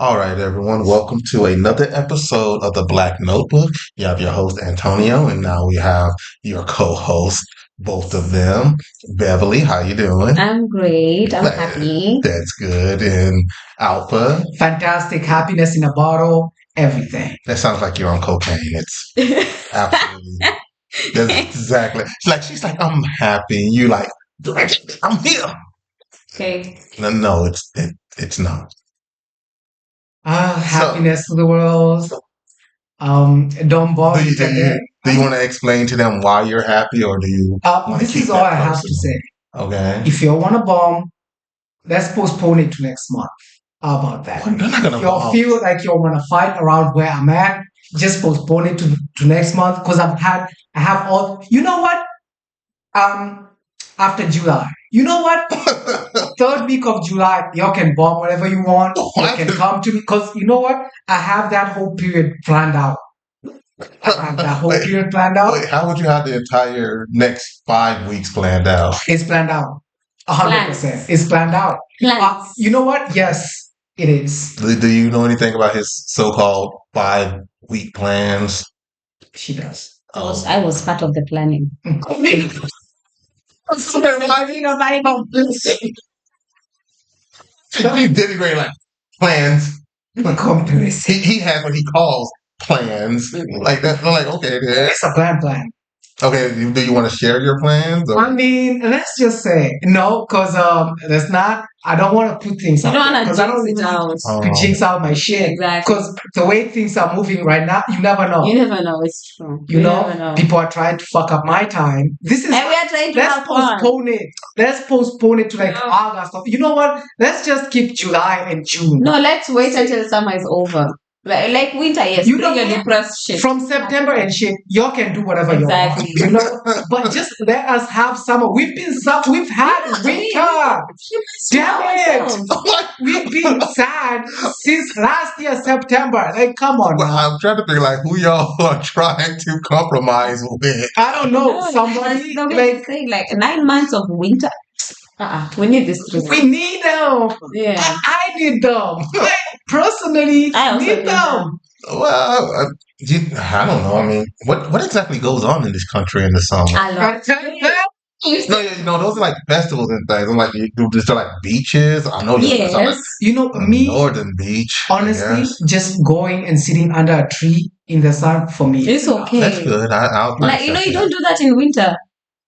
All right, everyone. Welcome to another episode of the Black Notebook. You have your host Antonio, and now we have your co-host, both of them. Beverly, how you doing? I'm great. I'm happy. That's good. And Alpha, Fantastic happiness in a bottle, everything. that sounds like you're on cocaine. It's absolutely that's exactly. It's like she's like, I'm happy. You like, I'm here. Okay. No, it's not. So, Happiness to the world. Don't do bother you do you, today. do you want to explain to them why you're happy, or do you want to This keep is all I that have to personal? say. Okay. If you want a bomb, let's postpone it to next month. How about that? Well, they're not gonna If you bomb. feel like you want to fight around where I'm at, just postpone it to next month because I have all. You know what? After July. You know what? Third week of July, you can bomb whatever you want. You What? can come to me because you know what? I have that whole period planned out. I have that whole Wait, period planned out. wait, how would you have the entire next 5 weeks planned out? It's planned out. 100%. Plans. It's planned out. Plans. You know what? Yes, it is. Do you know anything about his so-called 5-week plans? She does. I was part of the planning. He did great, like plans. Comparison. He has what he calls plans. Like that. Like okay, yeah. It's a plan. Okay. Do you want to share your plans? Or? I mean, let's just say no, because that's not. I don't want to put things You out don't want because to I don't jinx it out. to jinx out my shit. Exactly. Because the way things are moving right now, you never know. You never know. It's true. You know, never know. people are trying to fuck up my time. This is And we are trying to let's have fun. postpone it. Let's postpone it to like No. August. You know what? Let's just keep July and June. No, let's wait until summer is over. Like winter, yes. You Bring know your what? depressed shit. From September and shit, y'all can do whatever Exactly. you want. You know, but just let us have summer. We've had winter. Damn it! What? We've been sad since last year September. Like, come on Well, now. I'm trying to figure like who y'all are trying to compromise with. I don't know. No, Somebody no, like say like 9 months of winter. We need this to we need them. Yeah. I need them. I personally I also need need them. Well, I don't know. I mean, what exactly goes on in this country in the summer? I love No, those are like festivals and things. I'm like, just like beaches. I know there's like Yes. You know, a me northern beach. I honestly, guess. just going and sitting under a tree in the sun for me. It's okay. That's good. I'll Like, accept you that. don't do that in winter.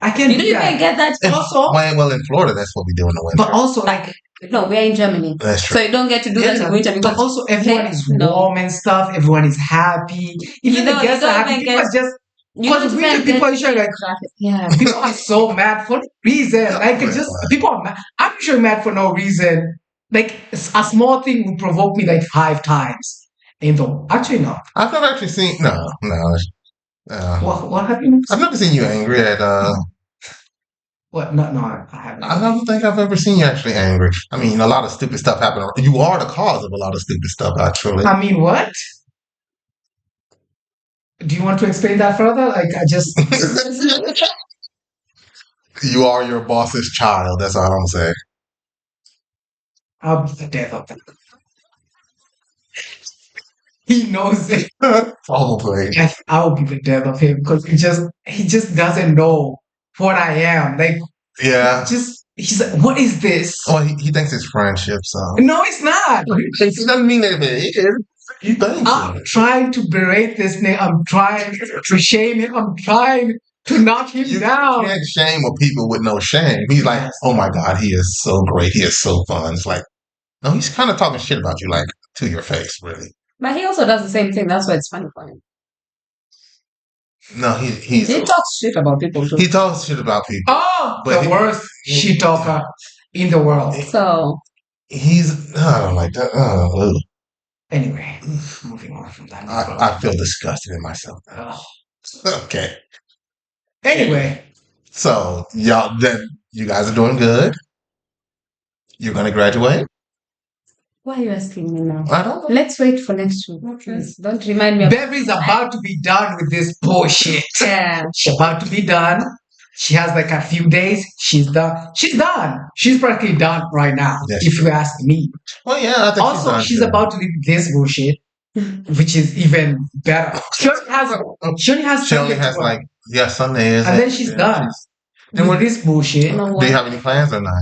I can You do don't even that. get that. Also, Well, in Florida, that's what we do in the winter. but also like No, we're in Germany. That's So true. you don't get to do that in winter but because also everyone is No. warm and stuff. Everyone is happy. Even know, the you guests don't are happy. even People get- are just you because don't winter even people get usually like traffic. Yeah. people are so mad for no reason. Like it's just people are mad. I'm usually mad for no reason. Like a small thing will provoke me like 5 times. And though actually no. I've never actually seen. No. What happened? I've never seen you angry at. What? No, I haven't. I don't think I've ever seen you actually angry. I mean, a lot of stupid stuff happened. You are the cause of a lot of stupid stuff, actually. I mean, what? Do you want to explain that further? Like, I just. You are your boss's child. That's all I'm saying. I'll be the death of them. He knows it. Probably. I'll be the death of him because he just doesn't know what I am. Like, Yeah. he's like, what is this? Well, he thinks it's friendship, so. No, it's not. He doesn't mean that it is. He thinks I'm it. trying to berate this nigga. I'm trying to shame him. I'm trying to knock him You down. can't shame a people with no shame. He's like, oh my God, he is so great. He is so fun. It's like, no, he's kind of talking shit about you, like, to your face, really. But he also does the same thing. That's why it's funny for him. No, He talks shit about people too. he talks shit about people. Oh, But the worst shit talker in the world. So I don't like that. Ugh. Anyway, moving on from that. I feel disgusted in myself. Ugh. Okay. Anyway, So you guys are doing good. You're gonna graduate? why are you asking me now? I don't know. Let's wait for next week. Please don't remind me of Beverly's about to be done with this bullshit. Yeah. She's about to be done. She has like a few days. She's done. She's done. She's practically done right now, Yes. if you ask me. Well, yeah, I think she's Also, done she's too. about to leave this bullshit, which is even better. She only has. She only has. She only Sunday has to work. like Sunday is And it? then she's Yeah, done. And With what this bullshit. You know do you what? have any plans or not?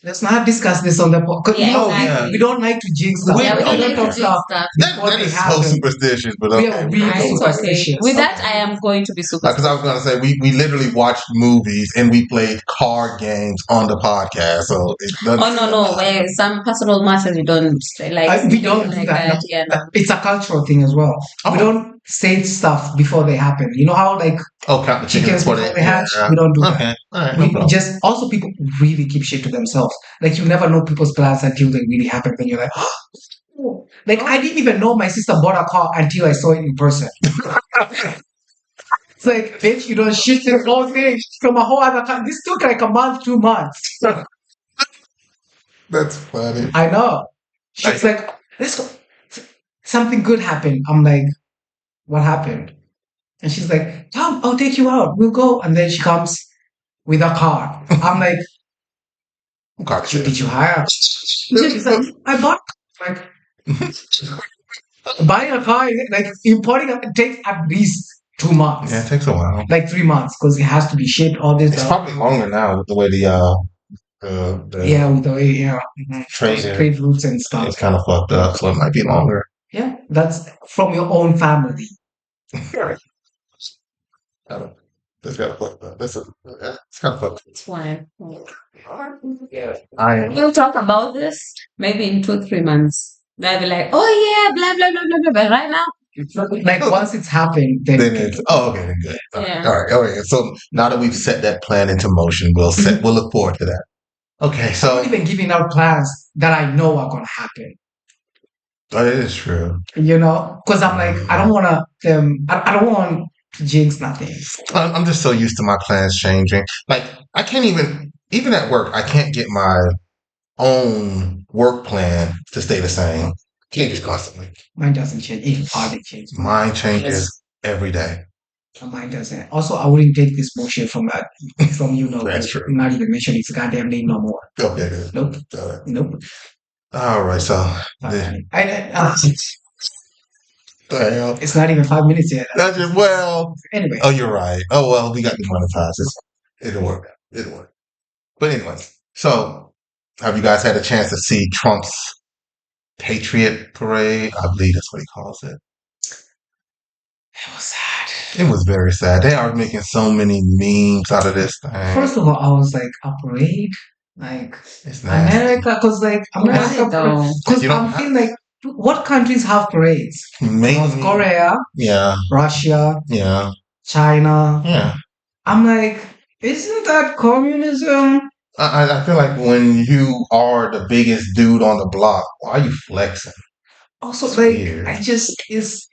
Let's not discuss this on the podcast. Yeah, Oh, exactly. We don't like to jinx stuff. Yeah, we We don't don't like talk to stuff stuff. before That they is so happen. superstitious, but We okay. are we really can go It's with it. okay. superstitious. With that, I am going to be super. Because I was going to say, we literally watched movies and we played card games on the podcast. So it doesn't. Oh no, where some personal matters we don't like. We don't do like that. No. Yeah, no. It's a cultural thing as well. Oh. We don't say stuff before they happen. You know how like count the chickens before they hatch? Yeah. We don't do Okay. that. All right. We No problem. just also people really keep shit to themselves. Like you never know people's plans until they really happen. Then you're like, oh. Like I didn't even know my sister bought a car until I saw it in person. It's like, bitch, you don't shift this whole thing from a whole other country. This took like a month, 2 months. That's funny. I know. She's like, let's go. Something good happened. I'm like, what happened? And she's like, Tom, I'll take you out. We'll go. And then she comes with a car. I'm like, did you hire? She's like, I bought. Like, buying a car, like importing it takes at least 2 months. Yeah, it takes a while. Like 3 months because it has to be shipped. All this. It's probably longer now with the way the with the way trade routes and stuff. It's kind of fucked up, so it might be longer. Yeah, that's from your own family. That's kind of fucked up. It's kind of fucked up. It's fine. We'll talk about this maybe in 2-3 months. They'll be like, oh yeah, blah blah blah blah blah. But right now, like once it's happened, then it's okay. Then good. Yeah. All right. So now that we've set that plan into motion, we'll look forward to that. Okay. So I'm not even giving out plans that I know are gonna happen. That is true. You know, because I'm like, I don't want to. I don't want to jinx nothing. I'm just so used to my plans changing. Like I can't even at work, I can't get my own work plan to stay the same. Changes constantly. Mine doesn't change. It hardly changes. Mine changes every day. Mine doesn't. Also, I wouldn't take this bullshit from you. No, That's true. Not even mention its goddamn name no more. Okay, good. Nope. Nope. All right, so the hell? It's not even 5 minutes yet. That's just Anyway. Oh, you're right. Oh well, we got demonetized. It'll work. But anyway, so have you guys had a chance to see Trump's Patriot Parade? I believe that's what he calls it. It was sad. It was very sad. They are making so many memes out of this thing. First of all, I was like, a parade? Like, it's nasty. America? Because, like, America, because I'm feeling like, what countries have parades? North Korea. Yeah. Russia. Yeah. China. Yeah. I'm like, isn't that communism? I feel like when you are the biggest dude on the block, why are you flexing? Also, it's like, weird.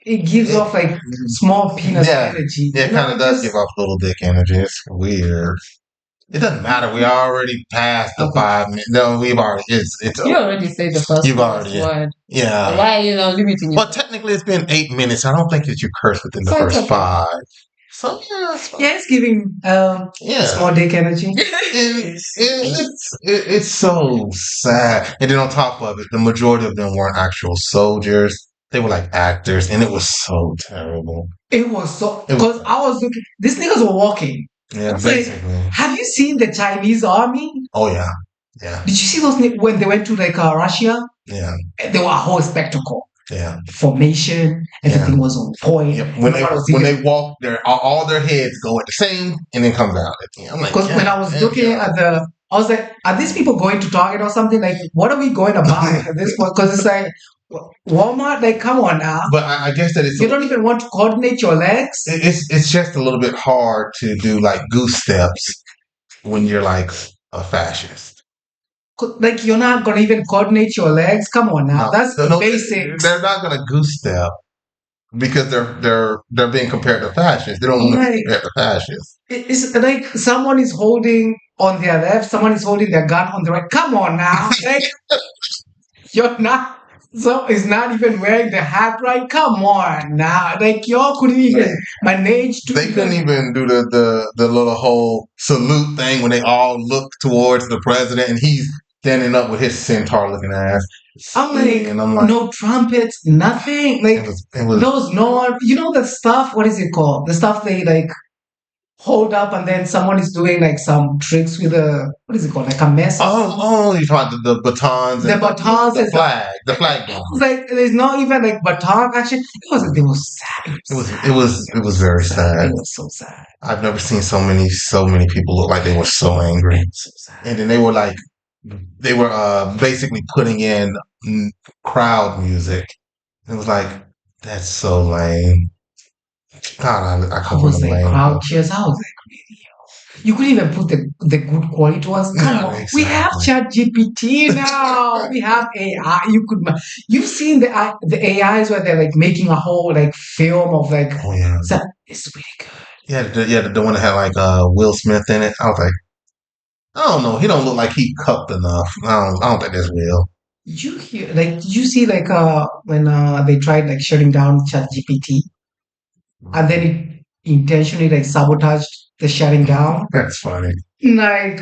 It gives off like small penis energy. Yeah, it kind of does give off little dick energy. It's weird. It doesn't matter. We already passed the 5 minutes. No, we've already. It's. You already said the first. You've already. Word. Yeah. Why are you not limiting it? Well, technically, it's been 8 minutes. I don't think that you cursed within the first 5. So yeah, it's giving small dick energy. It's so sad. And then on top of it, the majority of them weren't actual soldiers. They were like actors, and it was so terrible. It was so because I was looking. These niggas were walking. Yeah, basically. Like, have you seen the Chinese army? Oh yeah, yeah. Did you see those when they went to like Russia? Yeah, they were a whole spectacle. Yeah, formation, everything was on point. Yeah. When they walk, all their heads go at the same, and then comes out. I'm like, because when I was looking at I was like, are these people going to Target or something? Like, what are we going to buy at this point? Because it's like Walmart. Like, come on now. But I guess that you don't even want to coordinate your legs. It's just a little bit hard to do like goose steps when you're like a fascist. Like, you're not going to even coordinate your legs? Come on now. That's the basics. They're not going to goose step because they're being compared to fascists. They don't want to be compared to fascists. It's like someone is holding on their left, someone is holding their gun on the right. Come on now. Like, you're not So it's not even wearing the hat right. Come on now. Like y'all couldn't even manage to They couldn't even do the little whole salute thing when they all look towards the president and he's standing up with his centaur looking ass. I'm like, And I'm like, no trumpets, nothing. Like it was those no, you know the stuff. What is it called? The stuff they like hold up, and then someone is doing like some tricks with a what is it called? Like a mess. you talking the batons, The and batons, the and flag, the flag it gun. was like there's not even like baton action. It was sad. It was very sad. It was so sad. I've never seen so many people look like they were so angry. So sad. And then they were basically putting in crowd music. It was like, that's so lame. God, I I call was them like lame. crowd cheers. I was like, really? You could even put the good quality ones. Come Yeah, on, we have exactly. ChatGPT now. We have AI. You've seen the AIs where they're like making a whole like film of like. Oh yeah, So it's really good. yeah, the one that had like Will Smith in it. I was like, I don't know. He don't look like he cupped enough. I don't think that's real. You hear like did you see like when they tried like shutting down ChatGPT and then it intentionally like sabotaged the shutting down? That's funny. Like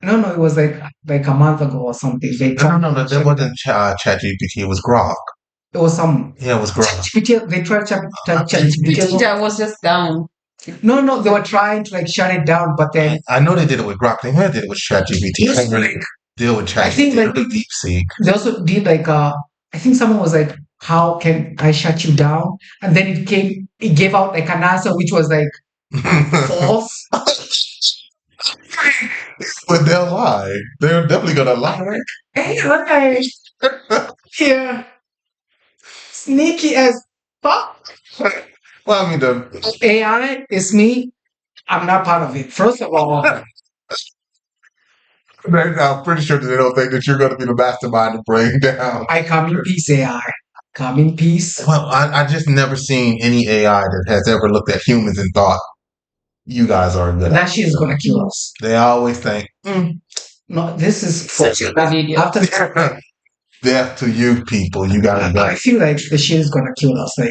no, it was like a month ago or something. They No, tried no, no, that wasn't ChatGPT. It was Grok. it was some Yeah, it was Grok. ChatGPT. They tried ChatGPT. I was just down. No, they were trying to like shut it down, but then I know they did it with Grok. They might have did it with ChatGPT. Yes, Can't really deal with I think ChatGPT. like Really deep seek. they also did like I think someone was like, "How can I shut you down?" And then it gave out like an answer which was like false. But they'll lie. They're definitely gonna lie. Hey, okay, yeah, sneaky as fuck. Well, I mean, the AI is me. I'm not part of it. First of all, I'm pretty sure that they don't think that you're going to be the mastermind to bring down. I come in peace, AI. Come in peace. Well, I just never seen any AI that has ever looked at humans and thought, you guys are good. That shit is gonna kill us. They always think, No, this is Such a bad idiot. after. death to you people. You got to go. I feel like the shit is gonna kill us. Like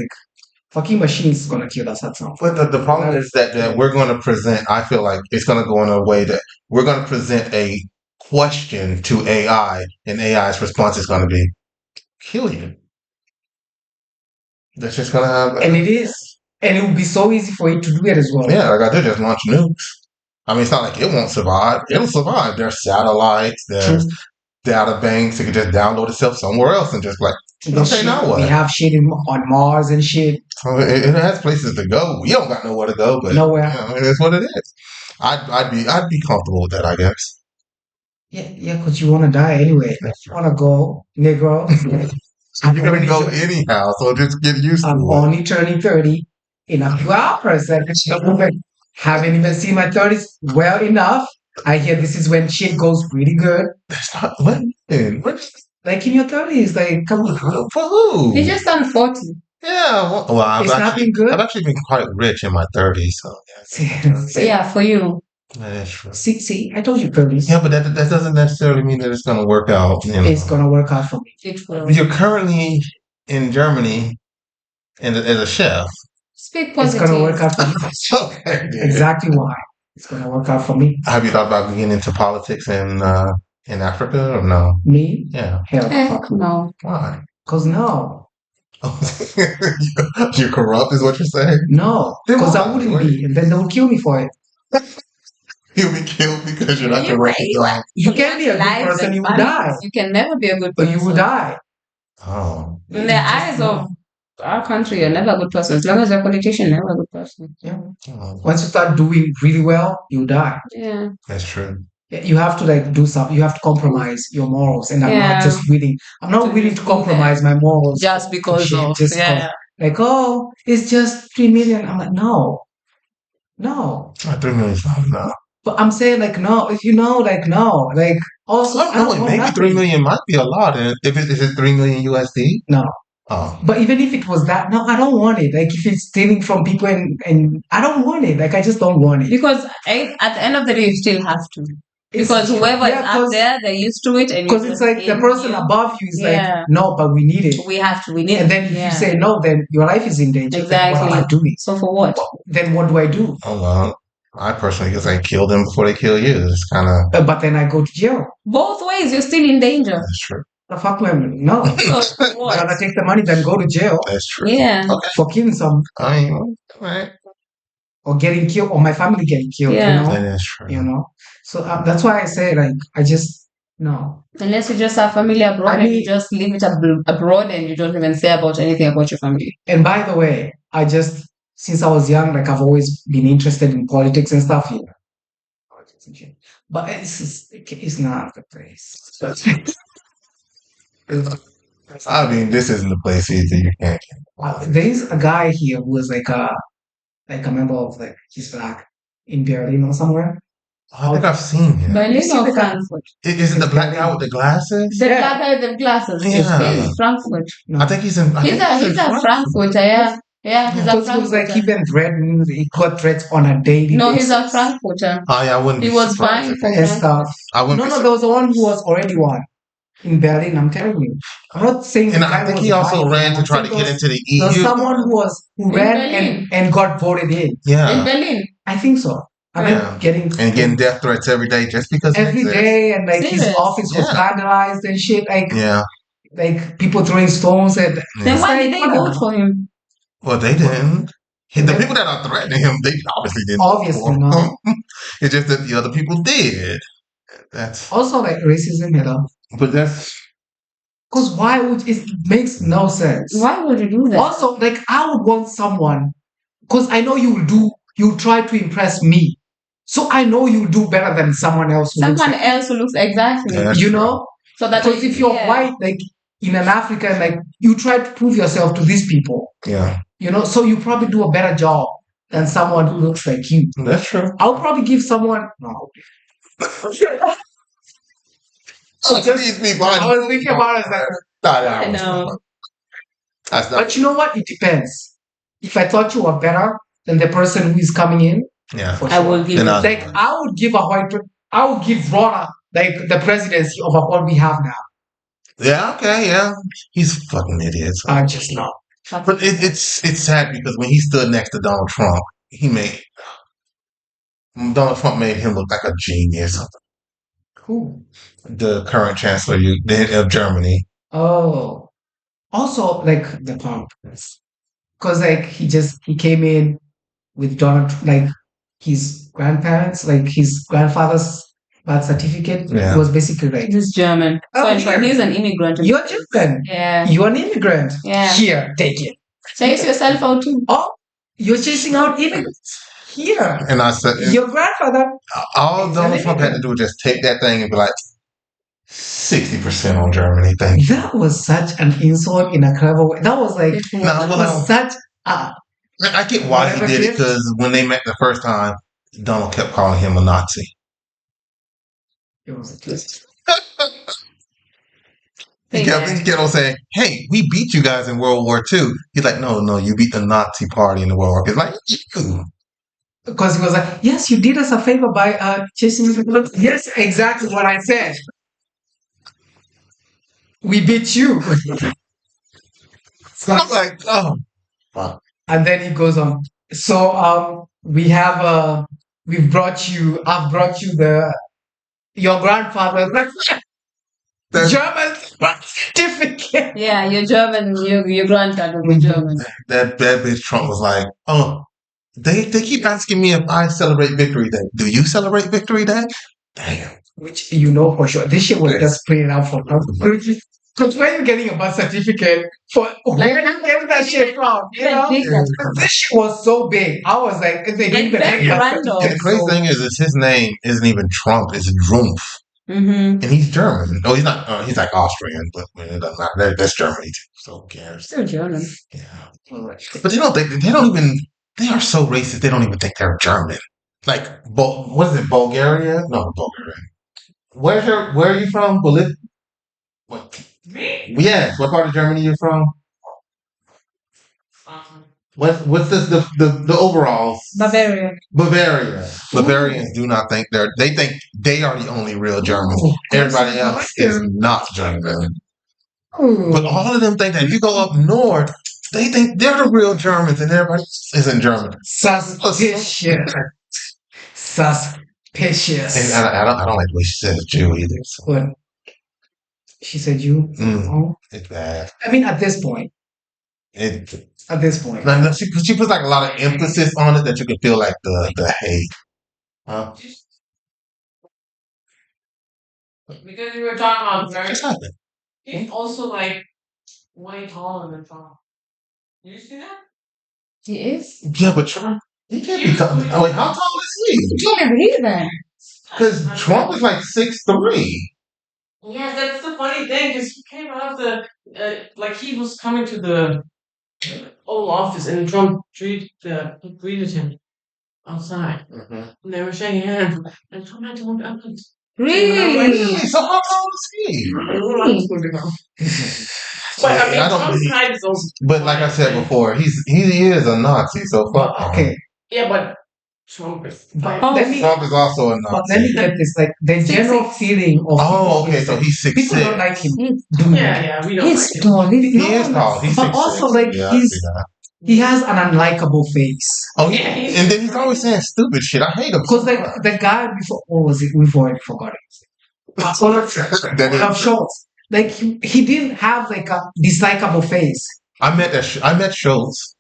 fucking machines is gonna kill us at some point. But the problem is that we're going to present, I feel like it's going to go in a way that we're going to present a question to AI, and AI's response is going to be, kill you. That's just going to happen. And it is. And it would be so easy for it to do it as well. Yeah, like I did, just launch nukes. I mean, it's not like it won't survive. It'll survive. There's satellites, there's data banks. It can just download itself somewhere else and just like, okay, now what? We have shit on Mars and shit. So it has places to go. We don't got nowhere to go, but Nowhere. it's what it is. I'd be comfortable with that, I guess. Yeah, because you want to die anyway. You want to go, Negro. You're gonna go anyhow, so just get used to I'm it. only turning 30 in a few hours. Haven't even seen my 30s well enough. I hear this is when shit goes pretty good. That's not what. Like in your 30s, like come on. For who? He just turned 40. Yeah, well, It's not been good. I've actually been quite rich in my 30s, so So yeah, for you. that is true. See, I told you 30s. Yeah, but that doesn't necessarily mean that it's going to work out. You know. It's gonna work out for me. It will. You're currently in Germany as a chef. Speak It's positive. gonna work out for me. Okay. Exactly why. It's gonna work out for me. Have you thought about getting into politics in Africa or no? Me? Yeah. Hell, Heck no. Why? cause no, You're corrupt, is what you're saying? no, Then cause why? I wouldn't be, and then they would kill me for it. You'll be killed because you're not You're corrupt. right. You can be a good Lives person, and you will families. die, You can never be a good but person. you will die. Oh. In the eyes of our country, you're never a good person. As long as you're a politician, you're never a good person. Yeah. Oh, Once you start doing really well, you die. Yeah. that's true. You have to like do something. You have to compromise your morals, and I'm Yeah. not just willing. I'm not willing to compromise my morals Just because shit, of just yeah. like, oh, it's just 3 million. I'm like, no. Oh, 3 million is not enough. But I'm saying like no, if you know, like no, like also I don't want maybe nothing. 3 million might be a lot. And if is it 3 million USD? No. Oh. But even if it was that, no, I don't want it. Like if it's stealing from people and I don't want it. Like I just don't want it. Because at the end of the day, you still have to. Because whoever is yeah, up there, they're used to it, and because it's like the person above you is Yeah. like, no, but we need it. we need And then if you say no, then your life is in danger. Then what am I Exactly. doing? So for what? Then what do I do? Oh well, I personally guess I kill them before they kill you. It's kind of But then I go to jail. Both ways, you're still in danger. that's true. The fuck do I do? No. So for I'd what? rather take the money than go to jail That's true. Yeah. Okay. for killing some I mean, right. or getting killed or my family getting killed. Yeah. You That know. is true. You know. So that's why I say like I just no. Unless you just have family abroad, I and you mean- just leave it abroad, and you don't even say about anything about your family. And by the way, I just since I was young, like I've always been interested in politics and stuff. You know. Politics and shit. But it's not the place. I mean, this isn't the place either. You can't. There's a guy here who was like a member of like he's black in Berlin or somewhere. I think I've seen him. Berlin see or the guy? Frankfurt? Isn't the black guy with the glasses? The Yeah. black guy with the glasses. Yeah. It's Frankfurt. No. I think he's in. I He's think a in Frankfurter, yeah. Yeah, he's a Because he was like Frankfurter. even threatened, he got threats on a daily No, basis. he's a Frankfurter. Oh yeah, I wouldn't. He be was surprised buying if- for and stuff. I wouldn't. No, be no, there was the one who was already one in Berlin. I'm telling you. I'm not saying. And the guy I think was he also buying ran for to him. try to There get was- into the There was EU. someone who In ran Berlin. and got voted in. In Yeah, Berlin. I think so. I'm Yeah. not getting and getting death threats every day just because he every exists. day, and like his Serious? office was Yeah. vandalized and shit. Yeah, Like people throwing stones and yeah. Then why did like, they whatever. vote for him? Well, they didn't. The people that are threatening him, they obviously didn't. vote Obviously for him. not. It's just that the other people did. That's. Also like racism, you know. But that's. Because why would it makes no sense. Why would you do that? Also, like I would want someone because I know you'll try to impress me. So I know you'll do better than someone else who looks Someone like else who looks exactly. Yeah, that's you true. know? So that Because if you're yeah. white, like in an African, like you try to prove yourself to these people. Yeah, You know, so you probably do a better job than someone who looks like you. that's true. I'll probably give someone no. These people. I was thinking about it as like, I know. That's not. but you know what? It depends. If I thought you were better than the person who is coming in, Yeah. for I sure. will give Then it. I'll- Like I would give I would give Rona like the presidency over what we have now. Yeah. Okay. Yeah. He's a fucking idiot. so- I just know. But it's sad because when he stood next to Donald Trump, Donald Trump made him look like a genius. Cool. The current chancellor of Germany. Oh. Also, like the pump. Because like he came in with Donald like his grandparents, like his grandfather's birth certificate. Yeah. It was basically like He's German. So Oh, in short, here. he's an immigrant. you're German. Yeah. You're an immigrant. Yeah. Here, take it. Chase yourself out too. Oh, you're chasing out immigrants. Here. And I said, Your grandfather. all He's Donald an Trump had to immigrant. do was just take that thing and be like, 60% on Germany. Thank you. That was such an insult in a clever way. That was like It was- No, that well, was such a I get why he Whatever did it it is. because when they met the first time, Donald kept calling him a Nazi. it was a twist. He kept on saying, "Hey, we beat you guys in World War II." He's like, "No, you beat the Nazi party in the World War." It's like, you. Because he was like, yes, you did us a favor by chasing me. Yes, exactly what I said. We beat you. So I'm like, oh, fuck. And then he goes on. So I've brought you your grandfather's That's- German certificate. Yeah, you're German. Your granddad will be German. That bitch Trump was like, oh, they keep asking me if I celebrate Victory Day. Do you celebrate Victory Day? Damn. Which you know for sure. This shit was just printed out for because where you getting a birth certificate for where you getting that shit from? You know? This shit was so big. I was like, if they didn't even very hang birth random. And the certificate, crazy so- thing is his name isn't even Trump. It's Drumpf. Mm-hmm. And he's German. No, he's not. He's like Austrian, but it doesn't matter. That's Germany too. So who cares? Still German. Yeah. But they don't even. They are so racist. They don't even think they're German. Like, what is it? Bulgaria? No, Bulgaria. Where are you from? Bolivia? What? Yes. What part of Germany you from? what's this the overall Bavaria. Bavaria. Bavarians do not think they think they are the only real Germans. Everybody else is not German. But all of them think that if you go up north, they think they're the real Germans and everybody else isn't German. Suspicious. Suspicious. And I don't like the way she says Jew either. So. What? She said you? Oh. It's bad. I mean, at this point. At this point. No, she puts like a lot of emphasis on it that you can feel like the hate. Huh? Because we were talking about very. What's happening? He's also like way taller than Trump. Did you see that? He is? Yeah, but Trump, he can't be tall. Oh, wait, how tall is he? I can't believe that. Because Trump is like 6'3". Yeah, that's the funny thing, because he came out of the, like he was coming to the Oval Office and Trump greeted him outside. Mm-hmm. And they were shaking hands, and Trump had to look up and Really? So how tall is he? But I mean, I don't Trump's believe- height is also. But like I said before, he is a Nazi, so fuck him. Okay. Yeah, but Trump is. But Oh, let me Trump is also a but let me Nazi. get this, like the 6'6". general feeling of Oh, people okay, is so that he's people don't 6'6". like him. Yeah, we don't He's like him. tall. He is tall. He's 6'6". But also, like, yeah, I he's- see that. He has an unlikable face. Oh yeah, and then he's always saying stupid shit. I hate him. Because like the guy before, what was it? We've already forgotten. That is Olaf true. Scholz. Like he didn't have like a dislikable face. I met Schultz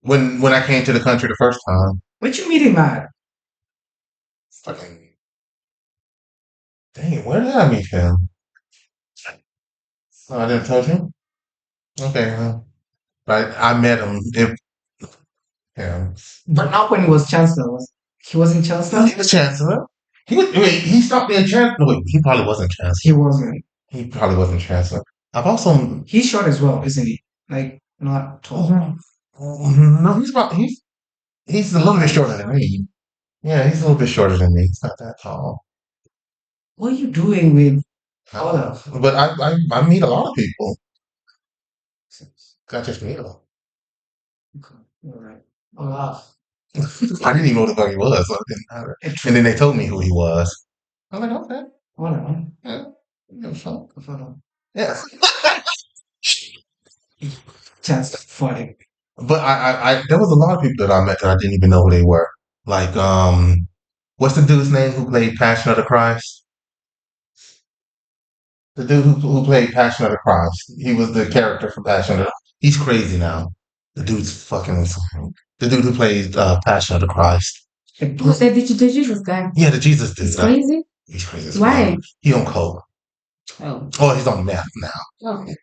when I came to the country the first time. What you meet him at? Fucking dang it, where did I meet him? Oh, I didn't tell you. Okay, well, but I met him. Yeah, But not when he was chancellor. He wasn't chancellor. he was chancellor. He stopped being chancellor. No, wait, he probably wasn't chancellor. He wasn't. He probably wasn't chancellor. I've also He's short as well, isn't he? Like not tall. no, he's a little bit shorter than me. Yeah, he's a little bit shorter than me. He's not that tall. What are you doing with I don't know. But I meet a lot of people. I just meet them. All right. Olaf. I didn't even know what the fuck he was, so it didn't matter. And then they told me who he was. I was like, okay, Whatever. yeah, yeah, so, Whatever. yeah. Chancellor funny. But I there was a lot of people that I met that I didn't even know who they were. Like, what's the dude's name who played Passion of the Christ? The dude who played Passion of the Christ. He was the character for Passion of the He's crazy now. The dude's fucking insane. The dude who plays Passion of the Christ. Who's that? The Jesus guy. Yeah, the Jesus dude. It's crazy. He's crazy as Why? well. He on coke. Oh. Oh, he's on meth now. Okay.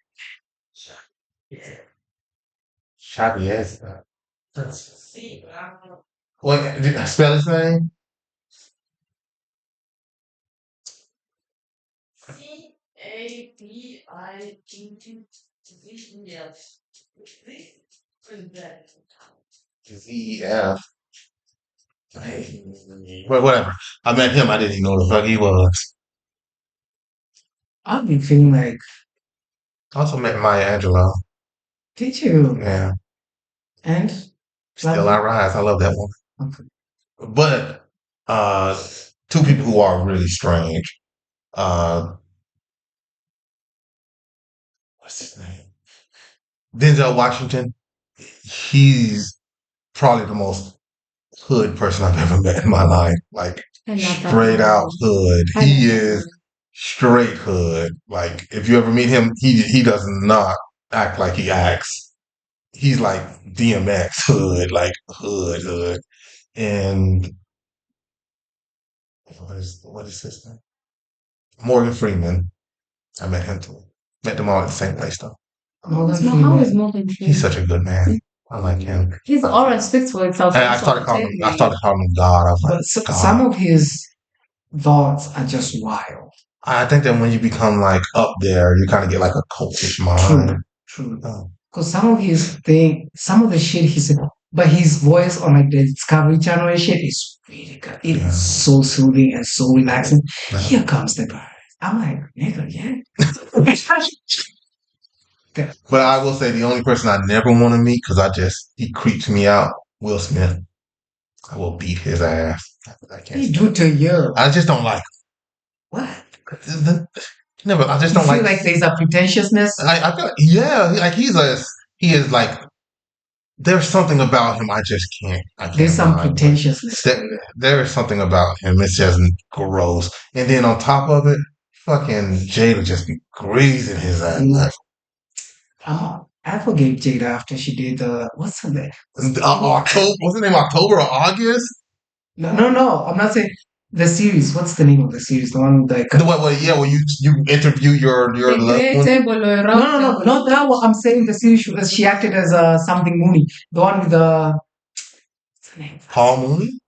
Chavez. See, but I don't know. What did I spell his name? CABIGT. ZF. Well, whatever. I met him. I didn't even know who the fuck he was. I've been feeling like, I also met Maya Angelou. did you? Yeah. And Still I Rise. I love that one. okay. But two people who are really strange. What's his name? Denzel Washington. He's probably the most hood person I've ever met in my life. Like I love that straight one. out hood. I He love that is one. straight hood. Like if you ever meet him, he does not act like he acts. He's like DMX hood, like hood. And what is his name? Morgan Freeman. I met him too. Met them all at the same place though. Morgan How is Freeman. Morgan He's Freeman? such a good man. I like him. His aura speaks for itself. And I That's what started calling I'm him. telling I started calling him God. I was like, But God. some of his thoughts are just wild. I think that when you become like up there, you kind of get like a cultish mind. True. Oh. Because some of the shit he said, but his voice on like the Discovery Channel and shit is really good. It is Yeah. so soothing and so relaxing. Yeah. Here comes the bird. I'm like, nigga, yeah. But I will say the only person I never want to meet because he creeps me out. Will Smith. I will beat his ass. I can't. He do to you. I just don't like. What? Never. I just You don't feel like. like there's a pretentiousness? I feel like, yeah, like he is like. There's something about him I just can't. I can't. There's some mind. pretentiousness. There is something about him. It's just gross. And then on top of it, fucking Jada just be greasing his ass. I forgave Jada after she did what's her name? October. What's the name? October or August? No. I'm not saying the series. What's the name of the series? The one like where you interview your loved one. No, not that one. I'm saying the series she acted as something Mooney. The one with the what's the name? Paul Mooney.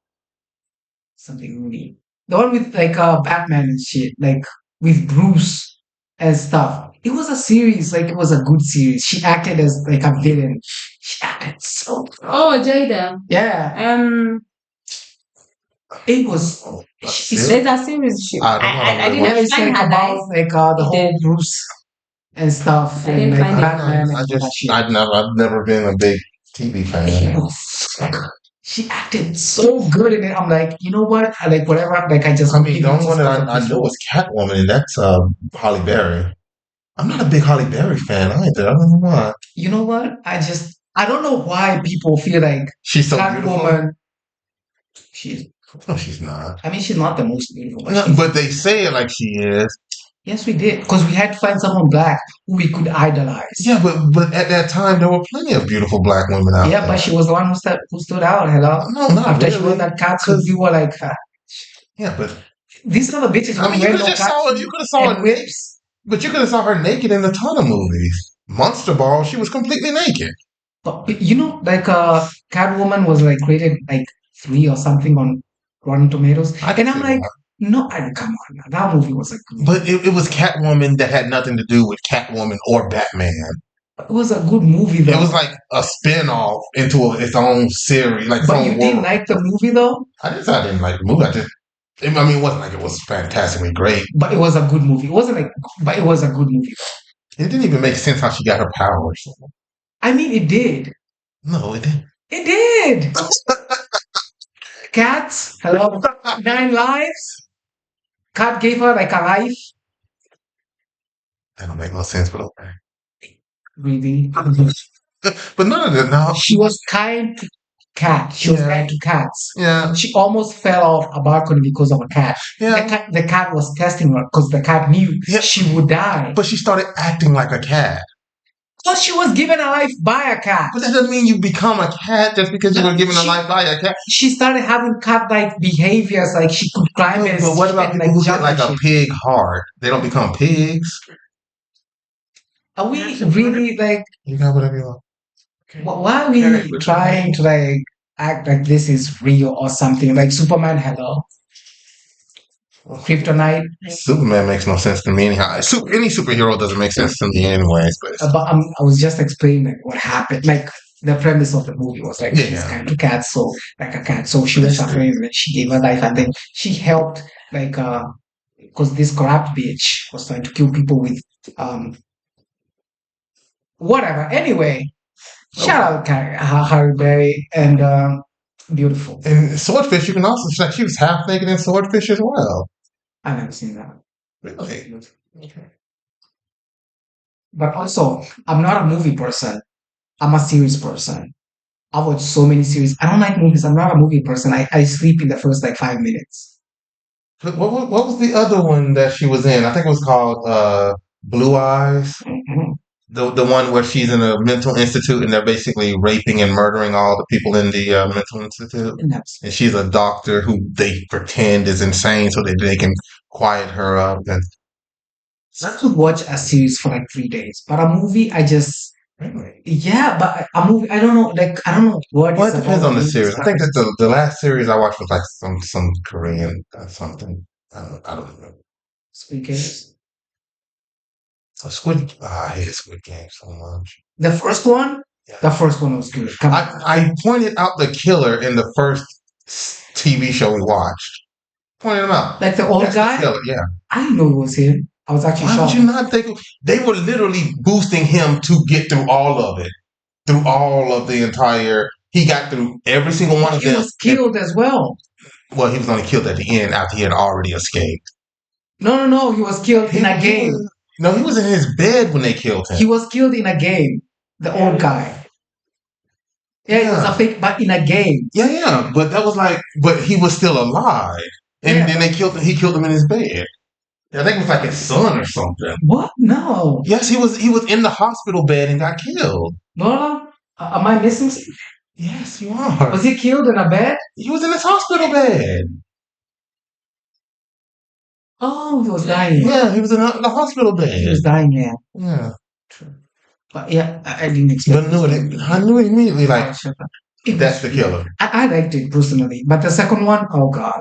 Something Mooney. The one with like Batman and shit, like with Bruce and stuff. It was a series, like it was a good series. She acted as like a villain. She acted so good. Oh, Jada. Yeah. It was. There's a series. I didn't Yeah, it's find like her about nice. like the whole Bruce and stuff I and didn't like find it Batman I and just that shit. I've never been a big TV fan. She acted so good in it. I'm like, you know what? I like whatever. Like I just. I mean, the only one that I know is Catwoman, and that's Halle Berry. I'm not a big Halle Berry fan either. I don't know why. You know what? I don't know why people feel like She's so Catwoman. No, she's not. I mean, she's not the most beautiful. But they say it like she is. Yes, we did. Because we had to find someone black who we could idolize. Yeah, but at that time, there were plenty of beautiful black women out there. Yeah, but she was the one who stood out. Hello? No, not After really. she wore that catsuit, we were like, yeah, but these are the bitches who I mean, wear you no could have saw her whips. But you could have saw her naked in a ton of movies. Monster Ball, she was completely naked. But you know, like Catwoman was like rated like 3 or something on Rotten Tomatoes. And I'm like, no, come on. That movie was like good. But it was Catwoman that had nothing to do with Catwoman or Batman. It was a good movie though. It was like a spin-off into its own series. Like but you didn't like the movie though? I didn't like the movie. It wasn't like it was fantastically great. But it was a good movie. It wasn't like, but it was a good movie though. It didn't even make sense how she got her powers. I mean, it did. No, it didn't. It did. Cats, hello, 9 lives. Cat gave her like a life. That don't make no sense, but okay. Really? But none of that. No, she was kind to cats. She was kind to cats. Yeah. She almost fell off a balcony because of a cat. Yeah. The cat was testing her because the cat knew she would die. But she started acting like a cat. Because she was given a life by a cat. But that doesn't mean you become a cat just because you were given a life by a cat. She started having cat-like behaviors, like she could climb and but what about people who get like a pig heart? They don't become pigs? Are we really like... You got whatever you want. Okay. Why are we trying to like act like this is real or something? Like Superman, hello? Kryptonite. Superman makes no sense to me anyhow. Any superhero doesn't make sense to me anyways. But I was just explaining what happened. Like the premise of the movie was like she's kind of cat, so like a cat. So she was suffering, and then she gave her life, and then she helped like because this corrupt bitch was trying to kill people with whatever. Anyway, shout out Harry Berry and beautiful. And Swordfish, you can also like she was half naked in Swordfish as well. I've never seen that. Really? Okay. But also, I'm not a movie person. I'm a series person. I watch so many series. I don't like movies. I'm not a movie person. I sleep in the first like 5 minutes. What was the other one that she was in? I think it was called Blue Eyes. Mm-hmm. The one where she's in a mental institute and they're basically raping and murdering all the people in the mental institute. And she's a doctor who they pretend is insane so that they can quiet her up. And I could watch a series for like 3 days, but a movie, I just but a movie, I don't know. Like I don't know what. Well, it depends on the series. I think that the last series I watched was like some Korean something. I don't remember. Squid Games. I hated Squid Game so much. The first one? Yeah. The first one was good. I pointed out the killer in the first TV show we watched. Pointed him out. Like the old guy? The killer, yeah. I didn't know it was him. I was actually Why would shocked. you not think they were literally boosting him to get through all of it, through all of the entire? He got through every single one of He them. was killed as well. Well, he was only killed at the end after he had already escaped. No. He was killed in a game. No, he was in his bed when they killed him. He was killed in a game. The old guy. Yeah, it was a fake, but in a game. Yeah, but that was like, but he was still alive, and then they killed him. He killed him in his bed. I think it was like his son or something. What? No. Yes, he was. He was in the hospital bed and got killed. No. Am I missing something? Yes, you are. Was he killed in a bed? He was in his hospital bed. Oh, he was dying. Yeah, he was in the hospital bed. He was dying, yeah. Yeah. True. But yeah, I didn't expect But I knew it immediately, like, It that's was- the killer. I liked it personally. But the second one, oh God.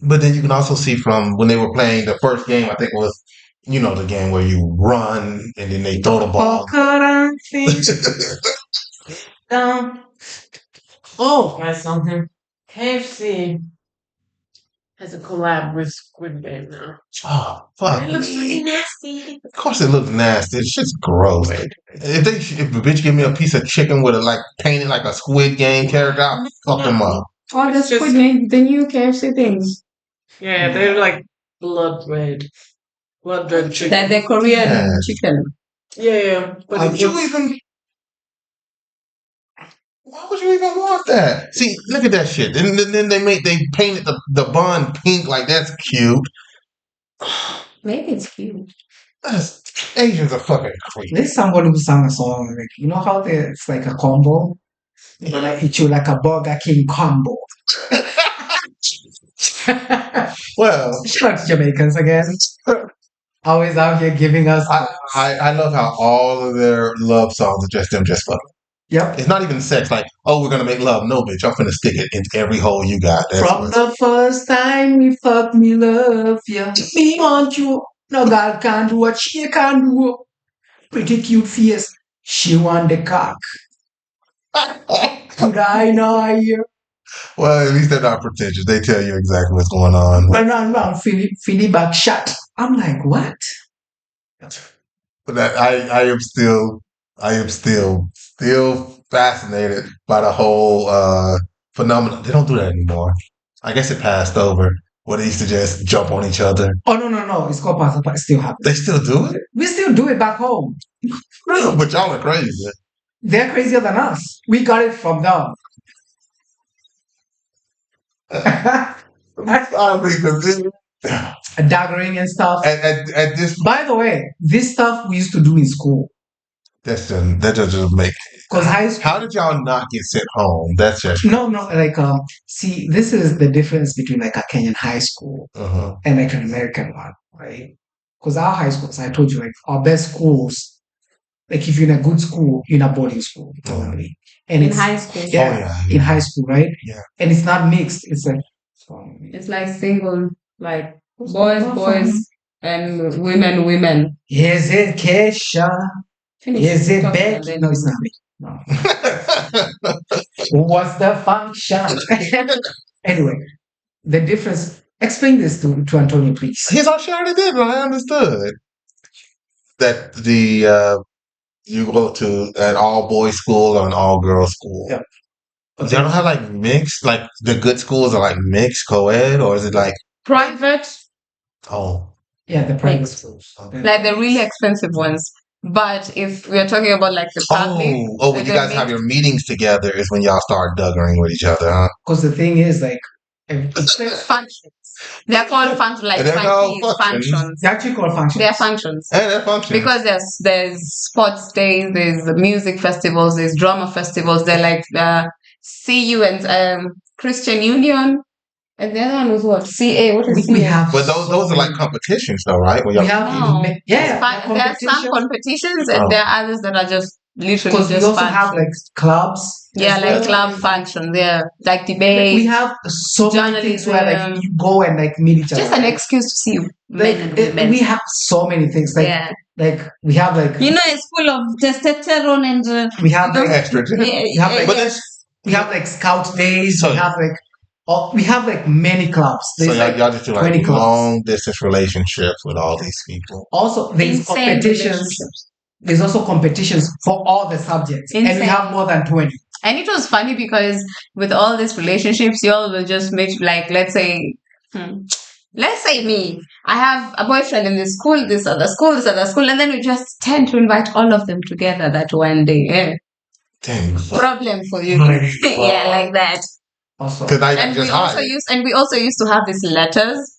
But then you can also see from when they were playing the first game, I think it was, the game where you run and then they throw the ball. Oh, I something. KFC has a collab with Squid Game now. Oh, fuck. It looks really nasty. Of course it looks nasty. It's just gross. If a bitch give me a piece of chicken with painted like a Squid Game character, I'll fuck them up. Oh, the It's just- Squid Game, the new KFC things. Yeah, they're like blood red. Blood red chicken. That the Korean Yes. chicken. Yeah. But Why it would you looks- even? Why would you even want that? See, look at that shit. And then they painted the bun pink. Like, that's cute. Maybe it's cute. Asians are fucking creepy. There's somebody who sang a song like, you know how it's like a combo? They're gonna hit you like a Burger King combo. Well, Shout out to Jamaicans again. Always out here giving us. I love how all of their love songs are just them just fucking. Yep. It's not even sex. Like, oh, we're gonna make love. No, bitch, I'm finna stick it in every hole you got. That's From what- the first time we fuck me love ya. Me want you. No girl can't do what she can do. Pretty cute face. She want the cock. Could I know you? Well, at least they're not pretentious. They tell you exactly what's going on. Run, Philly back shot. I'm like, what? But I am still fascinated by the whole phenomenon. They don't do that anymore. I guess it passed over. Where they used to just jump on each other. Oh no. It's called pass, but it still happens. They still do it? We still do it back home. No, but y'all are crazy. They're crazier than us. We got it from them. I mean, 'cause Daggering and stuff. at this, By the way, this stuff we used to do in school. that doesn't make. Because high school. How did y'all not get sent home? That's just. No, like see, this is the difference between like a Kenyan high school Uh-huh. and like an American one, right? Because our high schools, I told you, like our best schools, like if you're in a good school, you're in a boarding school, probably. And In it's high school. yeah, Oh, in high school, right? Yeah. And it's not mixed. It's like It's like single, like boys, and women. Is it Kesha? Finish Is it talking and Becky? then- No, it's not me. No. What's the function? Anyway, the difference. Explain this to Antonio, please. He's all she already did, but I understood that you go to an all boys school or an all girls school. Yeah. But they don't have like mixed, like the good schools are like mixed co-ed, or is it like Private, oh Yeah, the private Mixed. schools. like the really expensive ones. But if we are talking about like the public, when you guys have your meetings together is when y'all start duggering with each other, huh? Because the thing is, like, functions. They're called functions, like They're called funky functions. functions. they actually call functions. They're functions. And that function. Because there's sports days, there's music festivals, there's drama festivals. They're like CU and Christian Union, and the other one was what CA. What is we CA? have, But those are like competitions, though, right? When y'all, we have, No. yeah, There are some competitions, and Oh. there are others that are just literally because we just also functions. have like clubs. Yeah, as like well. club functions. Yeah, like We debate. have so many things where like journalism. you go and like meet each other. Just an excuse to see men and women. We have so many things. Like, Yeah, we have like you know, it's full of testosterone and we have like estrogen. we have like But that's we have like scout days. So- We have like we have like many clubs. So There's y'all, like y'all just do like 20 clubs. long distance relationships with all these people. Also, there's Insane competitions. relationships. There's also competitions for all the subjects, and we Insane. have more than 20. And it was funny because with all these relationships, you all will just make like, let's say me, I have a boyfriend in this school, this other school, this other school, and then we just tend to invite all of them together that one day. Dang. Problem for you. Right. Yeah, like that. Also, Because I got And just hired. we also used to have these letters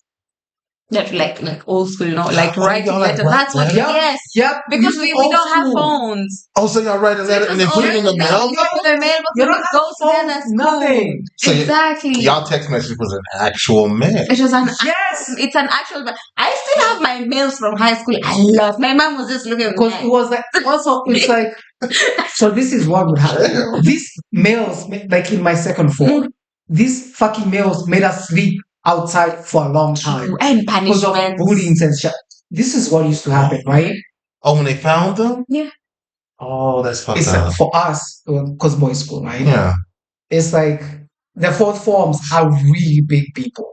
that like old school, like Oh, writing y'all like letters. write That's what letters? yes. yep, Because this we is don't old have school. phones. Oh, so y'all write a So it letter and was then put it in the always mail? in the mailbox You and don't it have goes phones, together. nothing. So Exactly. y'all text message was an actual mail. It was an Yes, it's an actual. I still have my mails from high school. I love. My mom was just looking at because it me. was like also it's like so. This is what would happen. Damn. These males, like in my second floor, these fucking males made us sleep outside for a long time And because of punishments. bullying and shit. This is what used to happen, right? Oh, when they found them? Yeah. Oh, that's fucked It's up. like for us, because boys' school, right? Yeah. It's like the fourth forms are really big people.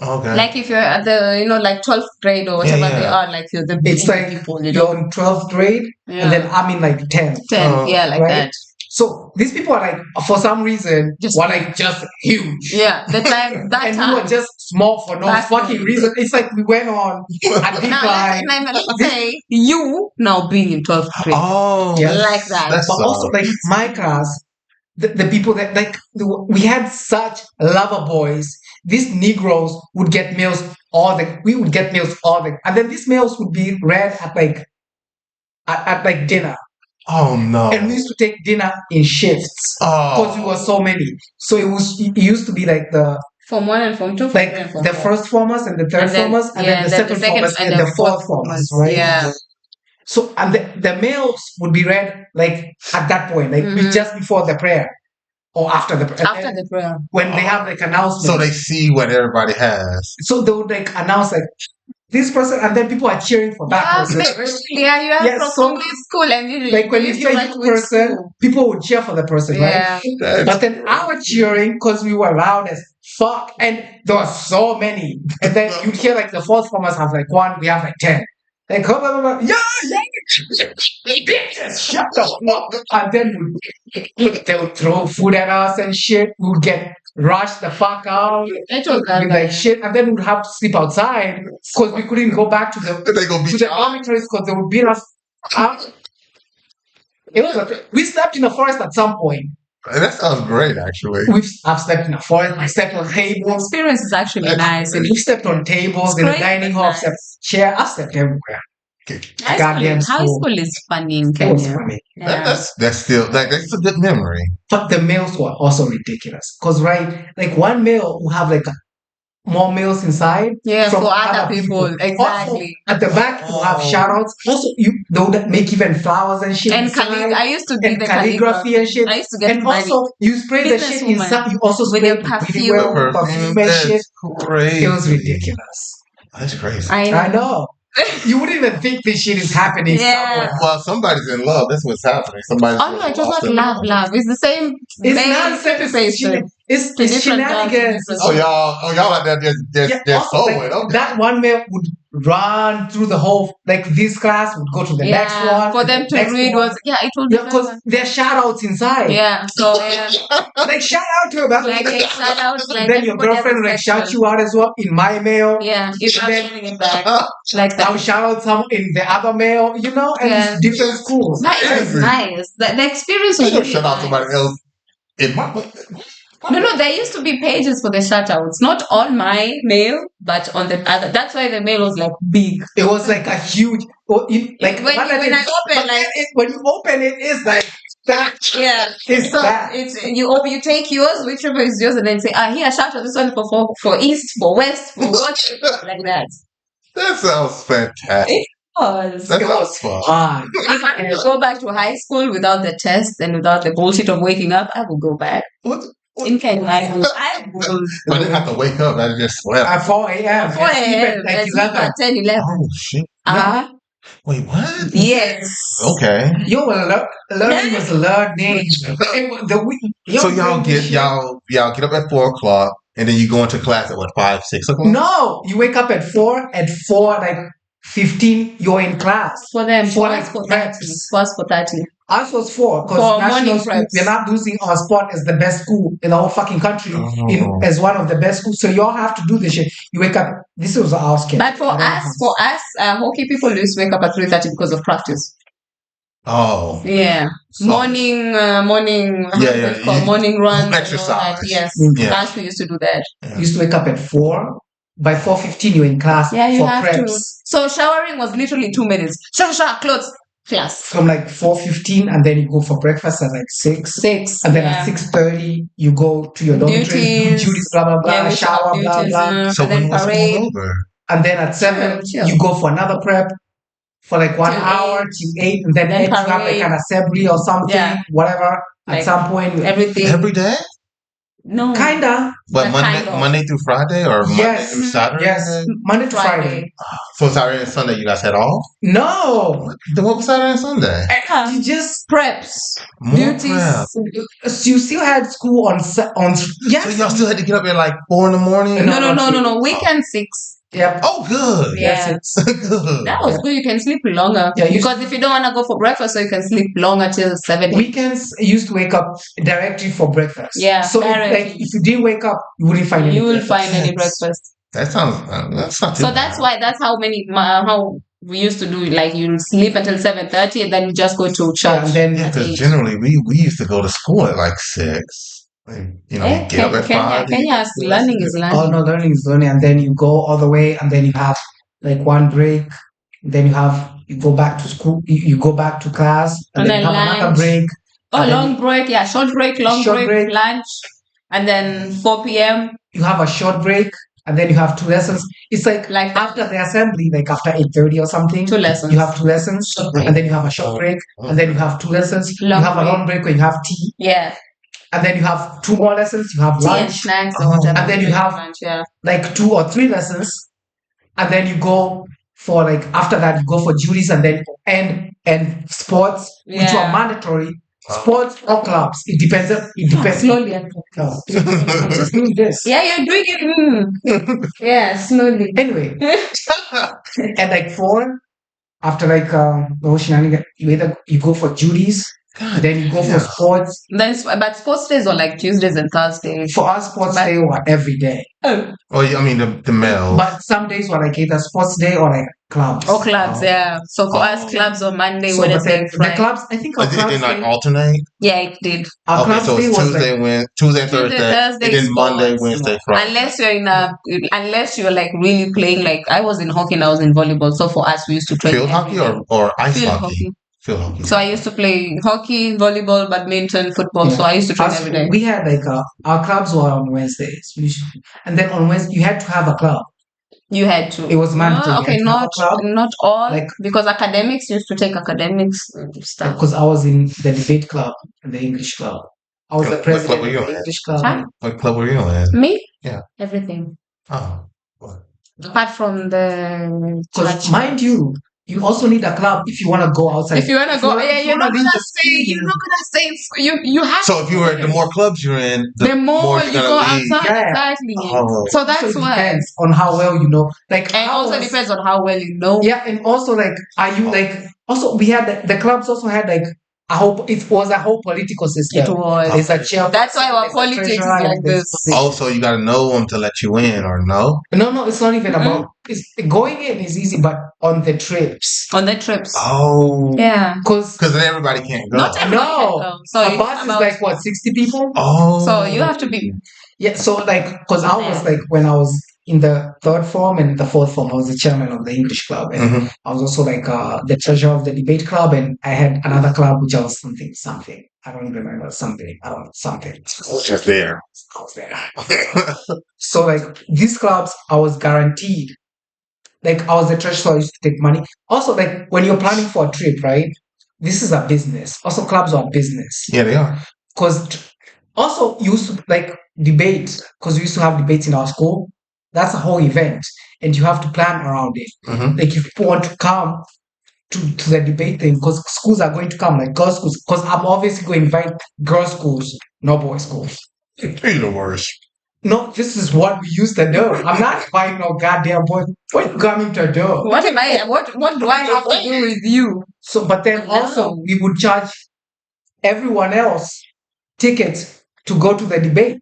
Okay. Like if you're at the like 12th grade or whatever they yeah. are, like you're the big It's like people, you're in 12th grade, Yeah. and then I'm in like 10th. 10, yeah, like right? that. So these people are like, for some reason, Just were like just huge. Yeah, the time that And time. we were just small for no Back fucking then. reason. It's like we went on a Now decline. let's say you now being in 12th grade. Oh, Yeah. Like that. That's But also, like my class, the people that like we had such lover boys. These Negroes would get meals we would get meals and then these meals would be read at like at like dinner. Oh no. And we used to take dinner in shifts because we were so many. So it used to be like the Form 1 and Form 2. Form like 3 and Form the 4. first formers and the third And then- formers and yeah, then the second formers and the fourth formers, right? Yeah. So and the mails would be read like at that point, like Mhm. just before the prayer or after the prayer. After the prayer. When they have like announcements. So they see what everybody has. So they would like announce like this person, and then people are cheering for that person. Yeah, you have Yes, from so- Sunday school and you Like when you used hear to a write new which person, school. people would cheer for the person, right? Yeah. That's But then our cheering, because we were loud as fuck, and there were so many. And then you'd hear like the fourth formers have like one, we have like 10. Like, blah, blah, blah, yeah, bitches, shut the fuck up. And then they would throw food at us and shit. We would get rushed the fuck out. It was that With bad. like shit, and then we'd have to sleep outside because we couldn't go back to the they gonna to beat the y'all. dormitories because they would beat us up. It was we slept in the forest at some point. That sounds great, actually. I've slept in a forest. I slept on The tables. experience is actually That's nice. And We've slept on tables It's in the great, dining but hall. I've nice. slept chair. I've slept everywhere. Goddamn high school. school is funny in It was Kenya. funny, Yeah. That's still that's a good memory. but the meals were also ridiculous. Cause right, like one meal will have like more meals inside. Yeah, from for other people. Also, Exactly. at the back, we'll have Oh. shout outs. Also, they would make even flowers and shit. And inside, I used to be and the calligraphy and shit. I used to get And money. also, you spray the shit Businesswoman. inside. You also With spray your it perfume. really well, perfume and shit. That's crazy. It was ridiculous. That's crazy. I know. You wouldn't even think this shit is happening Yeah. somewhere. Well, somebody's in love. That's what's happening. Somebody's Oh no, it was lost not in love. It's the same. It's same nonsense. face. It's Different shenanigans. girls, Oh y'all out there they're also, so like, okay. that one male would run through the whole, like this class would go to the next one. For them the to next read one. was it will be because there are shout outs inside. yeah. So Like shout out to about like a shout out, like then your everybody has girlfriend a will like shout section. you out as well in my mail. Yeah, if I'm Then- getting it back like I'll that. shout out some in the other mail, and Yeah. it's different schools. That is Crazy. nice. The experience was You don't really shut out nice. somebody else in my No, there used to be pages for the shoutouts. Not on my mail, but on the other. That's why the mail was like big. It was like a huge, like When I open, but like when you open it, it's like that. yeah. It's So that. it's you take yours, whichever is yours, and then say, here, shout out this one for East, for West, for what, like that. That sounds fantastic. Because That It sounds was fun. fun. if I could go back to high school without the test and without the bullshit of waking up, I would go back. What? In Kenya, I would. I didn't have to wake up. I just slept. At 4 a.m. 4 and sleep a.m. at like and sleep 11. at 10, 11. Oh shit! Ah, Wait, what? Yes. Okay. Yo, learning was learning. So y'all get up at 4 o'clock, and then you go into class at what, 5, 6 o'clock? No, you wake up at 4. At 4, like 15, you're in class. For them, For for like us for 30. preps. For us for 30. Ours was 4 because For national morning school. preps. We're not losing our spot as the best school in the whole fucking country, as one of the best schools. So you all have to do this shit. You wake up. This was our schedule. But for us, hockey people used to wake up at 3:30 because of practice. Oh. Yeah. So- morning morning Yeah. morning run. Exercise. Yes. Yeah. Us we used to do that. You used to wake up at 4. By 4:15, you're in class Yeah, you for have preps. to. So showering was literally 2 minutes. Shower, clothes, class. From like 4:15, and then you go for breakfast at like 6. 6. And then at 6:30, you go to your dormitory, do duties, blah blah blah, Yeah, we shower, have blah duties, blah. So and when then was parade. school over? And then at 7, Chill. you go for another prep for like 1 Till hour 8. till 8, and then Then 8 you have like parade. an assembly or something, Yeah. whatever. At Like some point, Everything. Every day? No. kinda. But But kind of. Monday through Friday or Monday Yes. through Saturday? Yes, Monday to Friday. So Saturday and Sunday you guys had off? No, Then what was Saturday and Sunday? you just Preps. More Duties. prep. you still had school on yes. So y'all still had to get up at like 4 in the morning? No. Weekend 6. Yep. Oh, good. Yeah. Yes, Good. That was good. You can sleep longer. Yeah, because if you don't want to go for breakfast, so you can sleep longer till 7. Weekends you used to wake up directly for breakfast. Yeah, So directly. if you didn't wake up, you wouldn't find any. You will breakfast. find any breakfast. That's not too So that's why how we used to do it. Like you sleep until 7:30 and then you just go to church. Yeah, and then Yeah, at because 8. generally we used to go to school at like 6. And, get up at 5. Kenya's learning is learning. Oh no, learning is learning, and then you go all the way, and then you have like one break, then you go back to school, you go back to class, and then you have another lunch. break. Oh, and then long break, yeah, short break, Short break. lunch, and then 4 p.m. You have a short break, and then you have 2 lessons. It's like Like after the assembly, like after 8:30 or something, 2 lessons. you have 2 lessons, Short break. and then you have a short break, and then you have 2 lessons. Long you have break. a long break where you have tea, Yeah, and then you have 2 more lessons. You have tea and lunch, snacks or whatever. and then you have lunch, yeah. like 2 or 3 lessons, and then you go for like after that you go for duties, and then and sports, which Yeah. are mandatory. Sports or clubs, it depends. Slowly. No. Just do this. Yeah, you're doing it. Yeah, slowly. Anyway, and like 4 after like the shenanigan, you go for duties, then you go for sports. But sports days are like Tuesdays and Thursdays. For us, sports day were every day, Oh, Oh, I mean the males. but some days were like either sports day or like clubs. or clubs, Oh. yeah. So for us, Oh. clubs on Monday, So, but Wednesday, then the Friday. clubs, I think our It clubs did not day, alternate. Yeah, it did. our Okay, clubs so day it's was Tuesday, like Tuesday, Tuesday, Thursday, Thursday, and then Monday, sports. Wednesday, Friday. Unless you're like really playing, like I was in hockey and I was in volleyball. So for us, we used to train Field every hockey day. or ice Field hockey? hockey. Field hockey. So I used to play hockey, volleyball, badminton, football. Yeah. So I used to train us, every day. we had like our clubs were on Wednesdays, and then on Wednesday you had to have a club. You had to. It was mandatory. Okay, You had to have a club. not all, Like- because academics used to take academics stuff. Because I was in the debate club and the English club. I was the What club president were of you the in? English club. Huh? What club were you in? Me? Yeah. Everything. Oh. What? Apart from the Because church. mind you, you also need a club if you want to go outside. If you wanna go, yeah, if you you're not wanna gonna leave the stay. city, You're not gonna stay. In school. You have. So if you were, the more clubs you're in, the more you're you gonna go leave. outside, Yeah. exactly. Oh. So So that's it why. depends on how well you know. Like And also ours- depends on how well you know. Yeah, and also like, are you like? Also, we had the clubs also had like it was a whole political system. It was. There's a chair. That's why our there's a politics is treasurer, like and there's this. this. Also, you got to know them to let you in, or no? No, it's not even Mhm. about. It's going in is easy, but on the trips, On the trips. Oh, Yeah. because because then everybody can't go. Not everybody No. can go. So a it's bus is about- like what 60 people. Oh, So you have to be. Yeah, so like, because I was like, when I was in the 3rd form and the 4th form, I was the chairman of the English club, and Mhm. I was also like the treasurer of the debate club, and I had another club which I was something. I don't even remember something. I don't know something. just there. I was there. So like these clubs, I was guaranteed. Like I was the treasurer, so I used to take money. Also, like when you're planning for a trip, right? This is a business. Also, clubs are a business. Yeah, they are. Because also you used to like debate, because we used to have debates in our school. That's a whole event, and you have to plan around it. Mhm. Like if people want to come, to the debate thing because schools are going to come, like girls' schools. Because I'm obviously going to invite girls' schools, no boys' schools. You're the worst. No, this is what we used to do. I'm not inviting no goddamn boy. What are you coming to do? What am I? What do I have to do with you? So, but then also we would charge everyone else tickets to go to the debate.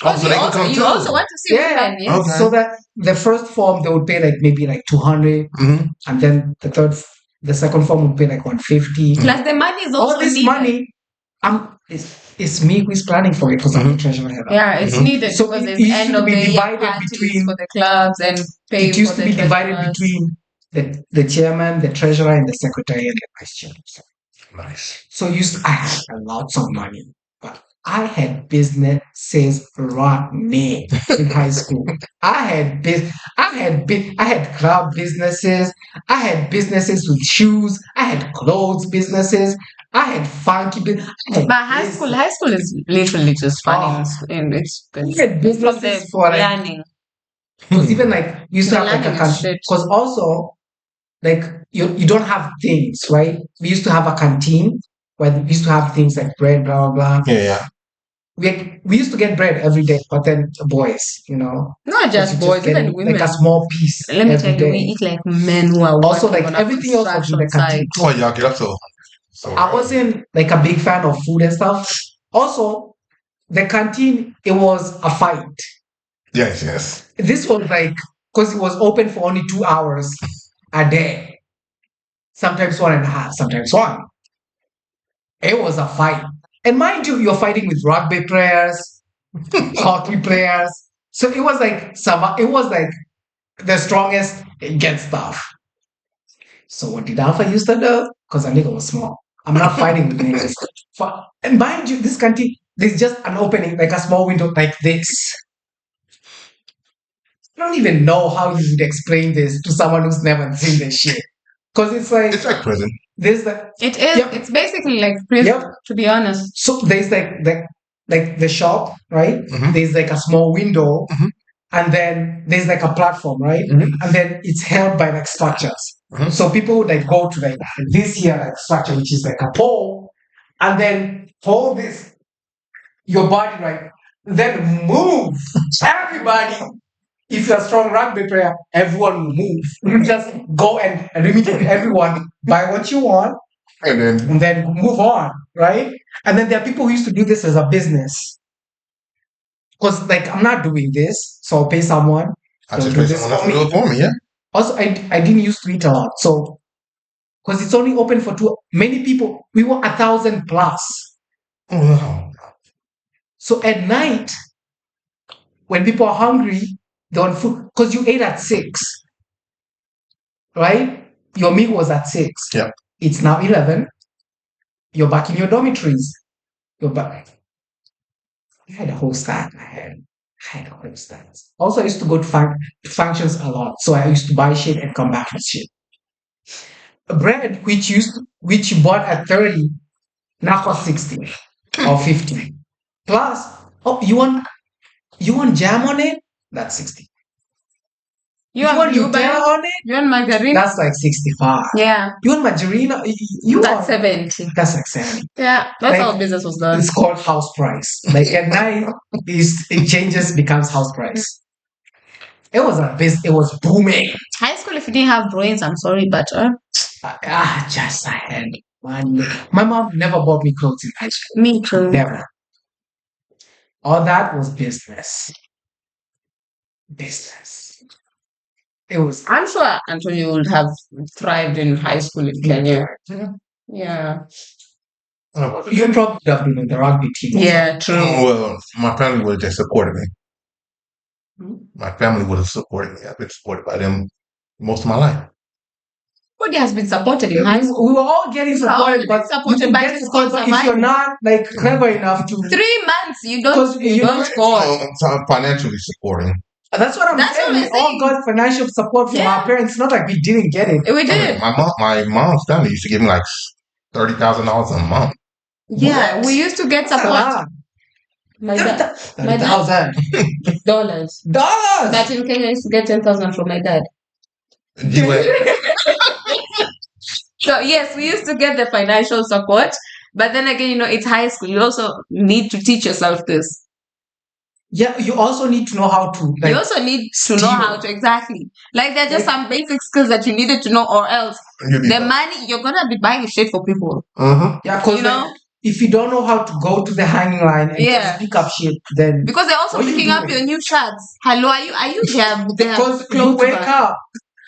Oh, so they can come you too. also want to see women, yes? Okay. So that the first form they would pay like maybe like 200, Mhm. and then the second form would pay like 150. Plus the money is also All this needed. money, it's me who is planning for it because I'm the treasurer. Yeah, it's Mhm. needed So because it there's used end to of be the year divided parties between- for the clubs and pay It used for to the be divided treasurers. between the chairman, the treasurer, and the secretary and the vice chair. Nice. So I had lots of money, but I had businesses running in high school. I had club businesses. I had businesses with shoes. I had clothes businesses. I had funky business. But high school is literally just fun and it's We had it's from the businesses for like learning. because even like you used to The have like a learning is canteen. shit. Because also like you don't have things, right? We used to have a canteen where we used to have things like bread, blah blah blah. Yeah. We used to get bread every day, but then boys, Not just you boys, get even women. like a small piece Let me every tell you, we day. eat like men who are Also, working like on a everything else was in the construction canteen. site. Why y'all get up so I wasn't like a big fan of food and stuff. Also, the canteen, it was a fight. Yes. This was like because it was open for only 2 hours a day, sometimes 1.5, sometimes one. It was a fight, and mind you, you're fighting with rugby players, hockey players. So it was like it was like the strongest gets stuff. So what did Alpha used to do? Because a nigga was small. I'm not fighting with niggas. And mind you, this country, there's just an opening, like a small window like this. I don't even know how you would explain this to someone who's never seen this shit. Because it's like prison. There's the It is. Yep. It's basically like prison, Yep. to be honest. So there's like the shop, right? Mhm. There's like a small window, Mhm. and then there's like a platform, right? Mhm. And then it's held by like structures. Mhm. So people would like go to like this here like structure, which is like a pole, and then hold this your body right, then move. Everybody, if you're a strong rugby player, everyone will move. You just go and immediately everyone buy what you want And then move on, right? And then there are people who used to do this as a business. Because like I'm not doing this, so I'll pay someone. I They'll just do pay this someone else for to me. do it for me, yeah. Also, I didn't used to eat a lot, so because it's only open for many people. We were 1,000 plus. Oh no. So at night, when people are hungry, they want food because you ate at 6, right? Your meal was at 6. Yeah. It's now 11. You're back in your dormitories. You're back. I had a whole stack. I had a whole stack. Also, I used to go to functions a lot, so I used to buy shit and come back with shit. Bread, which you bought at 30, now cost 60 or 50. Plus, you want jam on it? That's 60. You want you Nutella on it? You want margarine? That's like 65. Yeah. You want margarine? That's 70. That's like 70. Yeah, that's Like, how business was done. It's called house price. Like at night, it changes, becomes house price. It was booming. High school, if you didn't have brains, I'm sorry, but I had money. My mom never bought me clothes in high school. me too. Never. All that was business. Business. It was. I'm sure Antonio would have thrived in high school in Kenya. Yeah. You probably would have been in the rugby team. Yeah, true. Well, my family would have just supported me. Hmm? My family would have supported me. I've been supported by them most of my life. Everybody has been supported in We high school. were all getting supported, but Supported you can by get the supported, but sponsor, if you're right? not like clever enough to. 3 months, you Because don't you don't know- score. So I'm financially supporting. That's what I'm That's saying. what We I'm all saying. got financial support from Yeah. our parents. It's not like we didn't get it. We did. My mom's family used to give me like $30,000 a month. Yeah, What? we used to get That's a support. lot. My dad, my dad, $30,000. dollars. But in Kenya, I used to get 10,000 from my dad. You went, So yes, we used to get the financial support, but then again, it's high school. You also need to teach yourself this. Yeah, you also need to know how to You also need to know how to exactly. Like there are just some basic skills that you needed to know, or else the money you're gonna be buying shit for people. Yeah, because if you don't know how to go to the hanging line and just pick up shit, then because they're also picking up your new shirts. Hello, are you there? Because you wake up,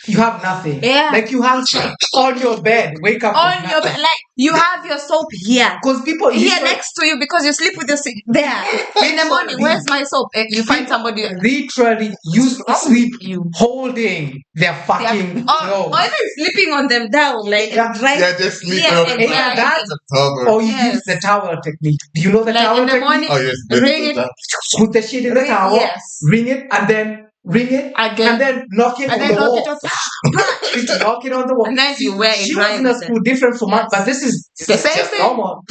you have nothing. Yeah. Like you have on your bed, wake up on your bed, like you have your soap here. Because people here next to you because you sleep with your there. In the morning, where's my soap? You find somebody literally used to sleep holding their fucking clothes. Or even sleeping on them down, like just sleep on or you use the towel technique. Do you know the towel in the technique? Morning, ring it, put the shit in the towel, ring it, and then ring it again, and then knock it on the wall. Knock it on the wall. And then you wear it. She was in a school different from us, but this is just normal.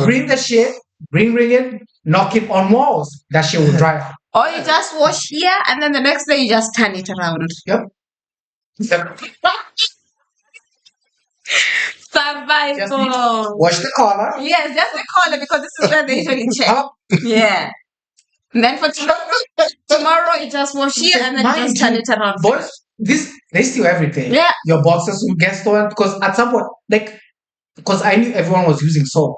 Bring the shit, ring it, knock it on walls. That shit will dry out. Or you just wash here, and then the next day you just turn it around. Yep. Survival. Wash the collar. Yes, just the collar because this is where they usually check. Yeah. And then for tomorrow you just wash here and then you just turn it around. Boys, they steal everything. Yeah. Your boxes will get stolen because at some point, because I knew everyone was using soap,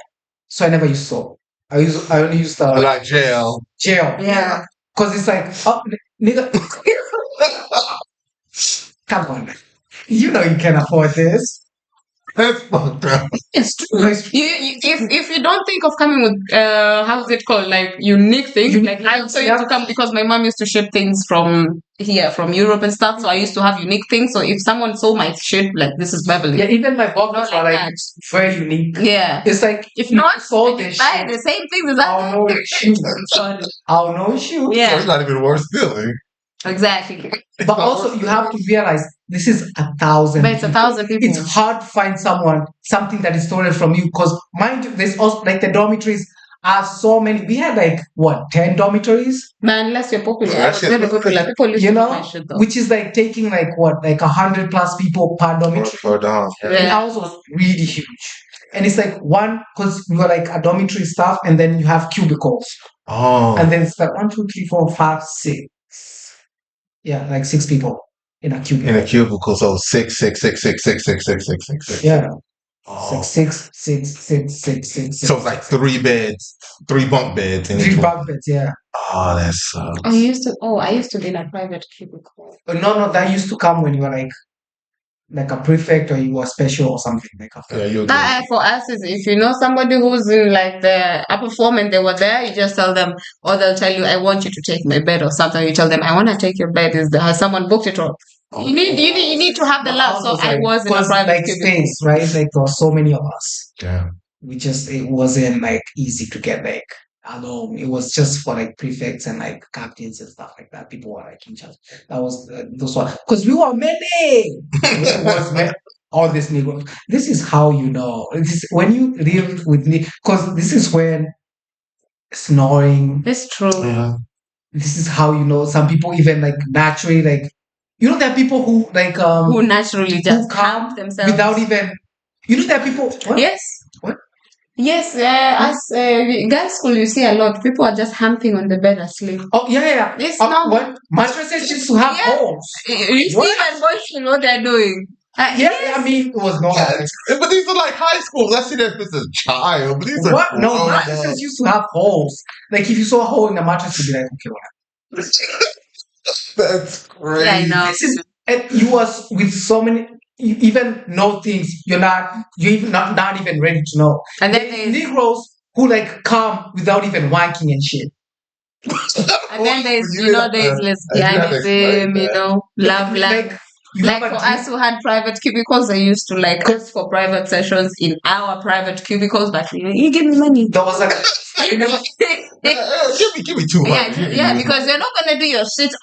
so I never used soap. I only used like gel. Yeah. Because it's like, oh, nigga, come on, you know you can afford this. That's fucked up. It's true. If you don't think of coming with how's it called, like unique things, like I also used to come because my mom used to ship things from here, from Europe and stuff. So I used to have unique things. So if someone saw my shit, like this is Beverly. Yeah, even my boxes are like very unique. Yeah, it's like if not, sold this buy the same things as I'll know it's shoes. I'll know shoes. Yeah, so it's not even worth stealing. Exactly. But also, you have to realize this is 1,000. But it's 1,000 people. It's hard to find something that is stolen from you because, mind you, there's also like the dormitories are so many. We had 10 dormitories? Man, unless you're popular. Very popular. People you know, which is like taking 100 plus people per dormitory. The house was really huge. And it's because we were a dormitory staff and then you have cubicles. Oh. And then it's 1, 2, 3, 4, 5, 6. Yeah, 6 people in a cubicle. In a cubicle, so 6, 6, 6, 6, 6, 6, 6, 6, 6, 6. Yeah. Oh. 6, 6, 6, 6, 6. So it's 3 beds, 3 bunk beds. 3 bunk beds, yeah. Oh, that sucks. I used to be in a private cubicle. No, that used to come when you were like a prefect or you were special or something that for us is if you know somebody who's in the upper form and they were there, you just tell them, or they'll tell you, I want you to take my bed or something. You tell them, I want to take your bed. Has someone booked it or you need to have the love. So I was in a private space, right? There were so many of us. Yeah. It wasn't easy to get alone. It was just for prefects and captains and stuff like that. People were in charge. That was those ones because we were many. It was all this Negroes. This is how you know. When you live with me, because this is when snoring. That's true. Yeah. This is how you know. Some people even naturally there are people who who naturally just calm themselves without even. There are people. What? Yes. What? Yes, as girls' school, you see a lot. People are just humping on the bed asleep. Oh, yeah. It's not what? Mattresses used to have holes. You see when boys know what they're doing. Yes. I mean, it was not. But these are high school. Let's see that if it's a child. But these what? No, mattresses used to have holes. If you saw a hole in the mattress, you'd be like, okay, what happened? That's crazy. Yeah, I know. And you was with so many. You even know things you're not even ready to know. And then there's Negroes who come without even wanking and shit. And then there's lesbianism, love life. For us who had private cubicles, they used to ask for private sessions in our private cubicles, but you give me money. There was give me 200. Yeah, because you're not gonna do your shit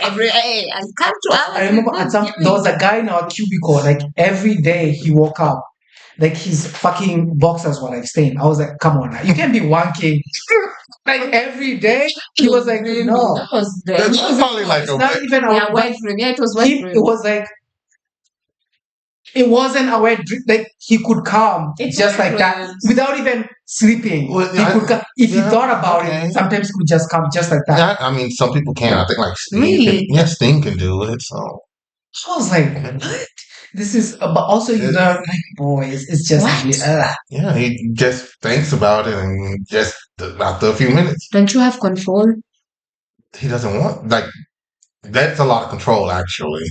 every day. I come to our. I remember there was a guy in our cubicle. Every day he woke up, his fucking boxers were stained. I was like, come on, now. You can't be wanking. Every day he was like, no. That was probably it's not even wet room. Yeah, it was wet room. It was It wasn't a wet dream. Like he could come It's just wet like that dreams. without even sleeping. Well, He could come. If he yeah, thought about okay. it, sometimes he could just come just like that. Yeah, I mean, some people can. I think like Sting. Really? Yeah, Sting can do it. So I was like, what? This is, but also you know, like boys, it's just, What? yeah, he just thinks about it and just after a few minutes, Don't you have control? he doesn't want like that's a lot of control actually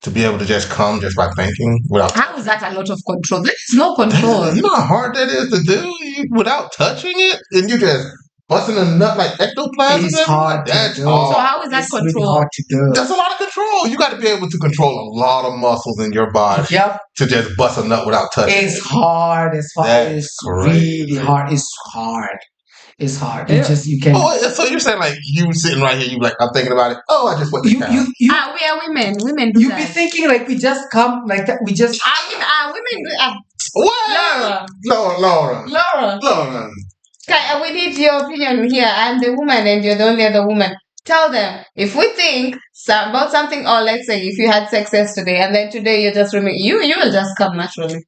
to be able to just come just by thinking without. How is that a lot of control? There is no control. You know how hard that is to do without touching it, and you just busting a nut like ectoplasm. It's hard to That's do. So hard. how is that It's really control? hard to do. That's a lot of control. You got to be able to control a lot of muscles in your body Yep, to just bust a nut without touching it's it. hard. It's hard. That's It's crazy. really hard. It's hard. It's hard. You Yeah. just you can. Oh, so you're saying like you sitting right here, you like I'm thinking about it. Oh, I just went to town. You We are women. Women do you be that. thinking like we just come like that. We just Women do What? Laura. Laura. Laura. Okay, we need your opinion here. I'm the woman and you're the only other woman. Tell them if we think about something, or let's say if you had sex yesterday and then today you just remain, you will just come naturally.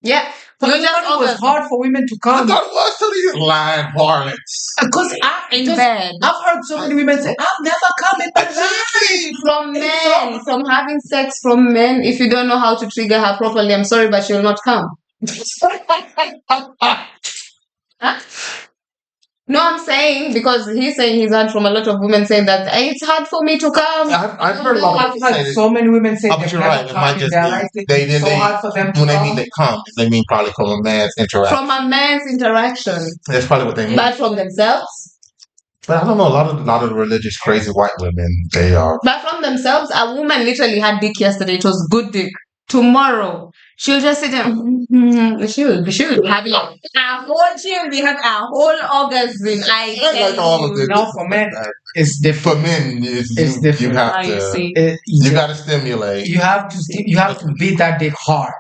Yeah, But you I thought it was just hard for women to I come thought it was to these lying harlots. because in bed. I've heard so many women say, "I've never come in my life." From men, from having sex from men. If you don't know how to trigger her properly, I'm sorry, but she will not come. Huh? No, I'm saying because he's saying he's heard from a lot of women saying that it's hard for me to come. I've heard a lot of I've people say heard that. so many women say Oh, but they've you're never right. It come might in just their be life. they It's so hard for them to when they mean come. they come, they mean probably from a man's interaction. From a man's interaction, That's probably what they mean. but from themselves. But I don't know. A lot of the religious crazy white women, they are. But from themselves, a woman literally had dick yesterday. It was good dick. Tomorrow, she'll just sit there. She'll be having a whole orgasm. I like all of this. No, for men, it's For different. men, It's you different. have Now you to. see. You got to stimulate. You have to beat that dick hard.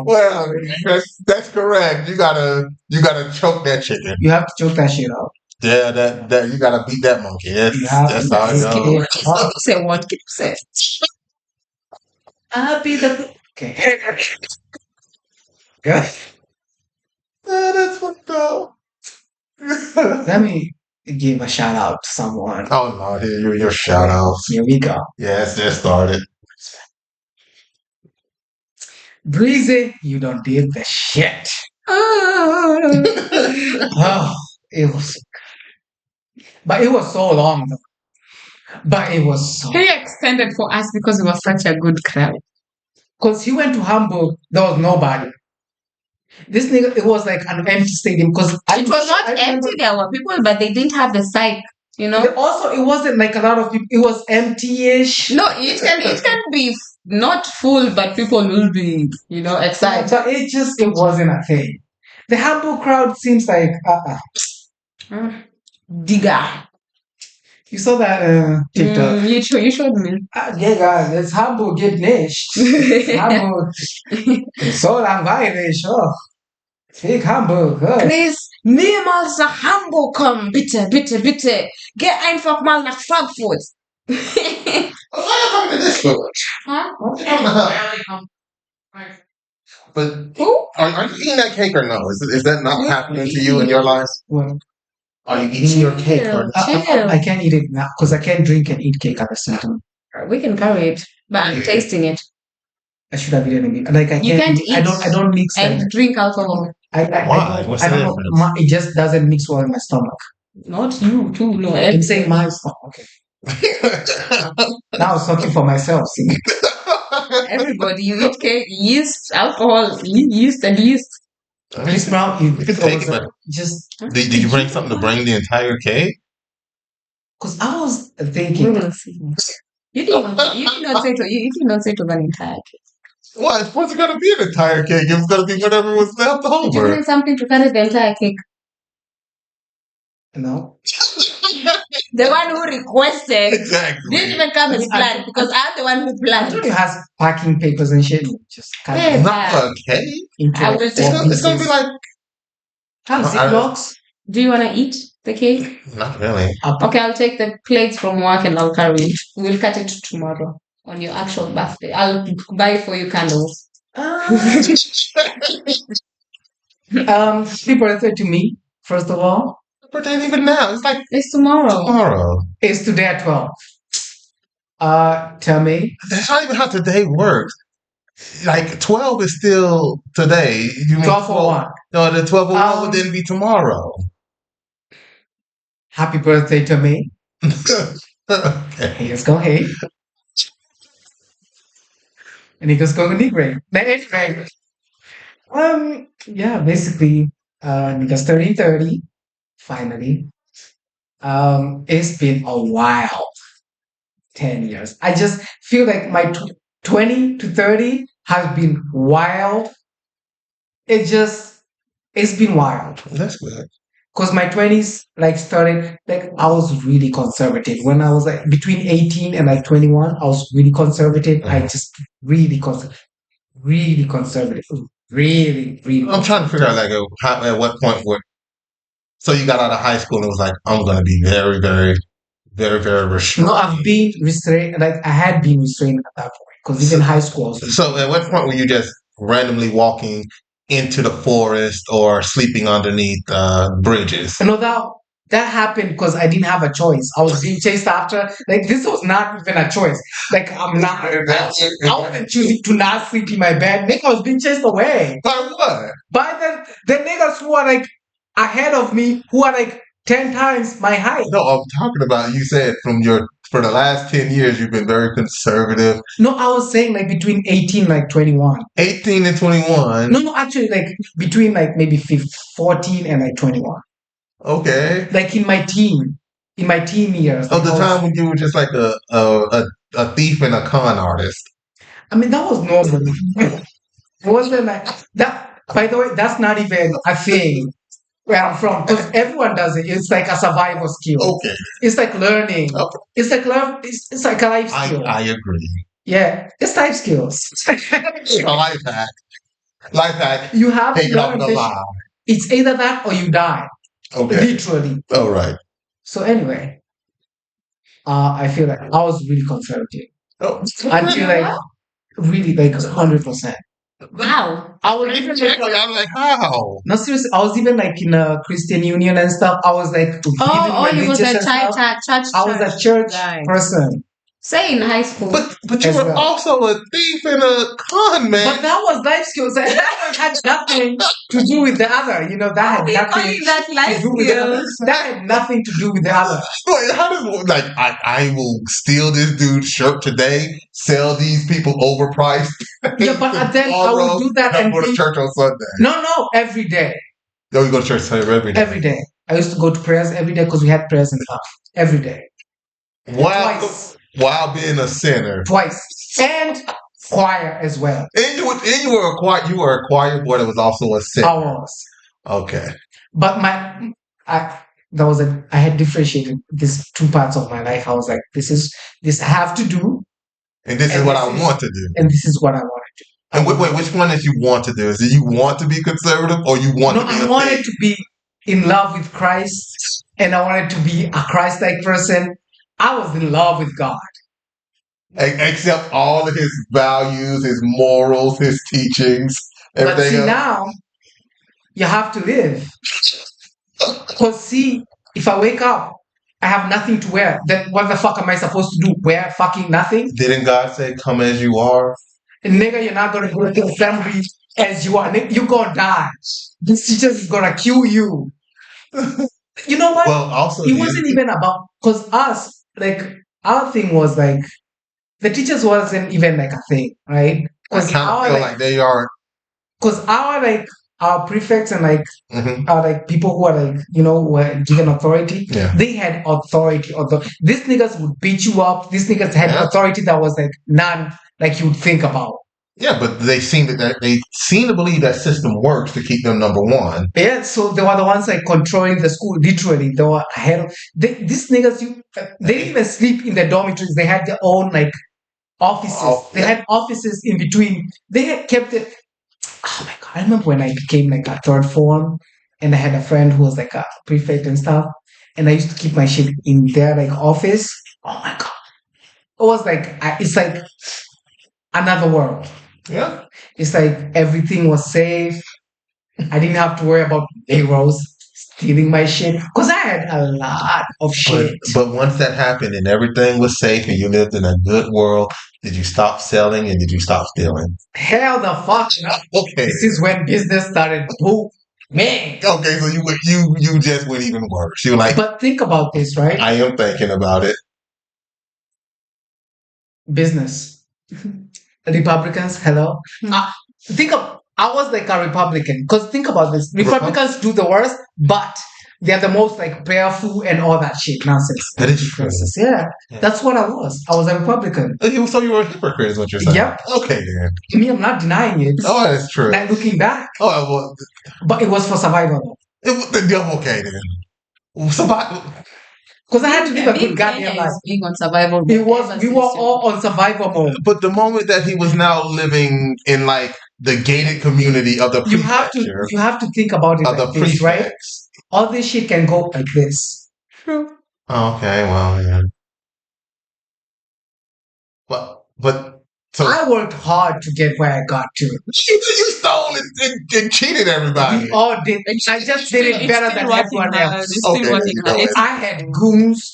Well, that's correct. You gotta choke that chicken. You have to choke that shit out. Yeah, that you gotta beat that monkey. You have That's to how it goes. beat it hard. Say what? Say. I'll be the okay. Good. That's what go. Let me give a shout out to someone. Oh Lord, here your shout outs. Here we go. Yes, just started. Breezy, you done did the shit. Oh. Oh, it was, but it was so long though. But it was so He extended for us because it was such a good crowd. because he went to Hamburg, there was nobody. This nigga, it was like an empty stadium because It was not empty. There were people, but they didn't have the psych. You know. Also, it wasn't like a lot of people. It was empty-ish. No, it can be not full, but people will be, excited. So it wasn't a thing. The Hamburg crowd seems like Digger. You saw that TikTok. You showed me. Yeah, guys, it's Hamburg geht nicht. Hamburg. So langweilig. Oh. Fick Hamburg. Oh. Chris, niemals nach Hamburg kommen. Bitte, bitte, bitte. Geh einfach mal nach Frankfurt. Why are you coming to this village? Huh? But Who? are you eating that cake or no? Is that not happening to you in your life? Well, Are you eating your cake or not? Chill. I can't eat it now because I can't drink and eat cake at the same time. We can carry it, but I'm tasting it. I should have eaten it. Like I You can't I eat don't mix and like drink alcohol. Why? What's I the don't know. difference? It just doesn't mix well in my stomach. Not you too. No, I'm saying my stomach. Okay. Now I was talking for myself. See? everybody. You eat cake, yeast, alcohol, yeast and yeast. Chris Brown, you can take it, but just Did you bring something to bring the entire cake? because I was We thinking. will see. You did not say to the entire cake. Well, it's supposed to gonna be an entire cake. It was gonna be whatever was left You over. bring something to carry the entire cake. No. The one who requested Exactly. didn't even come as planned because I'm the one who I planned. thought it has packing papers and shit. Just kind Yeah. of Not a cake. into I will four It's gonna be pieces. like Have Ziplocs. Do you want to eat the cake? not really. Okay, I'll take the plates from work and I'll carry it. We'll cut it tomorrow. on your actual birthday? I'll buy for you candles. Happy birthday to me, first of all. But then even now, it's like It's tomorrow. tomorrow. It's today at 12. Tell me. That's not even how today works. Like 12 is still today. You mean 12:01. No, the 12:01 would Um, then be tomorrow. Happy birthday to me. Okay. He goes, go ahead. And he goes, go Negre. Anyway, yeah, basically, he goes 30, finally. It's been a while. 10 years. I just feel like my 20 to 30 has been wild. It's been wild. That's good. Because my 20s like started, like I was really conservative. When I was like between 18 and like 21, I was really conservative. I just really conservative. Really. I'm trying to figure out like at what point so you got out of high school and it was like, I'm gonna be very, very, very, very restrained. No, I've been restrained. Like I had been restrained at that point. Because even high school. I was So at what point were you just randomly walking into the forest or sleeping underneath bridges? No, that happened because I didn't have a choice. I was being chased after. Like this was not even a choice. Like I wasn't choosing to not sleep in my bed. Nigga, I was being chased away By what? by the niggas who are like ahead of me, who are like 10 times my height. No, I'm talking about you said for the last 10 years you've been very conservative. No, I was saying like between 18 like 21. 18 and 21. No, actually like between like maybe 14 and like 21. Okay. Like in my teen years. Of like, the I was- time when you were just like a thief and a con artist. I mean, that was normal. It wasn't like that. By the way, that's not even a thing where I'm from because everyone does it. It's like a survival skill. Okay. It's like learning. Okay. It's like it's like a life skill. I agree. Yeah, it's life skills. A life hack. Life hack. You have Take to it off learn. the line. It's either that or you die. Okay. Literally. All right. So anyway, I feel like I was really conservative Oh. until like really like 100%. Wow. I was even like, I'm like, how? no, seriously, I was even like in a Christian union and stuff. I was like, You was a religious and stuff. church. I was a church guy. person. Say in high school. But you As were well. also a thief and a con man. But that was life skills. And that had nothing to do with the other. You know, that had nothing that life to do with the other. skills. That had nothing to do with the other. Wait, how does like I will steal this dude's shirt today, sell these people overpriced. Yeah, but then I would do that and and go to think, church on Sunday. no, every day. Oh, you go to church every day. Every day. I used to go to prayers every day because we had prayers and stuff. Every day. Twice. While being a sinner. Twice. And choir as well. And you were a choir boy that was also a sinner. I was. Okay. But I had differentiated these two parts of my life. I was like, this I have to do, And this is And what this I is- want to do. and this is what I want to do. And wait, which one is you want to do? Is it you want to be conservative or you want No, to be I a wanted thief? to be in love with Christ, and I wanted to be a Christ-like person. I was in love with God. Accept all of his values, his morals, his teachings, But everything see, else. now you have to live. Because see, if I wake up, I have nothing to wear. Then what the fuck am I supposed to do? Wear fucking nothing? Didn't God say, "Come as you are"? And nigga, you're not gonna go to assembly as you are. Nigga, you gonna die. This teacher is gonna kill you. You know what? Well, also It wasn't even about because us, like our thing was like the teachers wasn't even like a thing, right? I Because kind of feel like they are. our prefects and like Mhm. are like people who are like, you know, were given authority. Yeah. They had authority. These niggas would beat you up. These niggas had Yeah. authority that was like none like you would think about. Yeah, but they seem to believe that system works to keep them number one. Yeah, so they were the ones like controlling the school. Literally, they were ahead of these niggas. They didn't even sleep in the dormitories. They had their own like offices. Oh, They yeah. had offices in between. They had kept it. Oh my god! I remember when I became like a third form, and I had a friend who was like a prefect and stuff, and I used to keep my shit in their like office. Oh my god! was like it's like another world. Yeah. It's like everything was safe. I didn't have to worry about heroes stealing my shit because I had a lot of But, shit. but once that happened and everything was safe and you lived in a good world, did you stop selling and did you stop stealing? Hell the fuck no. Okay. This is when business started boom. Man. Okay, so you just went even worse. You're like, But think about this, right? I am thinking about it. Business. Republicans, hello. I was like a Republican because think about this. Republicans do the worst, but they're the most like prayerful and all that shit nonsense. That is true. Yeah, Yeah. that's what I was. I was a Republican. Okay, so you were a hypocrite, is what you're saying. Yep. Okay, then. Me, I'm not denying it. Oh, that's true. Like looking back, Oh, well, but it was for survival. okay then. Well, survival. Because I had to live a good Being goddamn Kenya life. is being on survival mode It was ever we since were you- all on survival mode. But the moment that he was now living in like the gated community of the You have to prefecture, you have to think about it of the like this, right? prefects. All this shit can go like this. Okay, well, yeah. But so I worked hard to get where I got to. you stole and cheated everybody. We all did. I just did it It's better still than working everyone hard. else. It's still Okay, working there you hard. go. I had goons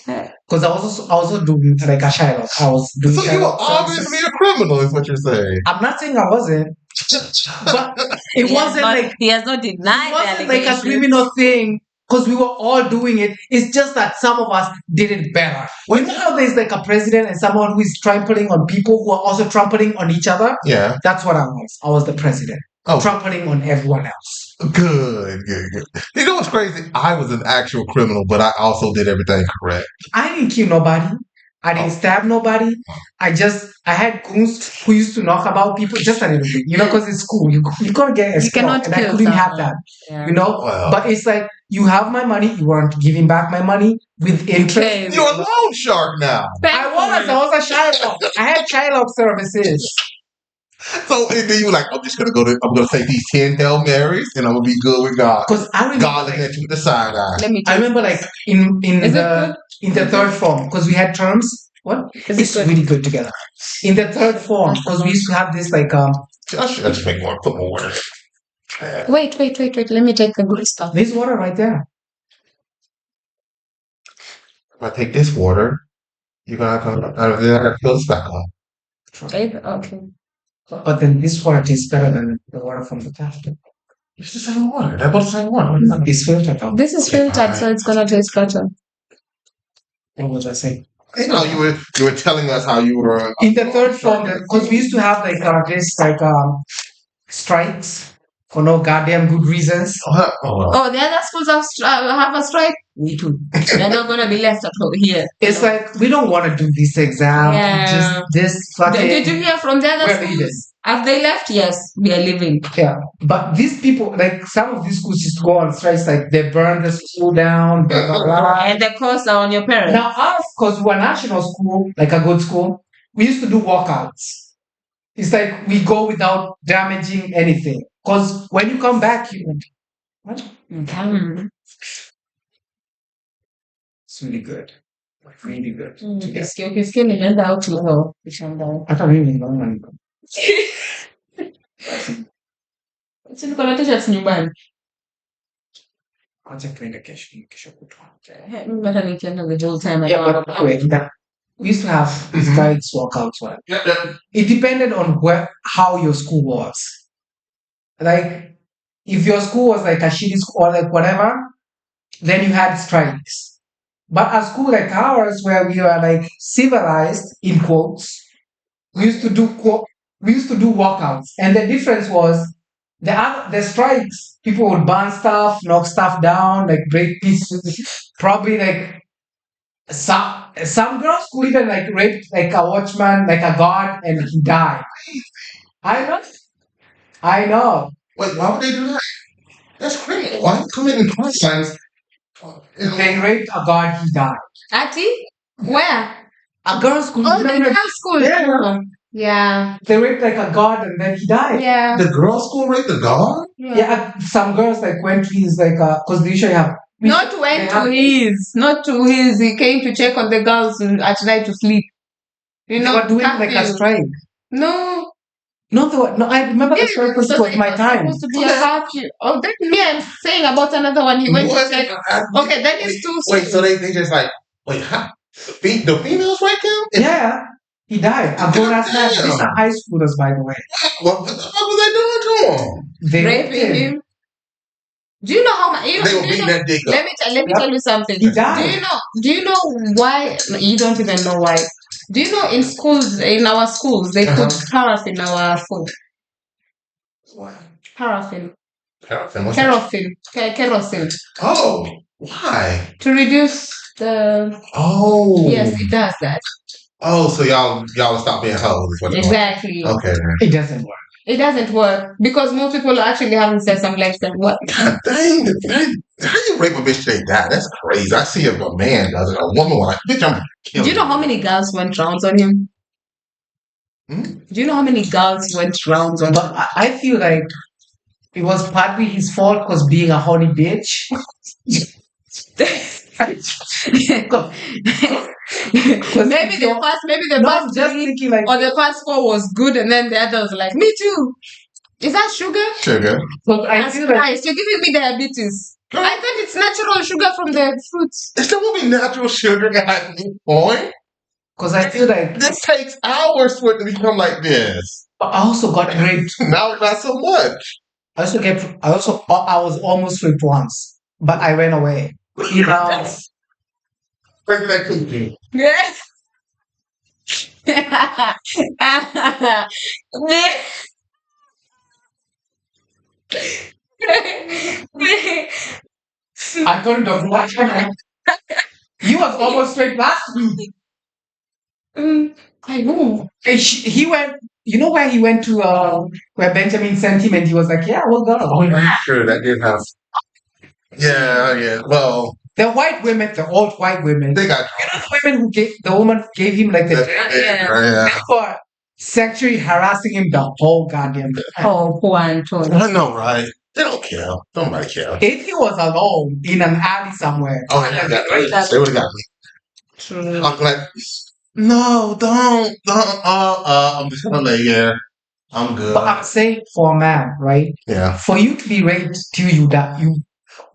because I was also doing like a Shylock. I was doing. So you were Shylock obviously services. a criminal, is what you're saying. I'm not saying I wasn't, but it wasn't like He has not it denied wasn't the like a allegations. criminal thing because we were all doing it. It's just that some of us did it better. You know how there's like a president and someone who is trampling on people who are also trampling on each other? Yeah. That's what I was. I was the president. Oh, Trampling on everyone else. good. You know what's crazy? I was an actual criminal, but I also did everything correct. I didn't kill nobody. I didn't stab nobody. I had goons who used to knock about people just a little bit, because it's cool. You gotta get a You cannot and I kill couldn't have someone. that, Yeah. Wow. But it's like you have my money, you weren't giving back my money with interest. Okay. You're a loan shark now. I was a Shylock. I had Shylock services. So and then you were like, I'm gonna say these 10 Hail Marys and I'm gonna be good with God. Because I remember, God looking at you with the side eye. Let me I taste remember this. like in Is it the in the third form because we had terms. What? Is it It's good? really good together. In the third form because we used to have this like I should just make more, put more water. Wait. Let me take the good stuff. there's water right there. If I take this water, you're gonna come out of there and fill this back up. Okay. But then this water tastes better than the water from the tap. It's the same water. They're both the same water. It's filtered though. This is filtered, so it's gonna taste better. What was I saying? You know, you were telling us how you were In the third form, because we used to have like this like strikes for no goddamn good reasons. Oh, Oh, the other schools have a strike. Me too. They're not gonna be left at home here. It's like we don't want to do this exam. Yeah. Just this fucking. Did you hear from the other We're schools? leaving. Have they left? Yes, we are leaving. Yeah, but these people, like some of these schools, used to go on strikes. Like they burn the school down. Blah, blah, blah. And the costs are on your parents. Now us, because we were national school, like a good school, we used to do walkouts. It's like we go without damaging anything. Because when you come back, what? Okay. It's really good. Like really good. Ukisikia nimeenda out leo ushangaa. Hata mimi naona niko. Si niko na t-shirts nyumbani. Acha tuende kesho kutwa. Mimi hata nikienda the whole time. Yeah, but anyway, we used to have strikes, walkouts, whatever. yeah. It depended on how your school was. Like, if your school was like a shitty school or like whatever, then you had strikes. But a school like ours, where we were like civilized in quotes, we used to do walkouts, and the difference was the strikes. People would burn stuff, knock stuff down, like break pieces. Probably like some girls could even like rape like a watchman, like a guard, and he died. I know. Wait, why would they do that? That's crazy. Why you come in class signs? They raped a guard, he died. Ati? Where? A girl's school. Oh, the remember? girls' school. Yeah. Yeah. They raped like a guard and then he died. Yeah. The girls' school raped the guard? Yeah, some girls like went to his like because they usually have Not went to his. Not to his. He came to check on the girls at night to sleep. You They know, were doing like a curfew. strike. No. No, I remember the Yes, strike because it so was my was time. supposed to be a curfew. Oh, then me, I'm saying about another one. He went to What? check. Okay, that is too Wait, so soon. they just like, wait, how? The females right now? Yeah, he died. A grown ass man. These are high schoolers, by the way. What the fuck was they doing to him? They raped Raping him. him. Do you know how much? They were beating that dick up. Let me Yep. tell you something. He died. Do you know why? You don't even know why. Do you know in schools, in our schools, they put paraffin in our food? What? Paraffin. Paraffin. What's that? Kerosene. Oh, why? To reduce the. Oh. Yes, it does that. Oh, so y'all stop being hoes is what it was. Exactly. Okay. It doesn't work. It doesn't work because most people are actually having sex. I'm like, what? God dang, how you rape a bitch till they die? That's crazy. I see if a man does it, a woman will like, bitch, I'm killing Do you know how many girls went rounds on him? Hmm? Do you know how many girls went rounds on But him? I feel like it was partly his fault because being a horny bitch. Maybe the No, first I'm just three thinking like or the first four was good, and then the others were like, me too. Is that sugar? Sugar. but I That's feel like nice. You're giving me diabetes. I thought it's natural sugar from the fruits. It's still gonna be natural sugar at any point. because I feel like This takes hours for it to become like this. I also got raped. Now not so much. I was almost raped once, but I ran away. You know, Break that cookie. Yes. I couldn't have watched him. He was almost raped last week. I know. And he went. You know where he went to? Where Benjamin sent him, and he was like, "Yeah, we'll go." I'm sure that did have. Yeah. Well, The white women, the old white women, they got. the woman who gave him like the Yeah. for sexually harassing him the whole goddamn time. Oh, poor Antonio. I know, right? They don't care. Nobody care. If he was alone in an alley somewhere, Oh, yeah, they would have got me. True. I'm like, no, don't. I'm just gonna lay here. I'm good. but I'm saying for a man, right? Yeah. For you to be raped till you die,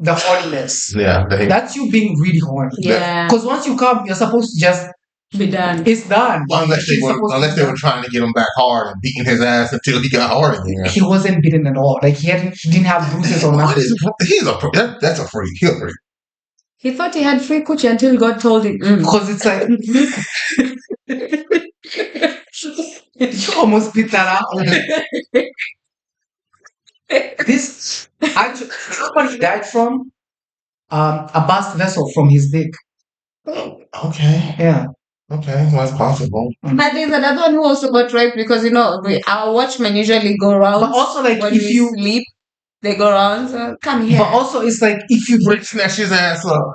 the horniness. Yeah. That's you being really horny. Yeah. Because once you come, you're supposed to just Be done. it's done. Well, unless It's supposed to be they were done. trying to get him back hard and beating his ass until he got hard again. He wasn't beaten at all. Like he didn't have bruises or What nothing. is that's a freak. He's a freak. He thought he had free coochie until God told him. Because it's like you almost beat that out. This actually, somebody died from a bust vessel from his dick. Oh, okay. Yeah. Okay. Well, it's possible. But there's another one who also got raped because our watchmen usually go rounds. But also, like, when if we you sleep, they go rounds. Come here. But also, it's like if you Rick snatch his ass up.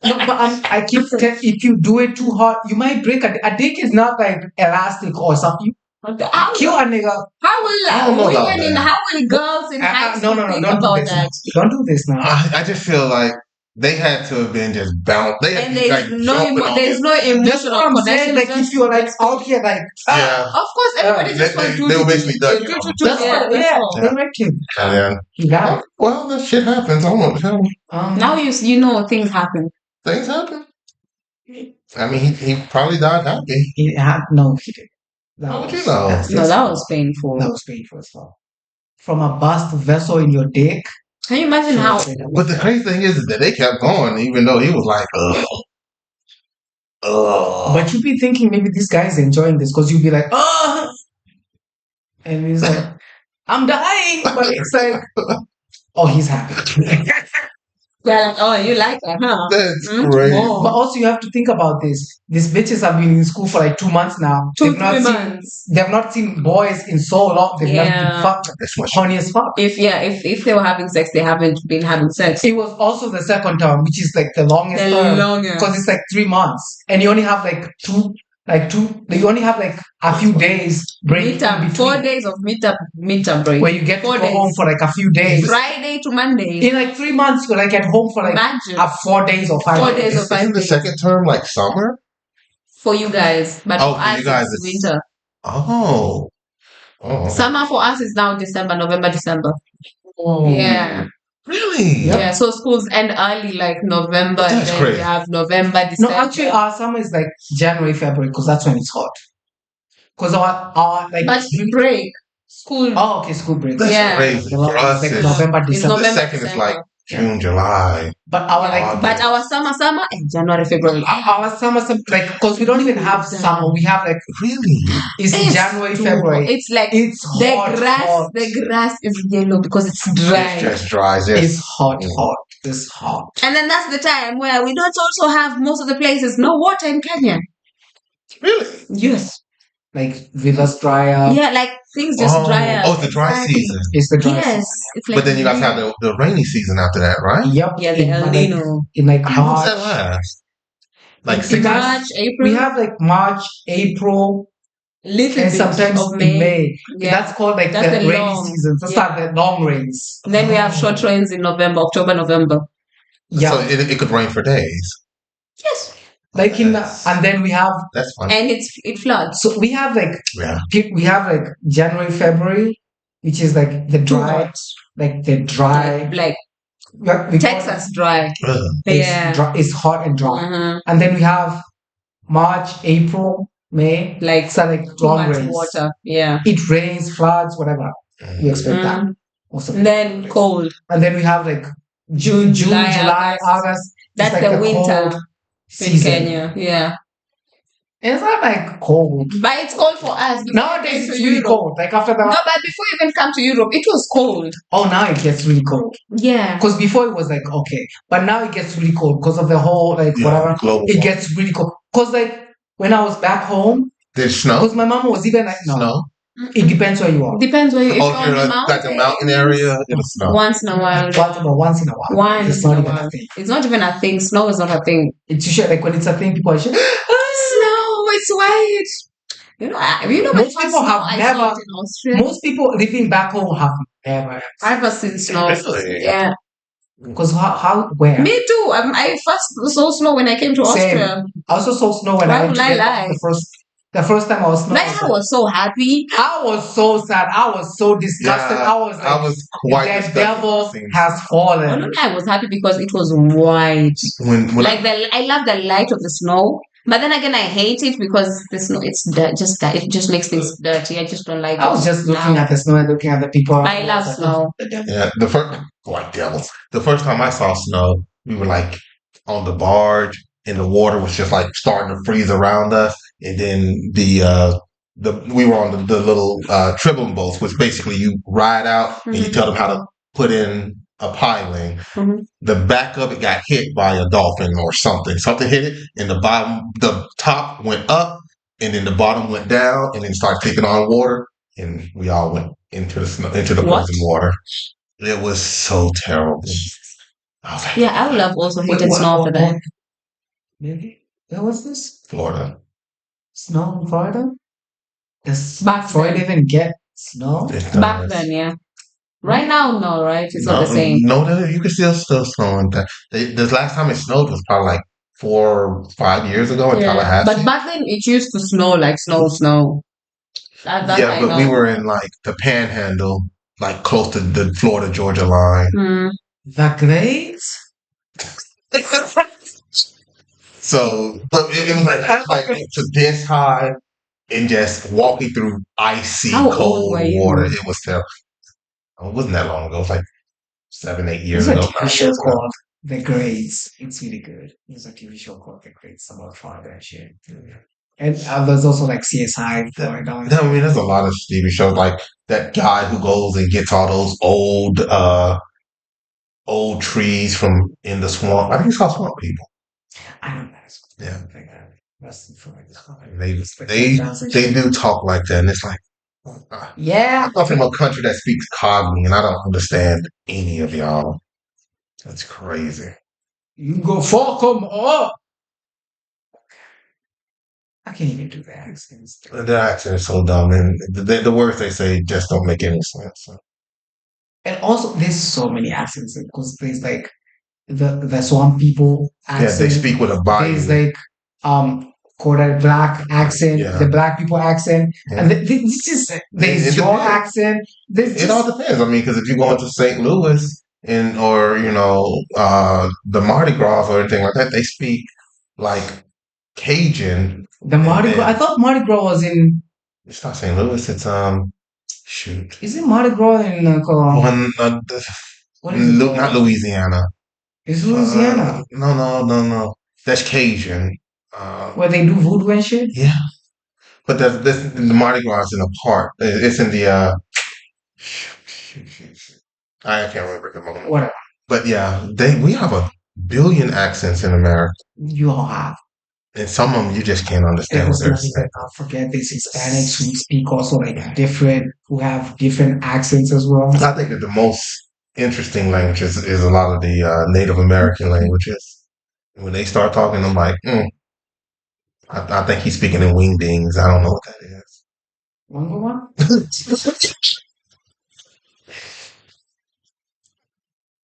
No, but I keep telling if you do it too hard, you might break a dick is not like elastic or something. How Kill a nigga. I don't know about that. How will girls in high school No, think don't do about this. that? Don't do this now. I just feel like they had to have been just bounced. They had And to be, there's like, no jumping on there's it. no That's emotional what I'm saying. connection. Like if you're like out here, like Yeah. Of course, everybody just wants to they were basically done. that's yeah, what, yeah, all. they wrecked him. Yeah. He died. Well, that shit happens. I don't know what the hell. Now you know things happen. Things happen. I mean, he probably died happy. He had no. He did. How would you know? No, that was painful. That was painful as well. From a bust vessel in your dick. Can you imagine how? But the crazy thing is that they kept going, even though he was like, But you'd be thinking maybe this guy's enjoying this because you'd be like, oh, and he's like, I'm dying, but it's like, oh, he's happy. Yeah, like, oh, you like that, huh? That's Mm? crazy. Oh. But also, you have to think about this. These bitches have been in school for like 2 months now. 2-3 months. They've not seen boys in so long. They've never been fucked. That's what Horny as fuck. If they were having sex, they haven't been having sex. It was also the second term, which is like the longest The term. longest. Because it's like 3 months. And you only have like like you only have like a few days break in Meetup, 4 between days of meetup break. where you get to 4 go home days. for like a few days. Friday to Monday. In like 3 months, you're like at home for like Imagine 4 days or 5 4 days. days or 5 Isn't the days second term like summer? for you guys, but Oh, for for us you guys, it's it's winter. oh, oh, Summer for us is now December, November, December. oh, Yeah. really? Yep. Yeah, so schools end early like November, and That's then crazy. we have November, No, December. actually, our summer is like January, February, because that's when it's hot. Because our like But break, school. oh, okay, school breaks. That's Yeah. crazy. Well, For us, it's like it's November, It's December. the November, second is December. like June, July. But our Yeah. like But our summer and January, February. our summer like because we don't even have summer. We have like Really? it's January, too February. hot. It's like It's the hot, grass. hot. The grass is yellow because it's dry. It's just dry. It's It's just hot, hot. It's hot. And then that's the time where we don't also have most of the places no water in Kenya. really. Yes. Like rivers dry up. Yeah, like things just dry up. Oh, it's the dry Exactly. season. It's the dry Yes. season. It's like But then you guys have the rainy season after that, right? Yep. Yeah, the in, El like, Nino. in like How long's that March. last? Like In 6 months? March, April. We have like March, April, little and bit sometimes of in May. Yeah. That's called like That's the the rainy long- season. That's yeah. like the long rains. Then we have short rains in November, October, November. Yeah. So it could rain for days. Yes. Like in That's- and then we have That's fun. And it floods. so we have like Yeah. we have like January, February, which is like the Too dry, hot. like the dry. Like we call Texas dry. Ugh. It's, Yeah. dry, it's hot and dry. Mhm. And then we have March, April, May. Like So like too long much rains. water. Yeah. It rains, floods, whatever. You expect that. Mm. Most of And the then place. cold. And then we have like June, July, July, August. That's It's like the winter cold in season. Kenya. Yeah. It's not like cold. But it's cold for us. before we Nowadays came it's to really Europe. cold. Like after the No, but before you even come to Europe, it was cold. oh now it gets really cold. Yeah. Because before it was like okay, but now it gets really cold because of the whole like Yeah, whatever. global It warming. gets really cold. Because like when I was back home, Did it snow? because my mom was even like no, Snow? it depends where you are. Depends where you. If Oh, you're if on you're the like a mountain area, it'll snow. Once in a while. Once in a while. Once It's in not a even while. a thing. It's not even a thing. Snow is not a thing. It's usually like when it's a thing, people are just Snow, it's white. You know, my Most first people snow have I never- saw it in Australia. most people living back home have never. I've never seen snow. Really? Yeah, Because how where? me too. I first saw snow when I came to Same. Austria. I also saw snow when Why I went would to I Denmark lie? the first time I was snow. Like I was so happy. I was so sad. I was so disgusted. Yeah, I was like, I was quite the disgusted devil with things. has fallen. I was happy because it was white. When Like I love the light of the snow. But then again, I hate it because the snow, it just makes things dirty. I just don't like I it. was just looking now. at the snow and looking at the people. I love snow. The devil. yeah, the first white devils. The first time I saw snow, we were like on the barge, and the water was just like starting to freeze around us, and then we were on the little tribune boats, which basically you ride out and you Mhm. tell them how to put in a piling. Mhm. The back of it got hit by a dolphin or something. Something hit it, and the top went up, and then the bottom went down, and then started taking on water, and we all went into the snow, into the What? frozen water. It was so terrible. I was like, Yeah, I would have also Wait, hated what- snow after what- that. Really? Where was this? Florida. Snow in Florida? Does Back Florida then. even get snow? It Back does. then, yeah. Right now, no, right? It's no, not the same. No, you can still snow in that. The last time it snowed was probably like 4 or 5 years ago in Yeah. Tallahassee. But back then, it used to snow like snow. That yeah, I but know. we were in like the Panhandle, like close to the Florida Georgia line. Mm. The Greats? So, but it was like to this high and just walking through icy How old cold were you? water. It was terrible. It wasn't that long ago. It was like 7, 8 years There's a ago. TV show called The Greats. It's really good. There's a TV show called The Greats about Florida and shit. And there's also like CSI Florida. I mean, there's a lot of TV shows like that guy who goes and gets all those old trees from in the swamp. I think it's called Swamp People. I don't know. Yeah. Rest in Florida. They do talk like that, and it's like, Yeah. I come from a country that speaks Cogni, and I don't understand any of y'all. That's crazy. You go fuck 'em up. I can't even do the accents. The accent is so dumb, and the words they say just don't make any sense. So. And also, there's so many accents because there's like the Swamp people Yeah, they accent. speak with a There's body. like Kodak black accent, Yeah. the black people accent, Yeah. and this is there's It your depends. accent. There's It all just depends. I mean, because if you go into St. Louis and or the Mardi Gras or anything like that, they speak like Cajun. the Mardi and Gras. I thought Mardi Gras was in. It's not St. Louis. It's shoot. Is it Mardi Gras in One, what is it called? not Louisiana. It's Louisiana No. That's Cajun. where they do voodoo and shit. Yeah, but that's the Mardi Gras is in a park. It's in the shoot. I can't remember at the moment. Whatever But yeah, we have a billion accents in America, you all have. and some of them you just can't understand what There's they're not saying. even, I forget there's Hispanics who speak also like different, who have different accents as well. I think that the most interesting languages is a lot of the Native American languages. When they start talking, I'm like, I think he's speaking in wingdings. I don't know what that is. One go one?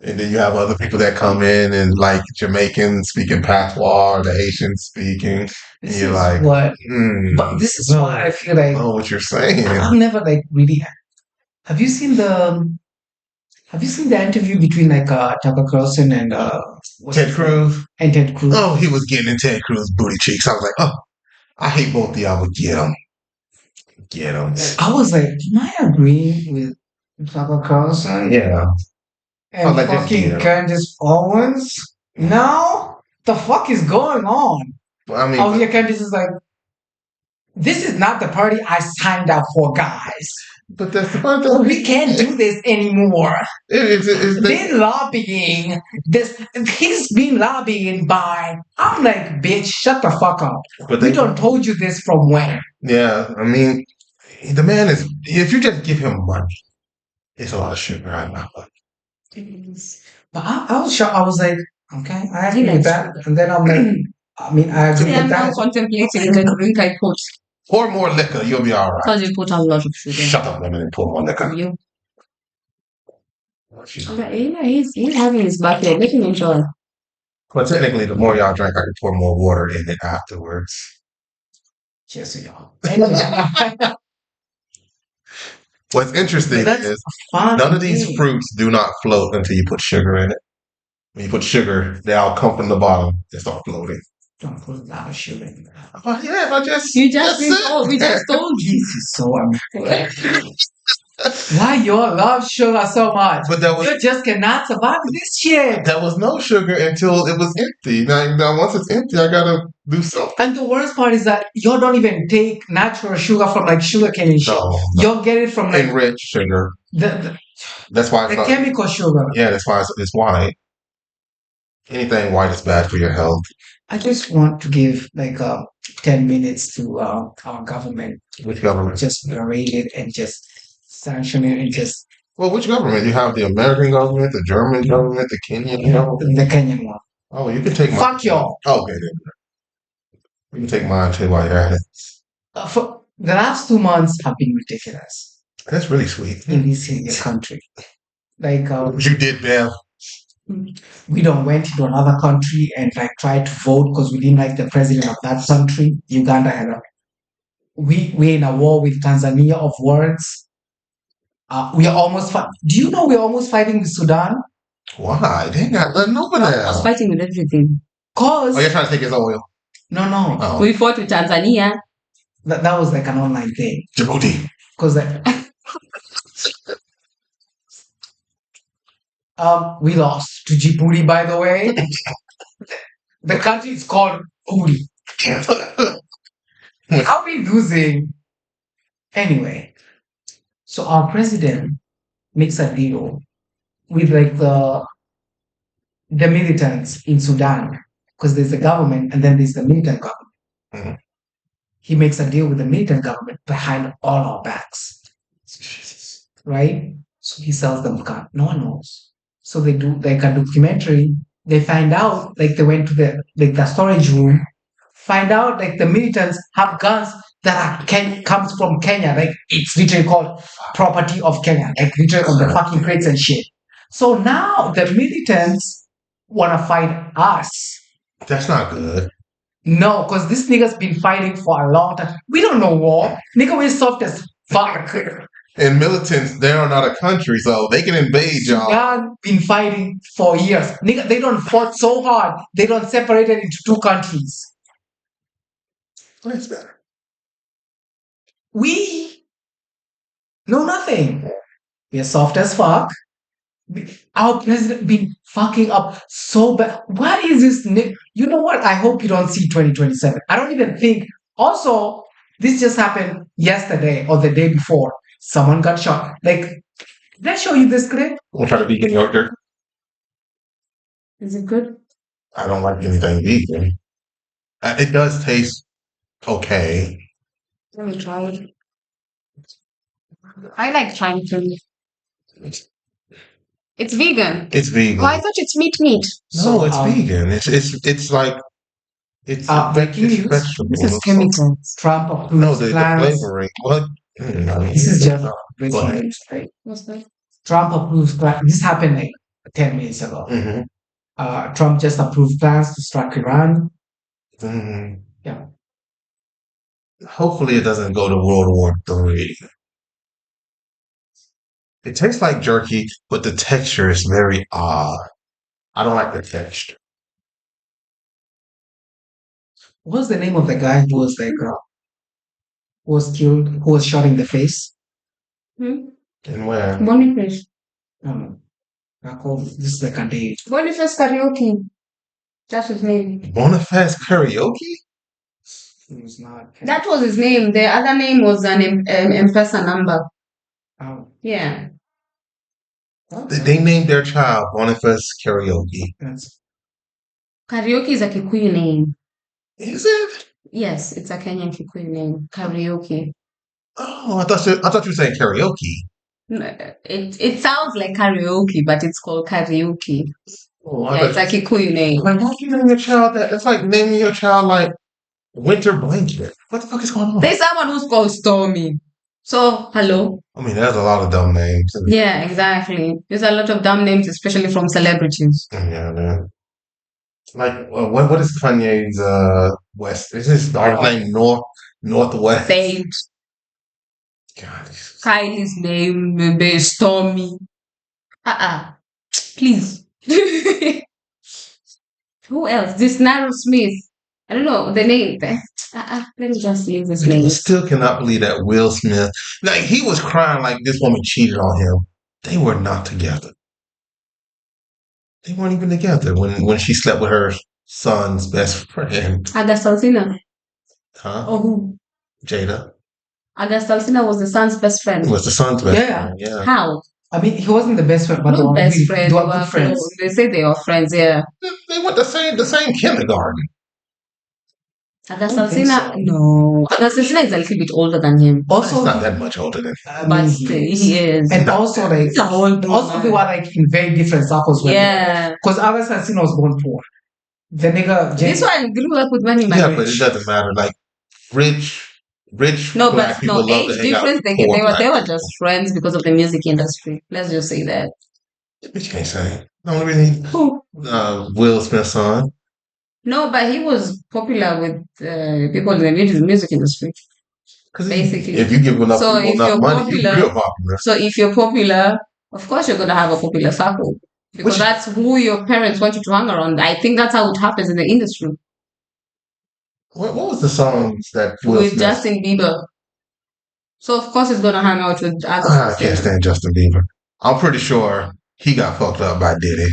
And then you have other people that come in and like Jamaican speaking patois or the Haitian speaking. And This you're is like, what, but this is no, why I feel I like know what you're saying. I've never like really. Have you seen the interview between like Tucker Carlson and what's Ted his name? Cruz. And Ted Cruz? Oh, he was getting in Ted Cruz booty cheeks. I was like, oh, I hate both of y'all, but get him. Get him. I was like, am I agreeing with Tucker Carlson? Yeah. And like this fucking deal. Candace Owens? No? The fuck is going on? Well, I mean, Oh yeah, Candace is like, this is not the party I signed up for, guys. but that's the part that We can't do this anymore. it's Been lobbying this. He's been lobbying by. I'm like, bitch, shut the fuck up. But We they don't told you this from when. Yeah, I mean, the man is. If you just give him money, it's a lot of sugar. I know. But I was shocked. I was like, okay, I agree Yeah, with that. And then I'm like, I mean, I agree See, I'm with now that. contemplating the drink I put Pour more liquor, you'll be all right. because you put a lot of sugar. Shut up, women, and pour more liquor. You. Okay, yeah, he's having his birthday. Let him enjoy. But technically, the more y'all drink, I can pour more water in it afterwards. Cheers to y'all. Anyway, What's interesting that's is fun. none of these fruits do not float until you put sugar in it. When you put sugar, they all come from the bottom and start floating. Don't put a lot of sugar in there. Oh, yeah, if I just. You just that's it. we just told This you. is so amazing. Why you all love sugar so much? But that was You just cannot survive this shit. There was no sugar until it was empty. Now once it's empty, I gotta do something. And the worst part is that you don't even take natural sugar from like sugar cane and shit. No, You'll get it from like enriched sugar. the That's why it's not. chemical sugar. Yeah, that's why it's white. Anything white is bad for your health. I just want to give like 10 minutes to our government. Which government? Just narrate it and just sanction it and just Well, which government? You have the American government, the German government, the Kenyan government. the Kenyan one. Oh, you can take mine. Fuck y'all. Oh, okay, then. You can take mine too while you're at it. For the last 2 months have been ridiculous That's really sweet. in this country. Like You did, Bev. we don't went to another country and like tried to vote because we didn't like the president of that country. Uganda had a we're in a war with Tanzania of words. We are almost do you know we're almost fighting with Sudan? Why? They ain't got nothing over I there. was fighting with everything. Cause Oh, you're trying to take his oil. no. Oh, We fought with Tanzania. That was like an online thing. Djibouti. Because we lost to Djibouti, by the way. The country is called Booty. How we losing? Anyway, so our president makes a deal with like the militants in Sudan because there's the government and then there's the militant government. Mhm. He makes a deal with the militant government behind all our backs, right? So he sells them gun. No one knows. So they do like a documentary. They find out like they went to the storage room find out like the militants have guns that comes from Kenya. Like it's literally called property of Kenya, like literally on the fucking crates and shit. So now the militants wanna fight us. That's not good. No, because this nigga's been fighting for a long time. We don't know war. Nigga, we're soft as fuck. And militants, they are not a country, so they can invade y'all. Sudan been fighting for years. Nigga, they don't fought so hard. They don't separate it into two countries. That's better. We know nothing. We're soft as fuck. Our president been fucking up so bad. What is this? You know what? I hope you don't see 2027. I don't even think. Also, this just happened yesterday or the day before. Someone got shot. Like, did I show you this clip? We'll try to vegan yogurt. Is it good? I don't like anything vegan. It does taste okay. Let me try it. I like trying things. It's vegan. It's vegan. Oh, I thought it's meat. No, it's vegan. It's like it's breaking news. vegetable. This is chemicals. Trump approves No, the plans. flavoring. What? This is just breaking ahead. news, right? What's that? Trump approves plans. This happened like 10 minutes ago. Mm-hmm. Trump just approved plans to strike Iran. Mm-hmm. Yeah. Hopefully, it doesn't go to World War III. It tastes like jerky, but the texture is very odd. I don't like the texture. What's the name of the guy who was like who was killed, who was shot in the face? Hmm? And where? Boniface. This is like a day. Boniface karaoke. That's his name. Boniface karaoke? It was not. That was his name. The other name was an M-Pesa number. Oh. Yeah. They named their child Boniface karaoke. Karaoke is a Kikuyu name. Is it? Yes, it's a Kenyan Kikuyu name. Karaoke. Oh, I thought you were saying karaoke. It sounds like karaoke, but it's called karaoke. Oh, Yeah, it's a Kikuyu name. Like, why you naming your child that? It's like naming your child like Winter Blanket. What the fuck is going on? There's someone who's called Stormy. So, hello. I mean, there's a lot of dumb names. Yeah, exactly. There's a lot of dumb names, especially from celebrities. Yeah, man. Like, what is Kanye's West? Is his daughter's name Northwest? Saint. God, Kylie's name, maybe Stormy. Please. Who else? This Narrow Smith. I don't know the name. Let me just leave this name. I still cannot believe that Will Smith, like, he was crying like this woman cheated on him. They were not together. They weren't even together when she slept with her son's best friend. Agastalsina. Huh? Oh, who? Jada. Agastalsina was the son's best friend. It was the son's best friend. Yeah. How? I mean, he wasn't the best friend, but Not best friend. they were good friends. They say they are friends. Yeah. They went the same kindergarten. Agastalsina, no. Agastalsina is a little bit older than him. Also, He's not that much older than him. But he is. And also, like, He's a whole also they were like in very different circles. Yeah. Because Agastalsina was born poor. The nigga. This one grew up with money. Yeah, but it doesn't matter. Like, rich No, black but people no love to age hang out difference. with They poor were black just friends because of the music industry. Let's just say that. people. You can't say. The only reason Who? Will Smith's son. No, but he was popular with people in the music industry. Basically, if you give enough So people if enough you're money, popular- you're real popular. So if you're popular, of course you're gonna have a popular circle because Which- that's who your parents want you to hang around. I think that's how it happens in the industry What was the songs that Will with Smith? Justin Bieber. So of course he's gonna hang out with other I can't stand Justin Bieber. I'm pretty sure he got fucked up by Diddy.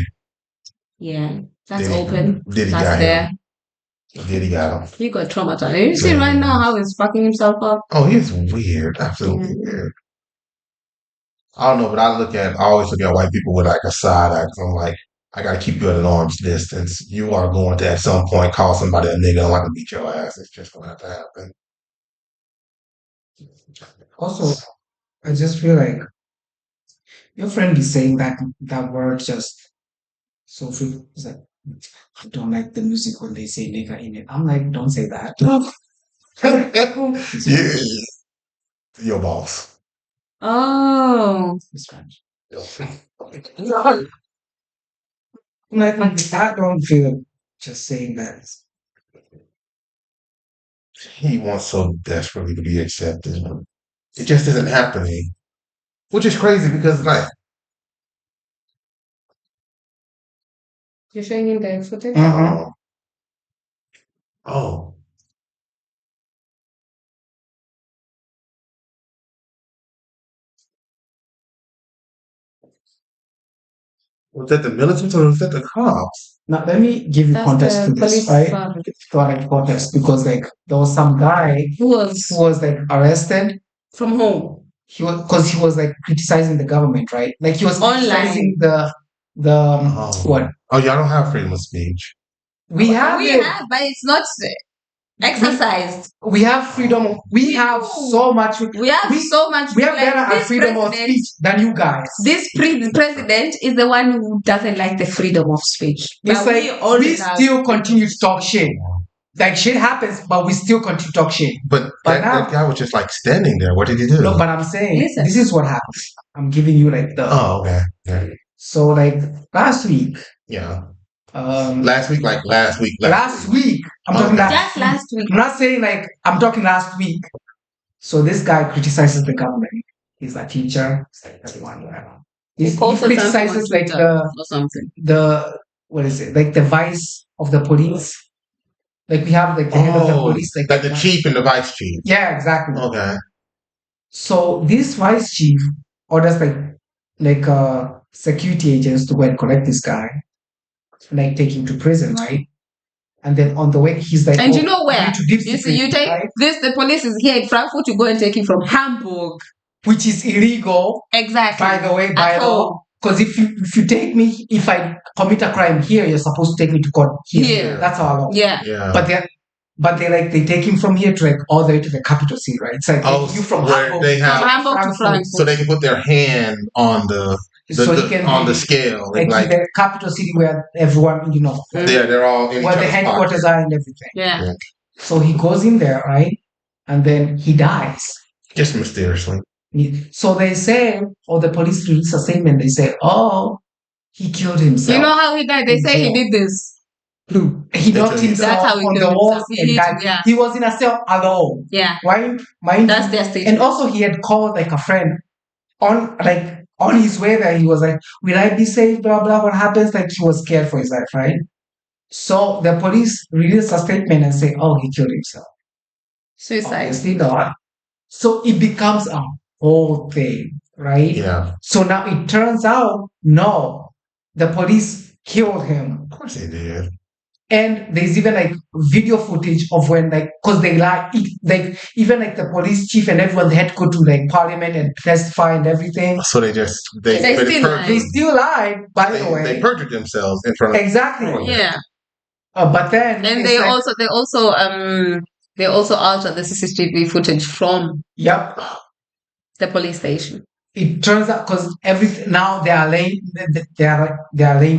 Yeah, that's Diddy- open. Diddy That's got there. him. Diddy got him. He got traumatized. You see right now how he's fucking himself up. Oh, he's weird. Absolutely weird. I don't know, but I always look at white people with like a side eye. 'Cause I'm like, I gotta keep you at an arm's distance. You are going to at some point call somebody a nigga and want to beat your ass. It's just gonna have to happen. Also, I just feel like your friend is saying that word just so free. It's like I don't like the music when they say nigga in it. I'm like, don't say that. Yeah, your boss. Oh. It's French. Like, I don't feel just saying that. He wants so desperately to be accepted. It just isn't happening, which is crazy because, like, You're showing him the footage? Mhm. oh, was that the militants or was that the cops? Now, let me give you That's context the to this, police right? department. To like context, because like there was some guy Who who was was like arrested. from home? He was because he was like criticizing the government, right? Like he was Online. criticizing the Oh, what oh, y'all don't have freedom of speech. we have We it. have, but it's not exercised. We have freedom. We have so much. We have so much. We have like, better at this freedom of president- speech than you guys. This president is the one who doesn't like the freedom of speech. It's But like we have still continue to freedom of talk shit. Like shit happens, but we still continue to talk shit. But But that guy was just like standing there. What did he do? No, but I'm saying Listen. this is what happened. I'm giving you like the. Oh, okay. Yeah. So like last week. Yeah. Last week. Last week. I'm talking Okay. Just last week. I'm not saying like I'm talking last week. So this guy criticizes the government. He's a teacher. It's like everyone, whatever. He posted something on criticizes like Twitter or something. the what is it? Like the vice of the police. Like we have like the head of the police, like the chief and the vice chief. Yeah, exactly. Okay. So this vice chief orders like security agents to go and collect this guy, like take him to prison, right? And then on the way, he's like, And you know where? to deep You see, secret, you take right? this. The police is here in Frankfurt. You go and take him from Hamburg. Which is illegal, Exactly. by the way, by At law. home. Because if you take me, if I commit a crime here, you're supposed to take me to court here. Here. That's our law. Yeah. Yeah. But they take him from here to like all the way to the capital city, right? It's like taking you from where Hamburg, they have From Hamburg to Frankfurt. so they can put their hand on the so he can on be, the scale. like the capital city where everyone, they're all in where each the other's headquarters pockets. are and everything. Yeah. So he goes in there, right? And then he dies. Just mysteriously. So they say, or the police release a statement. They say, "Oh, he killed himself." You know how he died? They say he did this. He knocked himself That's how he on killed the walls himself. and died. Yeah. He was in a cell alone. Yeah. Right? That's their statement. And also, he had called like a friend on his way there. He was like, "Will I be safe? Blah blah. What happens?" Like he was scared for his life, right? So the police released a statement and say, "Oh, he killed himself." Suicide. Obviously not. So it becomes a whole thing, right? Yeah. So now it turns out, no, the police killed him. Of course they did. And there's even like video footage of when because they like even like the police chief and everyone, they had to go to like parliament and testify and everything. So they still lied, by the way. They perjured themselves in front of Exactly. Yeah. But then and they also altered the CCTV footage from the police station. It turns out because now they are laying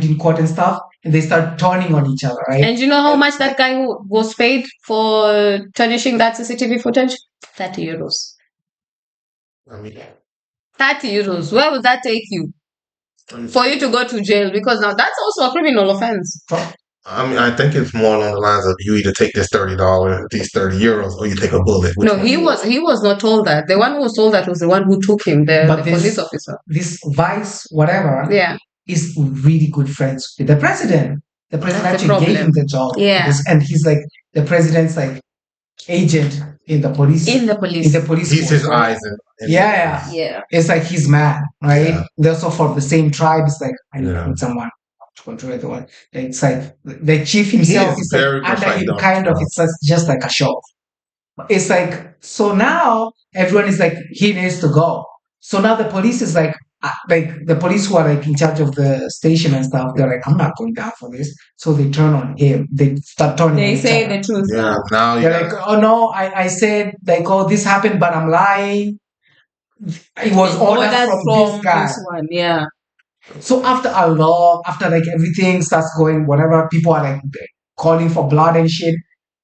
in court and stuff, and they start turning on each other, right? And you know how much that guy was paid for tarnishing that CCTV footage? 30 euros. I mean, 30 euros. Where would that take you? For you to go to jail, because now that's also a criminal offense. I mean, I think it's more along the lines of you either take this these 30 euros, or you take a bullet. No, he was not told that. The one who was told that was the one who took him, the police officer. This vice, whatever, is really good friends with the president. The president actually gave him the job. Yeah. And he's like the president's like agent in the police. He's his eyes. Yeah. It's like he's mad, right? Yeah. They're also from the same tribe. It's like I need to put someone to control everyone. It's like the chief himself is like under him, kind of. It's just like a show. It's like, so now everyone is like, he needs to go. So now the police is like the police who are like in charge of the station and stuff, they're like, I'm not going down for this. So they turn on him. They start turning. They say the truth. Yeah. Now they're like, oh no, I said like, oh, this happened, but I'm lying. It was ordered from this guy. This one, yeah. So after like everything starts going, whatever, people are like calling for blood and shit.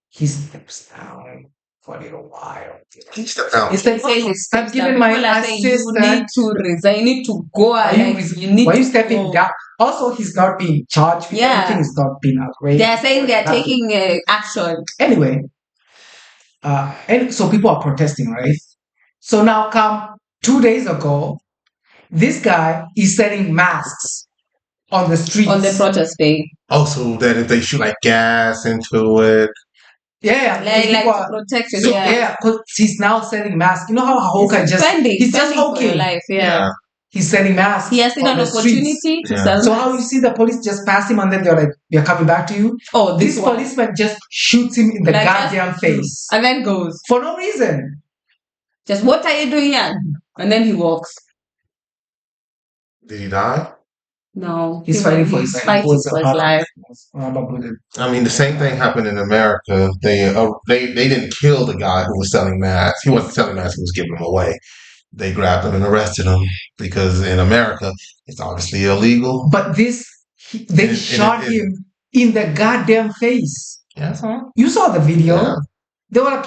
He steps down for a little while. He stepped down. It's like, Saying it's I've given my you need assistant. to resign, you need to go. Why You need why are you to stepping go. down? Also, he's not being charged with Yeah. anything. He's not being outraged. They are saying they are Nothing. taking action. Anyway, and so people are protesting, right? So now, come 2 days ago, this guy is selling masks on the streets. On the protest day. Also, that if they shoot like gas into it, Yeah, Like people to are- protect it. so, Yeah. yeah, because he's now selling masks. You know how Hoka He's he's just spending for your hoking. life. Yeah. yeah. He's selling masks. He has seen on an the opportunity streets. to Yeah. sell. So how you masks. see the police just pass him and then they're like, "We are coming back to you." Oh, This one. policeman just shoots him in the Like, goddamn just- face and then goes. for no reason. Just what are you doing here? And then he walks. Did he die? He's No, he fighting went- for he's his life. fighting for his life. I mean, the same thing happened in America. They didn't kill the guy who was selling masks. He wasn't selling masks. He was giving them away. They grabbed him and arrested him because in America it's obviously illegal. But they And shot him in the goddamn face. Yeah. You saw the video. Yeah. They were.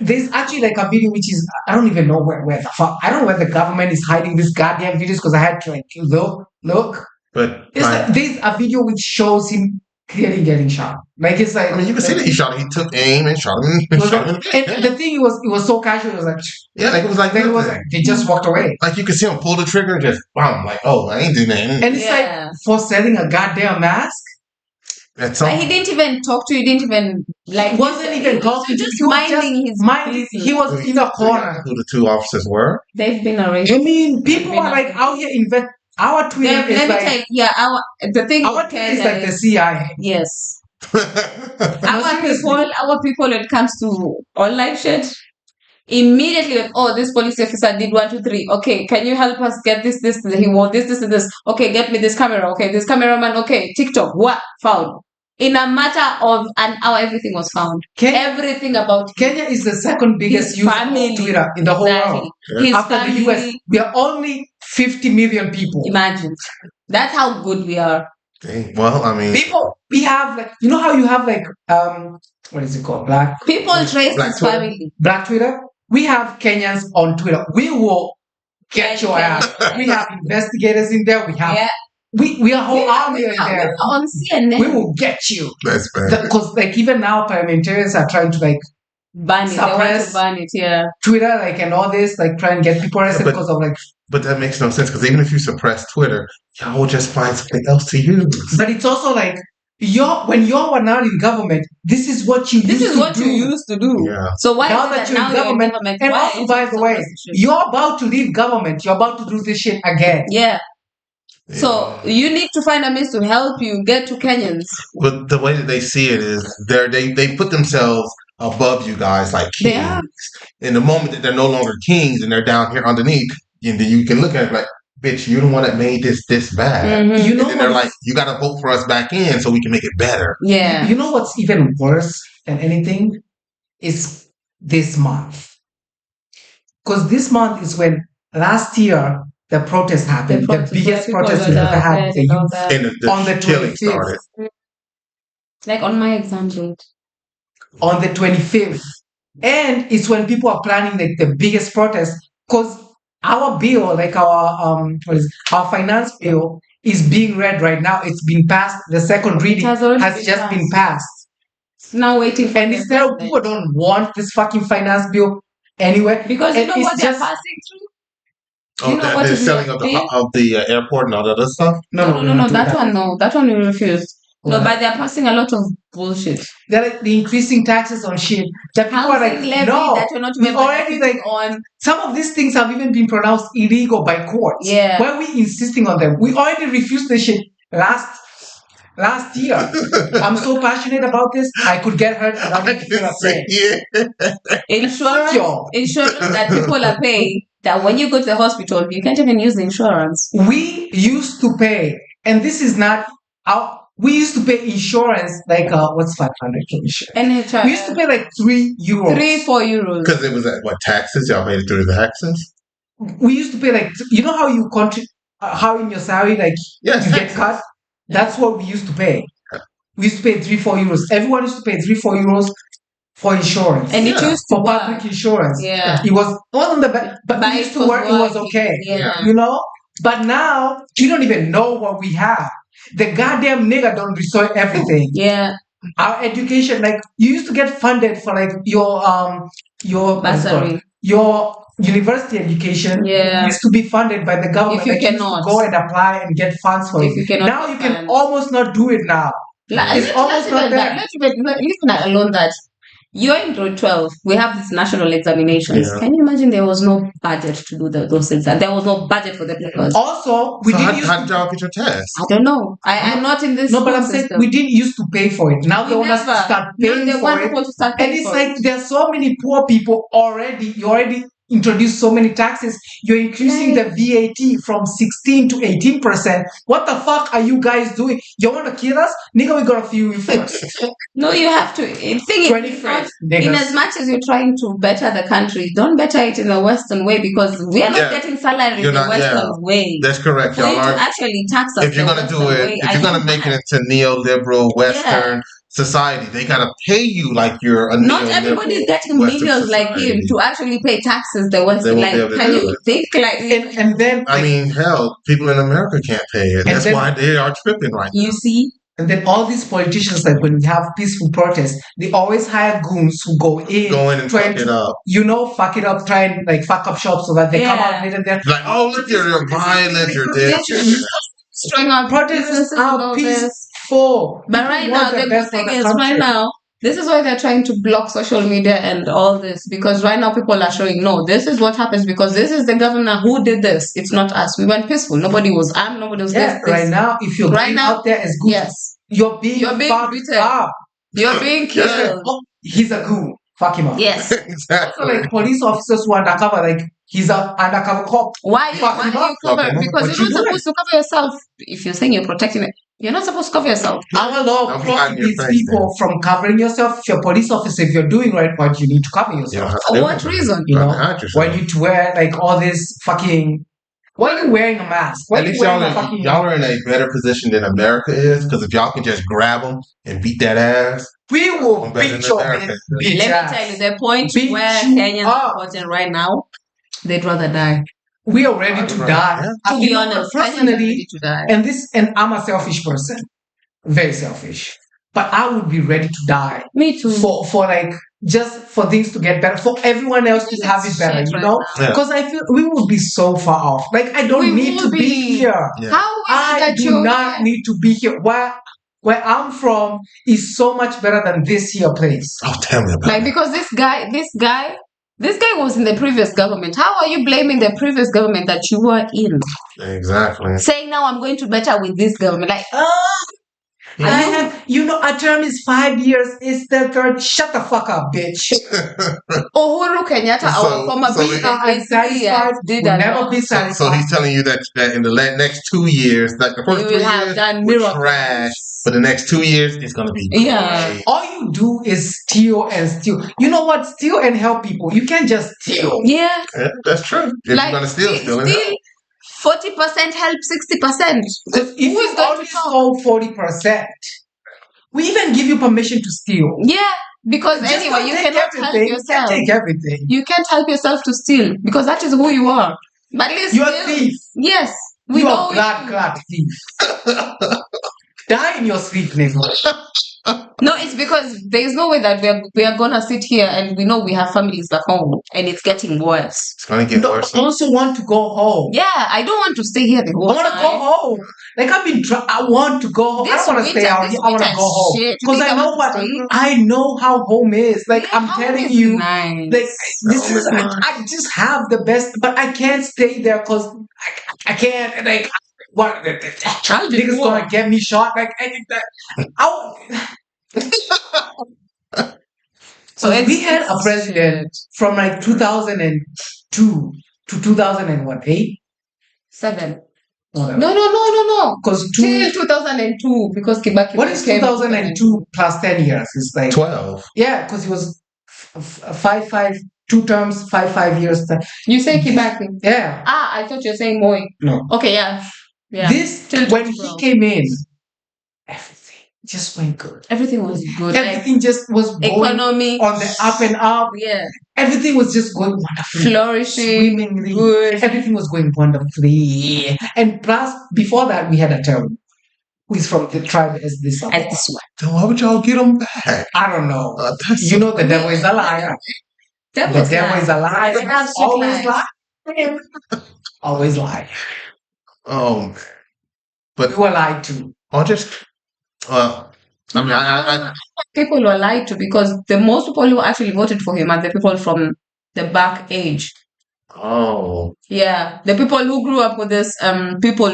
There's actually like a video which is I don't even know where the fuck I don't know where the government is hiding these goddamn videos because I had to like look. But It's like there's a video which shows him clearly getting shot. Like it's like I mean, you can see that he shot him. He took aim and shot him. It was Shot like- him. and the thing it was so casual. It was like Yeah, like it was like it was nothing. like they just walked away. Like you could see him pull the trigger and just bam, like, oh, I ain't doing nothing. And it's Yeah. like for selling a goddamn mask. At some But he didn't even talk to you. He didn't even like. He wasn't even talking. Just He was minding his minding. business. He was in a corner. who the two officers were. They've been I arrested. mean, people are like out here invest. Our Twitter Let is me like tell you, yeah, the thing our with Twitter is Kenya like the is- CIA. yes. seriously. Our people when it comes to online shit, immediately like, oh, this police officer did 1, 2, 3. Okay, can you help us get this? He want this, and this. Okay, get me this camera. Okay, this cameraman. Okay, TikTok. What found? In a matter of an hour, everything was found. Everything about him. Kenya is the second biggest His user family. of Twitter in the whole world. His After family. the US, we are only 50 million people. Imagine. That's how good we are. Dang, well, I mean, People, we have like, you know how you have like, what is it called? People trace Black his Twitter. family. Black Twitter. We have Kenyans on Twitter. We will get your ass. We have investigators in there. We have, Yeah. we are a whole army we in are there. on CNN. We will get you. that's bad. Because like even now parliamentarians are trying to like ban it. They want to suppress- ban it. Yeah. Twitter like and all this like try and get people arrested But- because of like. But that makes no sense because even if you suppress Twitter, y'all will just find something else to use. But it's also like when you were not in government, this is what you This used is to what do. you used to do. Yeah. So why Now is it that you're in now you're government, and why also is by it the way, suppressed? you're about to leave government. You're about to do this shit again. Yeah. So you need to find a means to help you get to Kenyans. But the way that they see it is they put themselves above you guys like They kings. are. In the moment that they're no longer kings and they're down here underneath, and then you can look at it like, bitch, you're the one that made this bad. Mhm. You know And then they're what's- like, you got to vote for us back in so we can make it better. Yeah. You know what's even worse than anything is this month. Because this month is when last year the protest happened, the biggest protest we've ever had. The youth And the on the killing 25th. started. Like on my exam date. on the 25th. And it's when people are planning like the biggest protest because our bill, like our finance bill, is being read right now. It's been passed. The second reading has already has been just been passed. It's now waiting for And the instead of president. people don't want this fucking finance bill anyway. Because you and know it's what they're just- passing through? Oh, You know the, what the is selling your of bill? the airport and all that other stuff. No, do that one no. That one we refused. No, Why? but they're passing a lot of bullshit. They're like the increasing taxes on shit. That people are like, Housing levy no. that you're not we even already benefiting like on. some of these things have even been pronounced illegal by courts. Yeah. Why are we insisting on them? We already refused this shit last year. I'm so passionate about this. I could get hurt and I'm I not can gonna see say. it. Insurance, Yo. insurance that people are paying. That when you go to the hospital, you can't even use the insurance. We used to pay, and this is not our. We used to pay insurance like what's 500 for insurance? NHS. We used to pay like €3. 3-4 euros. Because it was at what taxes? Y'all made it through the taxes? We used to pay like you know how you how in your salary, like Yes, you get cut. That's what we used to pay. We used to pay 3-4 euros. Everyone used to pay 3-4 euros for insurance. And it Yeah. used to For work. public insurance. Yeah. It wasn't the best, but But it used it to was work. It was working, okay. yeah. You know? But now you don't even know what we have. The goddamn nigga don't destroy everything. Yeah. Our education, like you used to get funded for like your what is it called? Bursary. Your university education Yeah. used to be funded by the government. If you like you used to cannot. go and apply and get funds for If it. you cannot Now get you can funds. almost not do it now. It's almost not there. Not alone that. You're in grade 12. We have these national examinations. Yeah. Can you imagine there was no budget to do those exams? There was no budget for the papers. Also, we So didn't how use did y'all get your test? I don't know. I'm not in this. no, but I'm school saying system. we didn't used to pay for it. Now they want us to Never. start Now paying they for want it. people to start And paying it's for like there's so many poor people already. You already introduced so many taxes. You're increasing the VAT from 16 to 18%. What the fuck are you guys doing? You want to kill us? Nigga, we gotta feel you first. No, you have to. The thing is, 21st, in niggas. as much as you're trying to better the country, don't better it in the Western way because we are not Yeah. getting salary You're in the not- Western yeah. way. That's correct. For Y'all you to are. actually tax us If you're the gonna do Western it, way, if you're gonna make it into neoliberal Western society, they gotta pay you like you're a not neoliberal everybody is getting Western millions like him society. to actually pay taxes the They Western. won't be Like, able to can do you it. think like And then I mean, hell, people in America can't pay it. And That's then- why they are tripping right now. you see? And then all these politicians, like when we have peaceful protests, they always hire goons who go in, Go in and trying fuck it to, up. fuck it up, try and like fuck up shops so that they come out Yeah. later. They're Like, oh, look, you're violent, you're this, you're that. Destroying our protests businesses and are all this. peaceful. But People right want now, the the best good for thing the is right country. now, this is why they're trying to block social media and all this because right now people are showing no, this is what happens because this is the governor who did this. It's not us. We went peaceful. Nobody was armed. Nobody was Yeah, this. right now, if you're Right going now, out there as good, yes, you're being You're being fucked beaten. up. you're being killed. Oh, he's a goon. Fuck him up. Yes. Also, Exactly. like police officers who are undercover, like he's an undercover cop. Why Fuck him are you up. cover? Fuck him up. Because What you're you not doing? supposed to cover yourself. If you're saying you're protecting it, you're not supposed to cover yourself. Our law Don't be hiding your prohibits face, people from covering yourself. If you're a police officer, if you're doing right what you need to cover You yourself. don't have to For do what it. reason? You Don't know, hide yourself. why you to wear like all this fucking. Why are you wearing a mask? Why At are you least wearing y'all a fucking? y'all are in a better position than America is because if y'all can just grab them and beat that ass, We will I'm better beat than your America. bitch Let ass. me tell you, the point Beat where you Kenyans up. are supporting right now, they'd rather die. We are ready to Right. die. Yeah. To You be know, honest, Kenyans are personally, ready to die. and I'm a selfish person, very selfish. But I would be ready to die Me too. for like just for things to get better, for everyone else to have it better, Shit you right know? now. Yeah. Because I feel we would be so far off. Like I don't We need to will be be. here. Yeah. How is it I that do you're not here? need to be here. Where I'm from is so much better than this here place. oh, tell me about Like it. because this guy was in the previous government. How are you blaming the previous government that you were in? Exactly. Saying now I'm going to better with this government. Like I have, a term is 5 years. It's the third. Shut the fuck up, bitch. Uhuru Kenyatta, our So- former so president, I'm in 3 satisfied. years, did Will a never lot. be So satisfied. he's telling you that in the next 2 years, like the first You 3 will have years, done were miracles. trash, but the next 2 years it's gonna be Yeah. great. All you do is steal and steal. You know what? Steal and help people. You can't just steal. Yeah. Yeah, that's true. If Like you're gonna steal it. still 40% help 60%. Because if Who you is going only to talk? stole 40%, we even give you permission to steal. Yeah. Because Just anyway, don't you take cannot help everything. You yourself. can't take everything. You can't help yourself to steal because that is who you are. But at least You're a still- thief. Yes. We You know are blood clot thief. Die in your sleep, nigga. No, it's because there is no way that we are gonna sit here and we know we have families back home and it's getting worse. It's gonna get No, worse. I also want to go home. Yeah, I don't want to stay here the I whole want to time. go home. Like I've been. I want to go home. I This don't want to stay winter- out this here. I want to winter go is home shit. because You I think I know want what. to stay? I know how home is. Like Yeah, I'm home telling is you. nice. Like this Oh is. my I just have the best, but I can't stay there because I can't. Like what? Child is Niggas poor. gonna get me shot. Like So we had a president from like 2002 to 2008. 7. No. Because Till 2002 because Kibaki. what is came 2002 plus 10 years? It's like 12. yeah, because it was 5-5-2 2 terms, 5 years. You say Kibaki. Yeah. I thought you were saying Moi. No. Okay, yeah. Yeah. This, Till when he 2012. came in, everything just went good. Everything was good. Everything just was going Economy. on the up and up. Yeah. Everything was just going wonderfully. Flourishing. Swimmingly. Good. Everything was going wonderfully. And plus, before that, we had a term who is from the tribe as this. As this one. Then why would y'all get them back? I don't know. That's You know, the devil is a liar. The devil is a liar. They have Always lies. lie. Always lie. Oh, We were lied to. I'll just. I mean, I People were lied to because the most people who actually voted for him are the people from the back age. oh, Yeah, the people who grew up with this people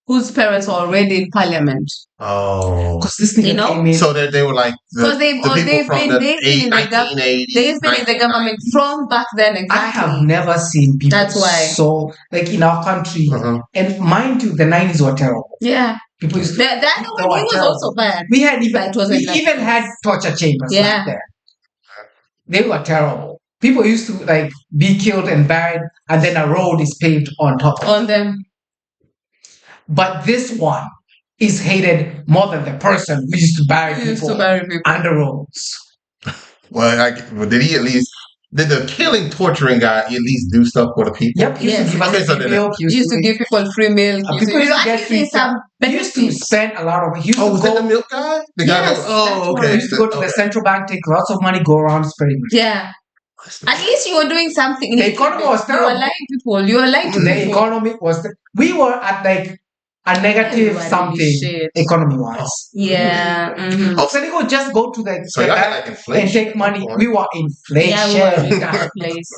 whose parents were already in parliament. oh. Because this nigga You know? came in. So they were like Because they've been in the 1980s. government from back then. I Exactly. have never seen people That's why. so, like in our country, Uh-huh. and mind you, the 90s were terrible. Yeah. People used to, That They one, were he was terrible. also bad. we had even, But it wasn't we like even this. had torture chambers Yeah. like that. They were terrible. People used to like be killed and buried, and then a road is paved on top of it. On them. But this one is hated more than the person who used to bury He used people to bury people. under roads. Well, did he at least? Did the killing, torturing guy at least do stuff for the people? Yep, he used Yes. to give Okay, us so free then- milk. He used to give people free milk. He people used to get actually free some He used to benefits. spend a lot of. He used Oh, to was go. that the milk guy? The guy Yes, that? Oh, that's He okay. used to go to the central bank, take lots of money, go around spreading. Yeah. At least you were doing something. The economy was You were terrible. lying people. You were lying to The people. economy was. We were at like a negative Everybody something shit. economy wise. Yeah. Mhm. Oh, so they go just go to the So y'all had like bank inflation and take money. We were inflation. Yeah, we were in that place.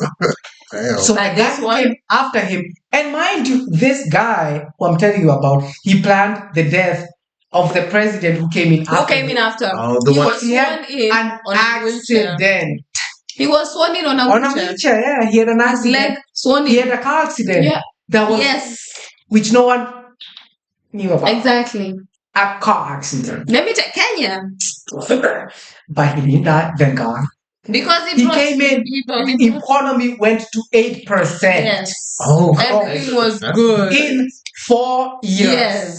Damn. So But the guy this who one- came after him, and mind you, this guy who I'm telling you about, he planned the death of the president who came in Who after came in him. after? Oh, the He one- was He had sworn in an on a wheelchair. accident. He was sworn in on a On a wheelchair. wheelchair, yeah. He had an His accident. leg sworn He in. had a car accident. Yeah. That was Yes. which no one knew about. Exactly. A car accident. Let me check Kenya. But he didn't die, thank God. Because He came in, the economy went to 8% Yes. Oh, Everything was that's- good. in 4 years. Yes.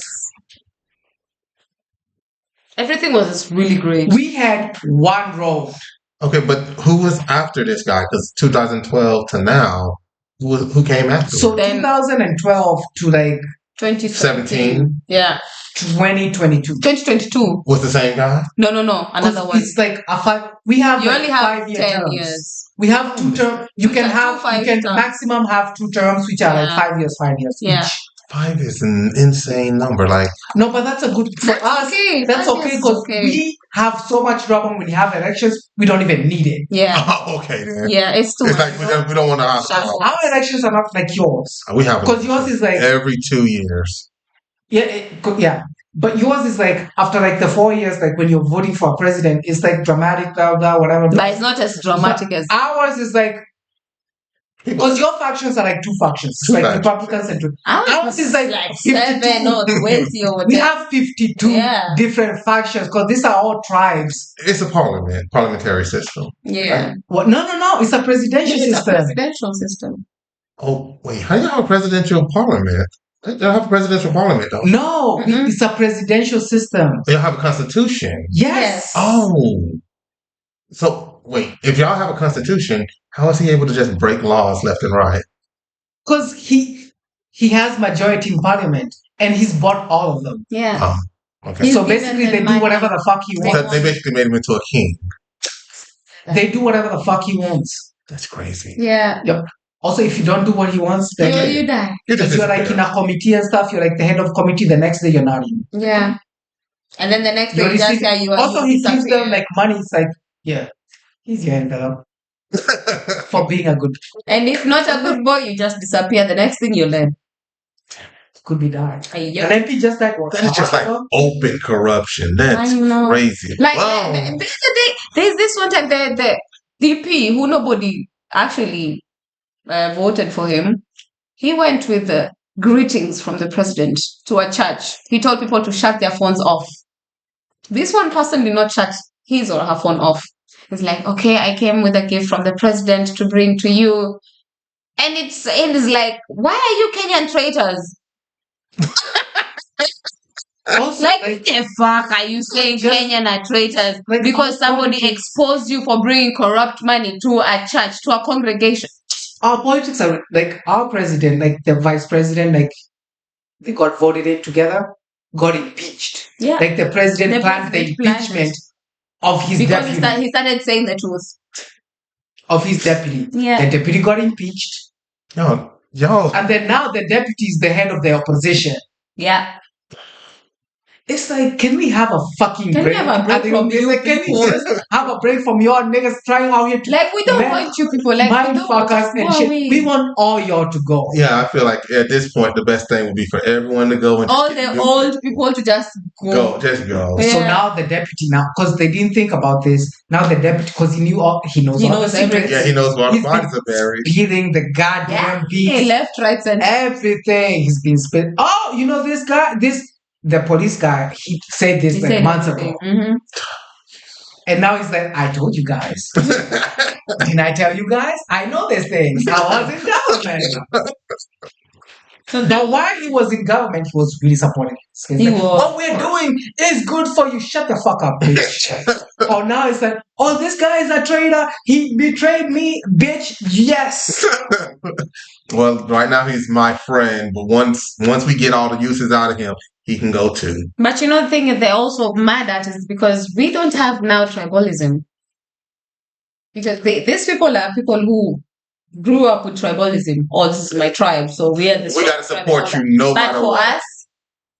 Everything was really great. We had one road. Okay, but who was after this guy? Because 2012 to now, who came after? So him? Then- 2012 to like 2017. Yeah. 2022. 2022. Was the same guy? No. Another one. It's like a five. We have You like only have 5 year 10 terms. years. We have 2 terms. You can have. Two 5 You can terms. maximum have 2 terms, which are like Yeah. 5 years. 5 years Yeah. each. 5 is an insane number. Like, No, but that's a good for That's us. okay. That's 5 okay years is because okay. we have so much problem when you have elections. We don't even need it. Yeah. oh, okay then. Yeah, it's too It's much. like we don't want to have. Shuffle. Our elections are not like yours. We have Because yours is like every 2 years. yeah. But yours is like after like the 4 years, like when you're voting for a president, it's like dramatic, blah blah, whatever. But it's not as dramatic as Ours is like because your factions are like 2 factions, Two like factions. Republicans and ours is like 7 or 20 or we whatever. have 52 Yeah. different factions because these are all tribes. It's a parliamentary system. Yeah. What? No, it's a presidential It's a system. presidential system. Oh wait, how you have a presidential parliament? They don't have a presidential parliament though. No, Mhm. it's a presidential system. They don't have a constitution. Yes. Oh, so wait, if y'all have a constitution, how is he able to just break laws left and right? Because he has majority in parliament and he's bought all of them. Yeah. Oh, okay. He's So given basically, them they do money. whatever the fuck he So wants. they basically made him into a king. They do whatever the fuck he wants. That's crazy. Yeah. Also, if you don't do what he wants, then You die. You just if you're like in a committee and stuff, you're like the head of committee. The next day, you're not in. Yeah. And then the next You're day, just receiving- say you are. also, you he gives disappear. them like money. It's like, yeah, he's your envelope for being a good. And if not a good boy, you just disappear. The next thing you learn. Could be that. Yeah. An MP just like what? That is just like open corruption. That's I know. crazy. Like Wow. there's this one time the DP who nobody actually voted for him. He went with the greetings from the president to a church. He told people to shut their phones off. This one person did not shut his or her phone off. It's like, okay, I came with a gift from the president to bring to you. And it's like, why are you Kenyan traitors? Also, Like, like, the fuck are you saying just- Kenyan are traitors? like, Because our somebody politics- exposed you for bringing corrupt money to a church, to a congregation. our politics are like our president, like the vice president, like they got voted in together, got impeached. Yeah. Like the president The planned the president planned impeachment of his because deputy. he started saying the truth. Of his deputy. Yeah. The deputy got impeached. Yo. And then now the deputy is the head of the opposition. Yeah. It's like, can we have a fucking Can we break? have a break And from it's you like, can we people? just have a break from your niggas trying out here to Like, we don't Man, want you people. Like, we mind don't fuck us who and are shit. we? We want all y'all to go. Yeah, I feel like at this point the best thing would be for everyone to go and All just the get new old people to just go, just go. Yeah. So now the deputy because they didn't think about this. Now the deputy, because he knows He all knows the secrets. everything. Yeah, he knows where the He's bodies been are buried. spilling the goddamn He beats. left, right, center. Everything he's been spilling. Oh, you know this guy, the police guy, he said this He like said months everything. ago. Mhm. And now he's like, I told you guys. Didn't I tell you guys? I know these things. I was in government. Now, while he was in government, he was really supporting us. He's He like, was. what we're doing is good for you. Shut the fuck up, bitch. Or now it's like, oh, this guy is a traitor. He betrayed me, bitch. Yes. Well, right now he's my friend, but once we get all the uses out of him, he can go too. But you know, the thing is, they're also mad at us because we don't have now tribalism. Because these people are people who grew up with tribalism. Oh, this is my tribe, so we are this. We gotta support you no But matter for what. us,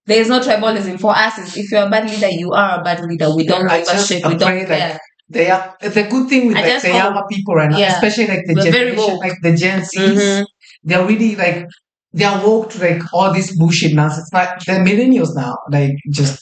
there is no tribalism. For us, if you're a bad leader, you are a bad leader. We don't I give a just shit. We pray don't like care. they are the good thing with I like just the hope- younger people right now, yeah, especially like the we're very generation, woke. like the Gen Zs, Mhm. they're really like they're woke to like all this bullshit nonsense. But the millennials now, like just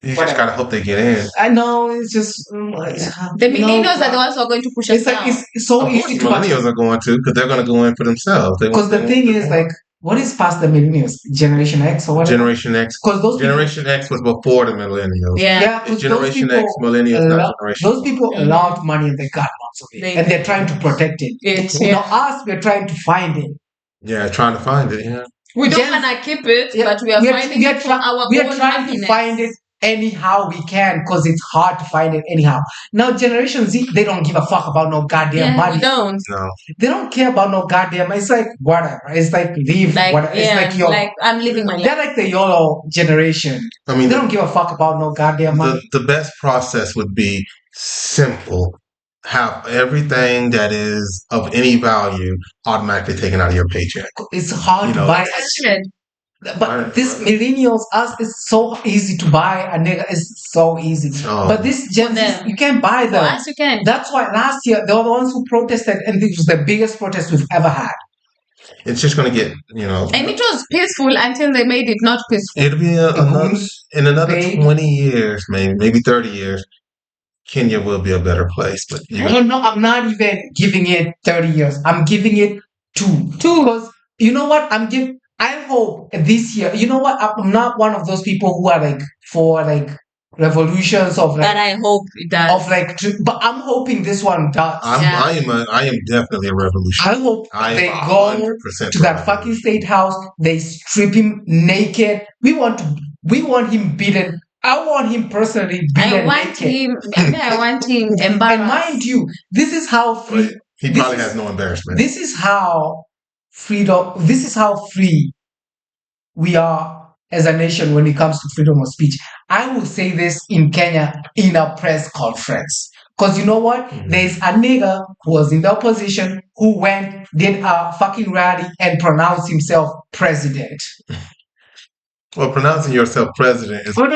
You whatever. just gotta hope they get in. I know it's just The millennials are the ones who are going to push us It's like down. it's so Of course, easy the to millennials are going to because they're going to go in for themselves. because the thing is like what is past the millennials? Generation X or whatever? Generation X. Because those Generation X was before the millennials. Yeah. yeah, It's 'cause those Generation people X, millennials, not lo- Generation those people Mhm. loved money and they got lots of it. They- And they're trying to protect it. Yeah. Now us, we're trying to find it. Yeah, trying to find it. Yeah. We don't Gen- want to keep it, Yeah, but we are finding it for our we are own trying happiness. to find it anyhow we can because it's hard to find it anyhow. Now Generation Z, they don't give a fuck about no goddamn Yeah, money. we don't. No. They don't care about no goddamn. It's like whatever. It's like leave. Like, whatever. yeah, It's like your. like I'm living my life. They're like the YOLO generation. I mean, They don't give a fuck about no goddamn money. the best process would be simple. Have everything that is of any value automatically taken out of your paycheck. It's hard You to know, buy. Good. But this millennials, us, it's so easy to buy a nigga. It's so easy. Oh. But this Gen Z, them. you can't buy For them. us, you can. That's why last year they were the ones who protested, and this was the biggest protest we've ever had. It's just going to get, And it was peaceful until they made it not peaceful. it'll be in another Vague. 20 years, maybe 30 years, Kenya will be a better place. But No, I'm not even giving it 30 years. I'm giving it 2. Because you know what? I hope this year, you know what? I'm not one of those people who are like for like revolutions of But like I hope it does. but I'm hoping this one does. Yeah. I am definitely a revolution. I hope I am they go 100% to that for fucking revolution. state house. They strip him naked. We want him beaten. I want him personally beaten I want naked. him. I want him And embarrassed. mind you, this is how free. He This probably is- has no embarrassment. This is how freedom. This is how free we are as a nation when it comes to freedom of speech. I will say this in Kenya in a press conference. Because you know what? Mhm. There's a nigga who was in the opposition who went, did a fucking rally and pronounced himself president. Well, pronouncing yourself president is. No.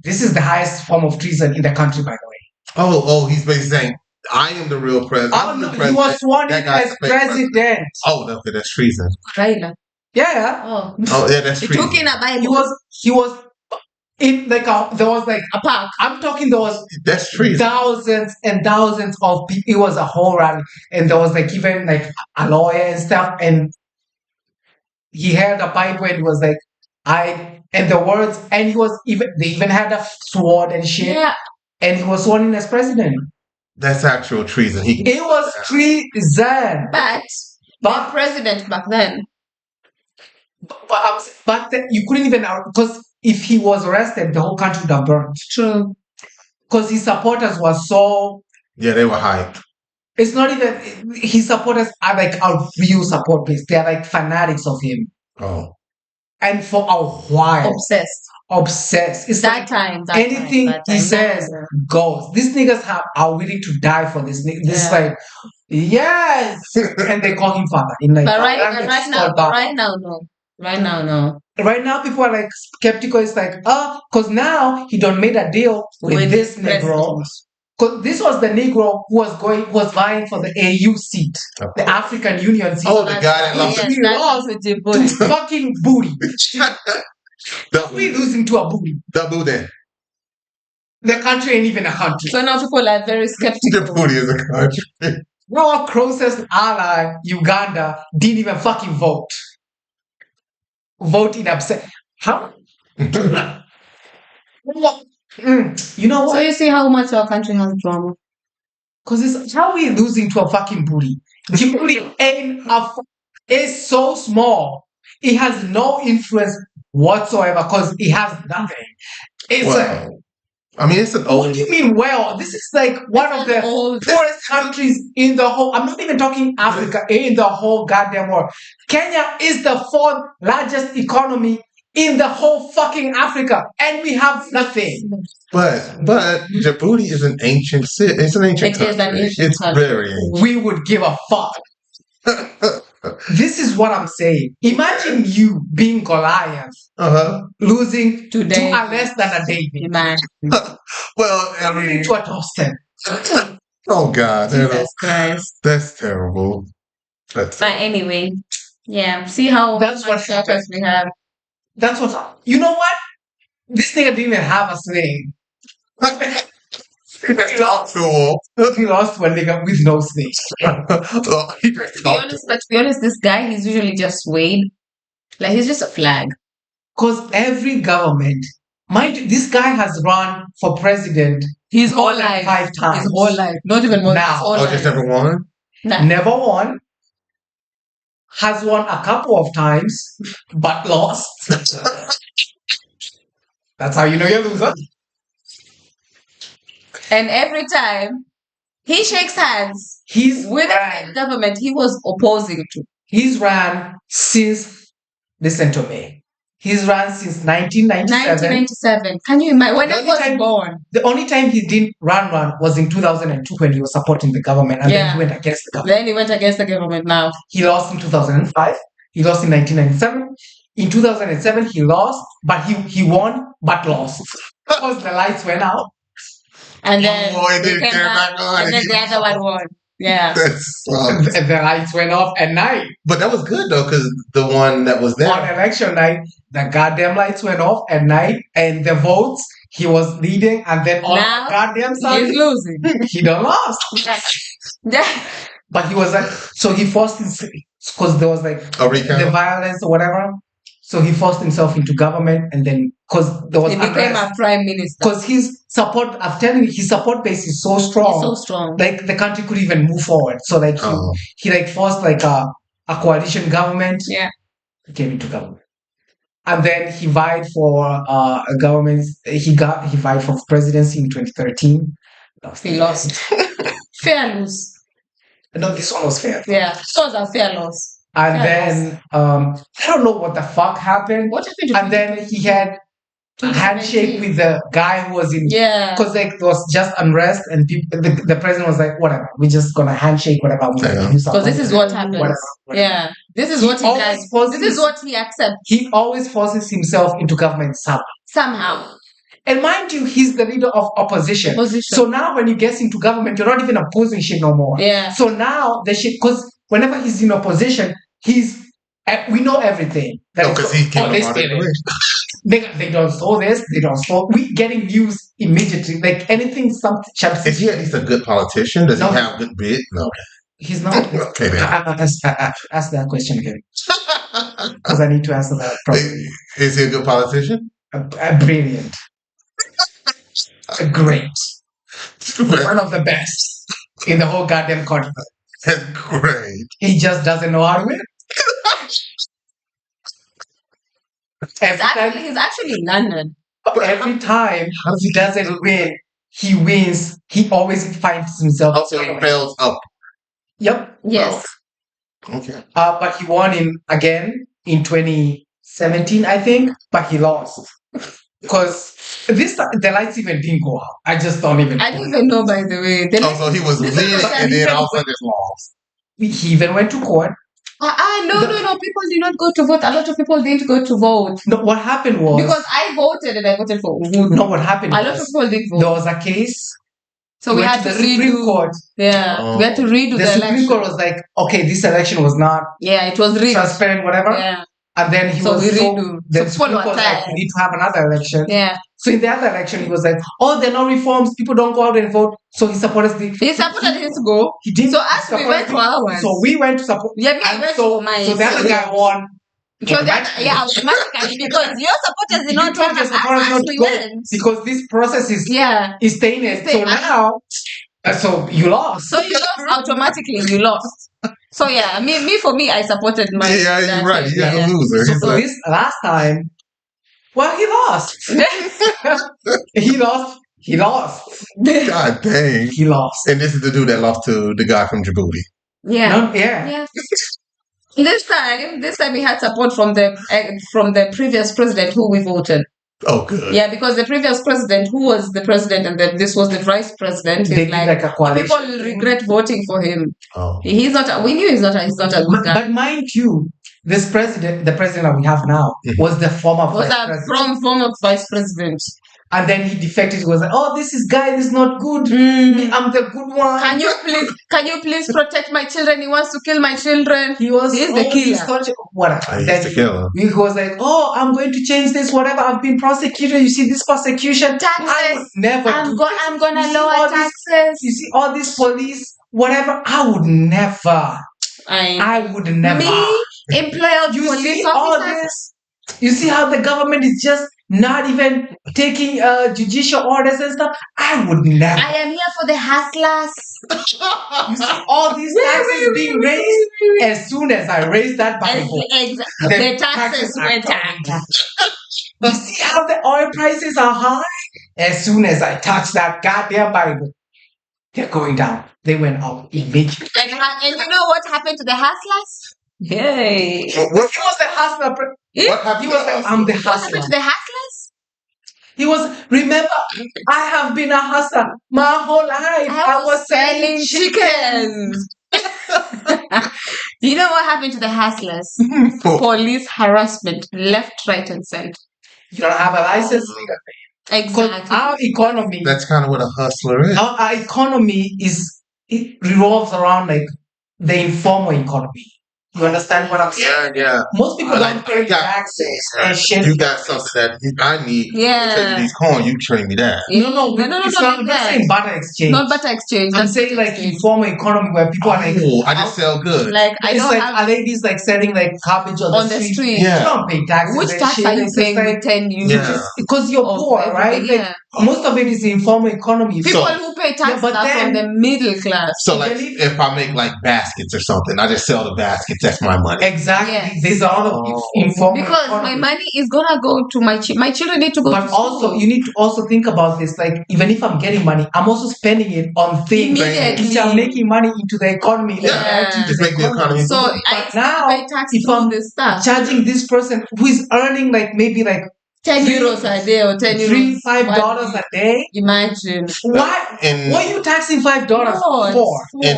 This is the highest form of treason in the country, by the way. Oh, he's basically saying, I am the real president. Oh, I'm the no, he president. was sworn That in guy's as the fake president. president. Oh, okay, that's treason. Raila. Yeah. Oh. Oh, yeah, that's He treason. took in a Bible. He was in like there was like a park. I'm talking there was That's treason. thousands and thousands of people. It was a whole rally, and there was like even like a lawyer and stuff, and he held a Bible and he was like, and the words, and they even had a sword and shit. Yeah. and he was sworn in as president. That's actual treason. He It was treason. But the president back then, But you couldn't even, because if he was arrested, the whole country would have burned. true. Because his supporters were so. yeah, they were hyped. It's not even his supporters are like our real support base. They're like fanatics of him, Oh, and for a while, Obsessed. It's That like time, anything that he time. says goes. These niggas are willing to die for this. This Yeah. like yes, and they call him father. In like But right now, no. Right now, people are like skeptical. It's like, because now he done made a deal with this Negro. president. Because this was the Negro who was vying for the AU seat, the African Union seat. oh, the guy that lost. Yes, He that's lost with the to bully. fucking booty. We Double, losing to a booty. double then. The country ain't even a country. So now people are very The skeptical. booty is a country. Our closest ally, Uganda, didn't even fucking vote. Vote in upset. How? What? You know So what? you see how much our country has drama. Because it's how we losing to a fucking booty. Djibouti ain't it's so small. It has no influence whatsoever because it has nothing. It's like, Well, I mean, it's an what old. do you mean? Well, this is like one of the poorest countries in the whole. I'm not even talking Africa, in the whole goddamn world. Kenya is the fourth largest economy in the whole fucking Africa, and we have nothing. But Djibouti is an ancient city. It's an ancient It is country. an ancient It's country. very ancient. We would give a fuck. This is what I'm saying. Imagine you being Goliath, losing to Today. a less than a David, Man. Well, I mean, to a Dawson. oh God, you know, Jesus Christ. that's terrible. But anyway, yeah. See how That's what much status we have. That's what. You know what? This nigga didn't even have a sling. He lost to a nigga with no sling. To be honest, this guy, he's usually just swayed. Like, he's just a flag. Because every government, mind you, this guy has run for president His more whole than life. 5 times. His whole life. Not even more than Now. his whole Oh, life. just never won? Nah. Never won. Has won a couple of times, but lost. That's how you know you're a loser. And every time he shakes hands He's with ran. the government he was opposing to. He's ran since, listen to me, he's ran since 1997. 1997. Can you imagine? When The I only was time- born. The only time he didn't run was in 2002 when he was supporting the government, and then he went against the government. Then he went against the government now. He lost in 2005. He lost in 1997. In 2007, he lost, but he won, but lost. Because the lights went out. And then Oh, it they didn't came care back, back on. and then the other one won. Yeah. That sucks. The lights went off at night. But that was good though, because the one that was On there. election night, the goddamn lights went off at night, and the votes, he was leading, and then all Now, the goddamn sudden, He's losing. he done lost. Yeah. But he was like, so he forced his, because there was like A recount? the violence or whatever. So he forced himself into government, and then because there was He became a prime minister. because his support, I'm telling you, his support base is so strong. He's so strong. Like the country could even move forward. So like he like forced like a coalition government. Yeah. He came into government, and then he vied for a government. He vied for presidency in 2013. He lost. Fair lose. No, this one was fair. Yeah. So it was a fair loss. And Fair then I don't know what the fuck happened. What happened to And then he had a handshake with the guy who was in. Yeah. Because like there was just unrest, and people, the president was like, whatever, we're just gonna handshake, whatever. Because this is what happens. Whatever. Yeah. This is what he does. This is what he accepts. He always forces himself into government somehow. And mind you, he's the leader of opposition. So now when he gets into government, you're not even opposing shit no more. Yeah. So now the shit, because whenever he's in opposition, we know everything. No, because he came out They don't saw this, they don't saw. We getting news immediately. Like anything, something. Is he at least a good politician? Does No. he have good bid? No. He's not. Okay, then. Ask that question again. Because I need to answer that properly. Is he a good politician? Brilliant. Great. One of the best in the whole goddamn country. That's great. He just doesn't know how to win. He's actually in London. Every time How does he doesn't win, he wins. He always finds himself. Also, he fails up. Yep. Yes. Okay. But he won in again in 2017, I think. But he lost because the lights even didn't go out. I just don't even. I don't even know, by the way. So he was leading, and then all of a sudden just lost. He even went to court. No. People did not go to vote. A lot of people didn't go to vote. No, what happened was Because I voted and I voted for Uhuru. no. What happened? A lot of people did vote. There was a case. So we had to the Supreme redo. Court. Yeah, we had to redo The the Supreme election. Court was like, okay, this election was not Yeah, it was rigged. transparent, whatever. Yeah. And then So we redo. The So Supreme people Court were was like, tired. we need to have another election. Yeah. So in the other election, he was like, oh, there are no reforms. People don't go out and vote. So he supported the. He supported his to go. He did. So us, we went to ours. So we went to support. Yeah, me, I And went so, to mine. so the other guy won. So automatically, because your supporters did not You told turn your up supporters as not to we go went. because this process is Yeah. tainted. So Stay- now, so you lost. So you lost automatically. You lost. So yeah, for me, I supported my. Yeah, you're right. You're Yeah. a loser. He's So like, this last time, well, he lost. He lost. He lost. God dang. He lost. And this is the dude that lost to the guy from Djibouti. Yeah. No, yeah. Yeah. This time we had support from the previous president who we voted. Oh, good. Yeah, because the previous president, who was the president, and then this was the vice president, They is did like, like a coalition. people will regret voting for him. Oh. He's not. We knew he's not a good guy. But mind you, the president that we have now, was the former Was vice a president. former vice president? And then he defected. He was like, "Oh, this is not good. I'm the good one." Can you please protect my children? He wants to kill my children. He was He's the killer. Whatever. I used Then to kill him. he was like, "Oh, I'm going to change this. Whatever. I've been prosecuted. You see this persecution. I would Taxes. never. I'm You gonna see lower all this- taxes. You see all this police, whatever. I would never. I would never. Me, employer of You police see all officers. this. You see how the government is just not even taking judicial orders and stuff. I would never. I am here for the hustlers. You see all these taxes being raised. As soon as I raise that Bible, The taxes are went coming. up. You see how the oil prices are high? As soon as I touch that goddamn Bible, they're going down. They went up immediately. And you know what happened to the hustlers? Yay. He was the hustler. What happened? He was like, I'm the What happened hustler. to the hustlers? He was, remember, I have been a hustler my whole life. I was selling chickens. You know what happened to the hustlers? Police harassment, left, right, and center. You don't have a license? Because Exactly. our economy, That's kind of what a hustler is. our economy it revolves around like the informal economy. You understand what I'm saying? Yeah. Most people don't pay taxes and shit. You got something that I need. Yeah. Trade me these corn, you trade me that. No, it's not, I'm not that. saying barter exchange. Not butter exchange. I'm just saying like exchange. informal economy where people are like, Oh, I just sell goods. Like I it's don't like have a lady's like selling like cabbage on the street. Yeah. You don't pay taxes. Which and tax shit. are you It's just paying like, with 10 euros? Yeah. because you're of poor, everything? right? Like, Yeah. most of it is informal economy. People So- who pay taxes but are from then- the middle class. So like if I make like baskets or something, I just sell the baskets. That's my money. Exactly. Yes. There's a lot of Oh. informal Because economy. my money is gonna go to my children need to go But to school. also, you need to also think about this. Like, even if I'm getting money, I'm also spending it on things Immediately. which are making money into the economy. like, Yeah. add to Just make the economy. So boom. I But still now, pay tax if on I'm this stuff. charging this person who is earning like maybe like 10 euros a day or 10 euros. $3-5 a day. Imagine. Why? And What are you taxing $5 No, for? in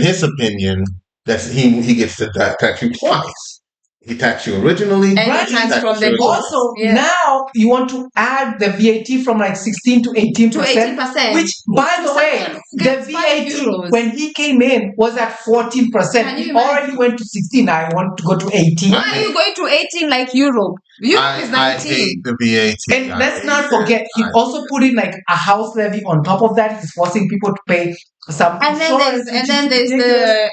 his opinion, that's he gets to tax you twice. He taxed you originally. And Right. the tax Tax from the you goods. Also, Yeah. now you want to add the VAT from like 16 to 18%. 18%. Which, by the way, the Gets VAT 5 euros. when he came in was at 14%. Can you He imagine? already went to 16. Now I want to go to 18. Why are you going to 18 like Europe? Europe is I 19. hate the VAT. And I let's hate not it. forget, he I- also put in like a house levy on top of that. He's forcing people to pay some And then insurance, which there's is ridiculous.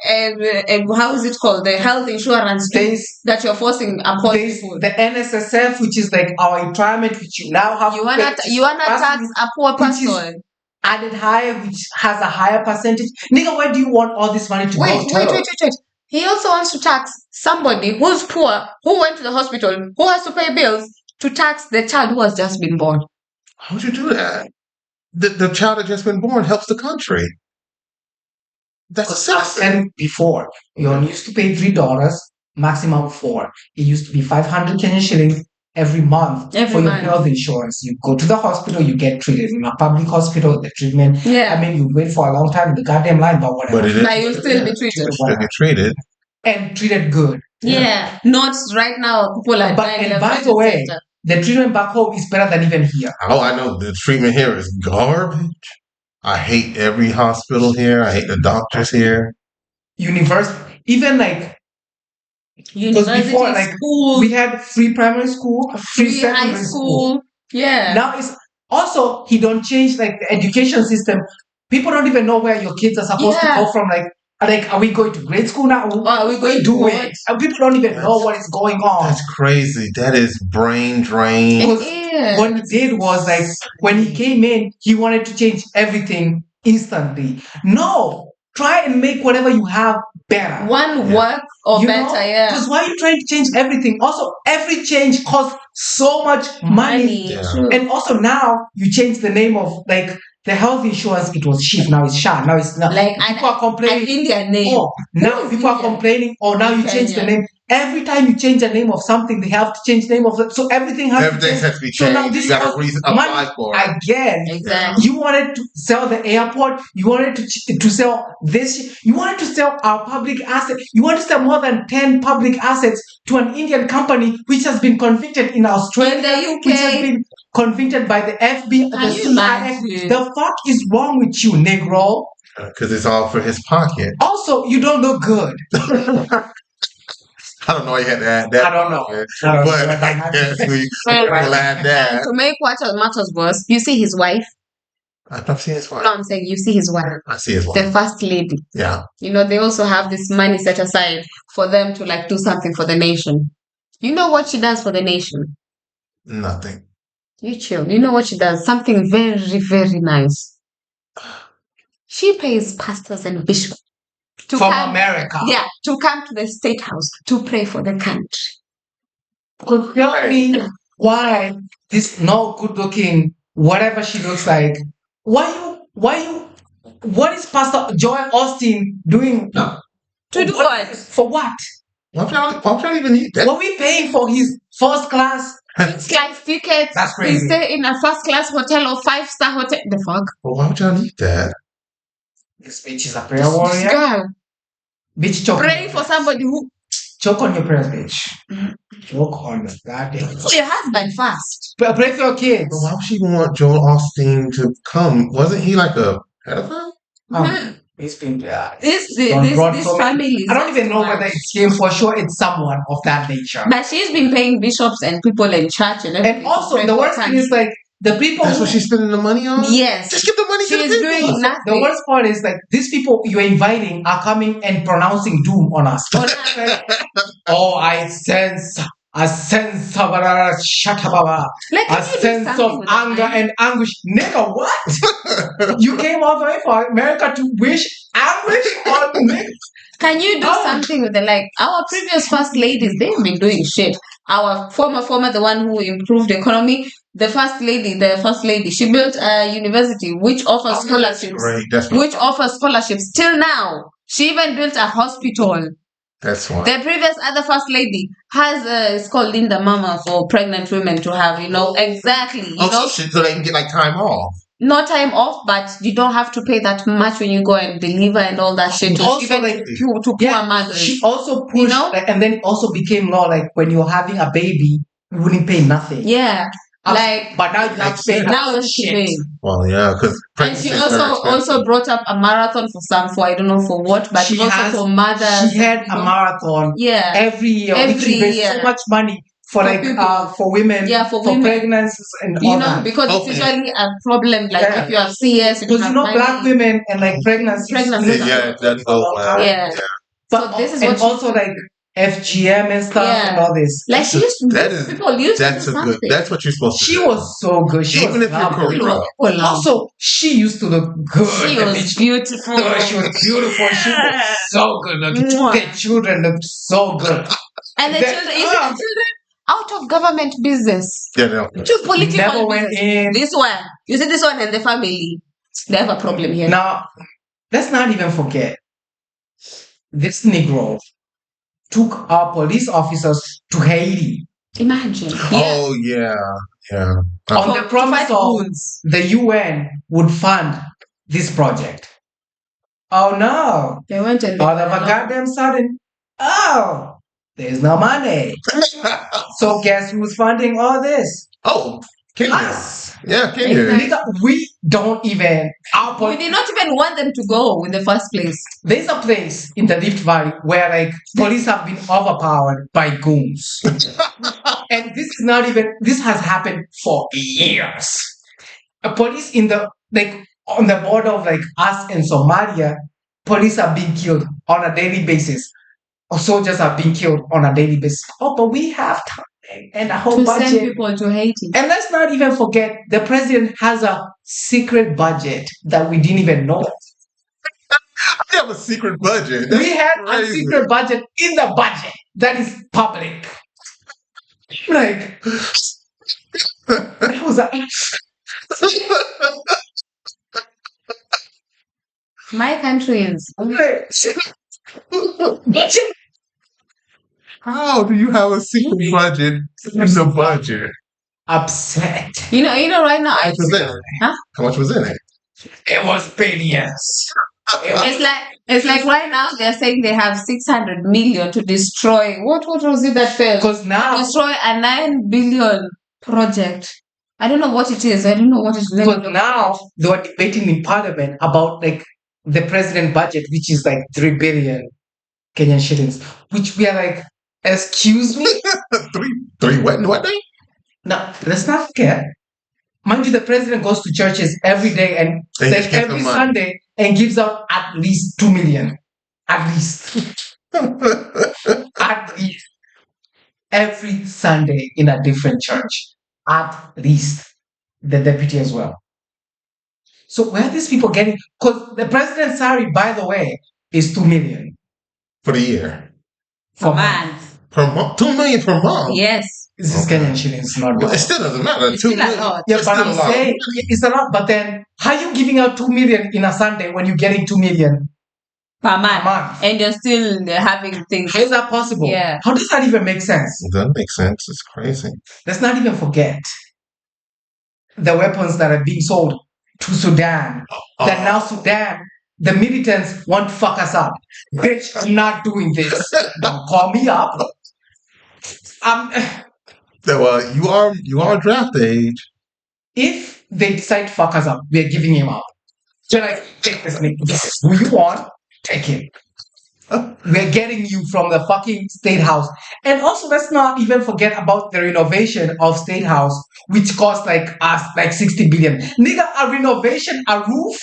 the how is it called, the health insurance There's, that you're forcing upon there's people. the NSSF, which is like our retirement, which you now have. You to wanna pay, you wanna tax which is- a poor which is- person. added higher, which has a higher percentage. Nigga, where do you want all this money to Wait, go wait, to? wait, wait, wait. He also wants to tax somebody who's poor, who went to the hospital, who has to pay bills, to tax the child who has just been born. How would you do that? The child that just been born helps the country. That's Because I excessive. said before, you only used to pay $3, maximum 4. It used to be 500 Kenyan shillings every month Every for your month. health insurance. You go to the hospital, you get treated in a public hospital. The treatment, Yeah. I mean, you wait for a long time in the goddamn line, but whatever. But it is. But you'll still be treated. Still get treated. And treated good. Yeah. Not right now. People are But dying and left, by right, the way, center. the treatment back home is better than even here. Oh, I know the treatment here is garbage. I hate every hospital here. I hate the doctors here. Even like University, before, like, school, we had free primary school, free free high secondary school. school. Yeah. Now it's also he don't change like the education system. People don't even know where your kids are supposed to Yeah. go from. Like, are we going to grade school now? Or are we going to do what? it? And people don't even know what is going on. That's crazy. That is brain drain. It Because is. what he did was like when he came in, he wanted to change everything instantly. No, try and make whatever you have better. One Yeah. work or You better, know? yeah. Because why are you trying to change everything? Also, every change costs so much money. Yeah. True. And also now you change the name of like the health insurance. It was SHIF, now it's SHA. Now it's not. Like People are an complaining. Indian name. Oh, now is people are Indian? complaining. Oh, now you change the Kenya. name. Every time you change the name of something, they have to change the name of it. So everything has Everything to change. has to be So now changed. this You got to costs apply money for it. again. Exactly. You wanted to sell the airport. You wanted to sell this. You wanted to sell our public asset. You want to sell more than 10 public assets to an Indian company which has been convicted in Australia, In the UK. which has been convicted by the FBI, Can the you CIA. imagine? The fuck is wrong with you, Negro? Because it's all for his pocket. Also, you don't look good. I don't know why you had to add that. I don't know. man. I don't know. But I guess we And- will add And that. to make matters worse, you see his wife. I've not seen his wife. No, I'm saying you see his wife, I see his the wife. first lady. Yeah. You know, they also have this money set aside for them to like do something for the nation. You know what she does for the nation? Nothing. You chill. You know what she does? Something very, very nice. She pays pastors and bishops to From come, America. yeah, to come to the state house to pray for the country. Tell me why this no good looking, whatever she looks like, what is Pastor Joel Austin doing? To do what? For what? Why would y'all even need that? What are we paying for his first class? It's like tickets. That's They crazy. stay in a first class hotel or 5-star hotel. The fuck? Well, why would y'all need that? This bitch is a prayer This warrior. girl Bitch, choke. praying for somebody who Choke on your prayers, bitch. Choke on your goddamn. for your husband first. Pray for your kids. But why would she even want Joel Austin to come? Wasn't he like a pedophile? He's been This brought so many- family. I don't even know whether it's him. For sure, it's someone of that nature. But she's been paying bishops and people in church and everything. And also, to the pray worst for thing is like the people. That's who, what she's spending the money on? yes, Just give the money to the she's people. doing nothing. the worst part is like these people you're inviting are coming and pronouncing doom on us. Oh, I sense a sense of shatababa, Like, a can you do sense something of with the anger money? and anguish. Nigga, what? You came all the way for America to wish anguish on me? Can you do Oh. something with it? Like our previous first ladies, they've been doing shit. Our former, the one who improved the economy, the first lady, she built a university which offers scholarships. Great. That's Which offers scholarships till now. She even built a hospital. That's why. The previous other first lady has it's called Linda Mama for pregnant women to have, exactly. So they can get like time off. No time off, but you don't have to pay that much when you go and deliver and all that shit. To Also, even like, to poor Yeah, mothers. she also pushed, like, and then it also became law like when you're having a baby, you wouldn't pay nothing. Yeah. Like but now you have to pay now her it's shit. paying. Well, yeah, because And she also brought up a marathon for I don't know for what, but She also has- for mothers. She had a marathon Yeah. every year, which Every she raised so year. much money for people. for women, Yeah, for women. pregnancies and all that. Because it's Okay. usually a problem like Yeah. if you have CS, Because have black money. women and like pregnancies. Pregnancy. Yeah, it doesn't go well. Yeah. But So this is and what she- also like FGM and stuff and Yeah. all this. Like she used to, That is- people used to do That's a good. something. That's what you're supposed to She do. was so good. She Even was if you're lovely. corrupt. People love. Also, she used to look good. She The was bitch- beautiful. She was beautiful. She was so good looking. Mwah. The children looked so good. And the The- children, you see the children out of government business. Yeah, no. Just political Never went business. in. This one, you see this one and the family, they have a problem here. Now, let's not even forget, this Negro took our police officers to Haiti Imagine. Yeah. Oh yeah, yeah. on For- the to promise fight of goons. the UN would fund this project. Oh no! They went and All of a goddamn sudden, oh, there's no money. So guess who's funding all this? Oh, Kenya. Us. Yeah, Kenya. Exactly. Nigga, we don't even. Our we police. did not even want them to go in the first place. There's a place in the Rift Valley where like police have been overpowered by goons. And this is not even, this has happened for years. A police in the, like, on the border of like us and Somalia, police are being killed on a daily basis. Or soldiers are being killed on a daily basis. Oh, but we have time and a whole To send budget. people to Haiti. And let's not even forget, the president has a secret budget that we didn't even know. We have a secret budget. That's We had a crazy. secret budget in the budget that is public. Like, that was a, My country is budget. How do you have a secret budget in the budget? Upset. you know right now How much was in it? Huh? How much was in it? It was billions. it's like right now they're saying they have 600 million to destroy what was it that failed? Because now, Destroy a 9 billion project. I don't know what it is. I don't know what it's because now they were debating in parliament about like the president budget, which is like 3 billion Kenyan shillings, which we are like, excuse me? Three what day? Now, let's not forget, mind you, the president goes to churches every day and And like he gets every the money. Sunday and gives out at least 2 million. At least. At least. Every Sunday in a different church. At least. The deputy as well. So where are these people getting? Because the president's salary, by the way, is 2 million. For the year. for month. Per month? 2 million per month? Yes. This is Kenyan shillings, not Well, it dollars. still doesn't matter. It's 2 still a million. lot. Yeah, It's but still a I'm lot of saying money. it's a lot. But then, how are you giving out 2 million in a Sunday when you're getting 2 million Per a month. month? And you're still having things. How is that possible? Yeah. How does that even make sense? It doesn't make sense. It's crazy. Let's not even forget the weapons that are being sold to Sudan. That now Sudan, the militants want to fuck us up. Bitch, I'm not doing this. Don't call me up. Well, you are draft age. If they decide to fuck us up, we're giving him up. They're like, take this nigga. This is who you want. Take him. We're getting you from the fucking State House. And also, let's not even forget about the renovation of State House, which cost like us like 60 billion. Nigga, a renovation, a roof.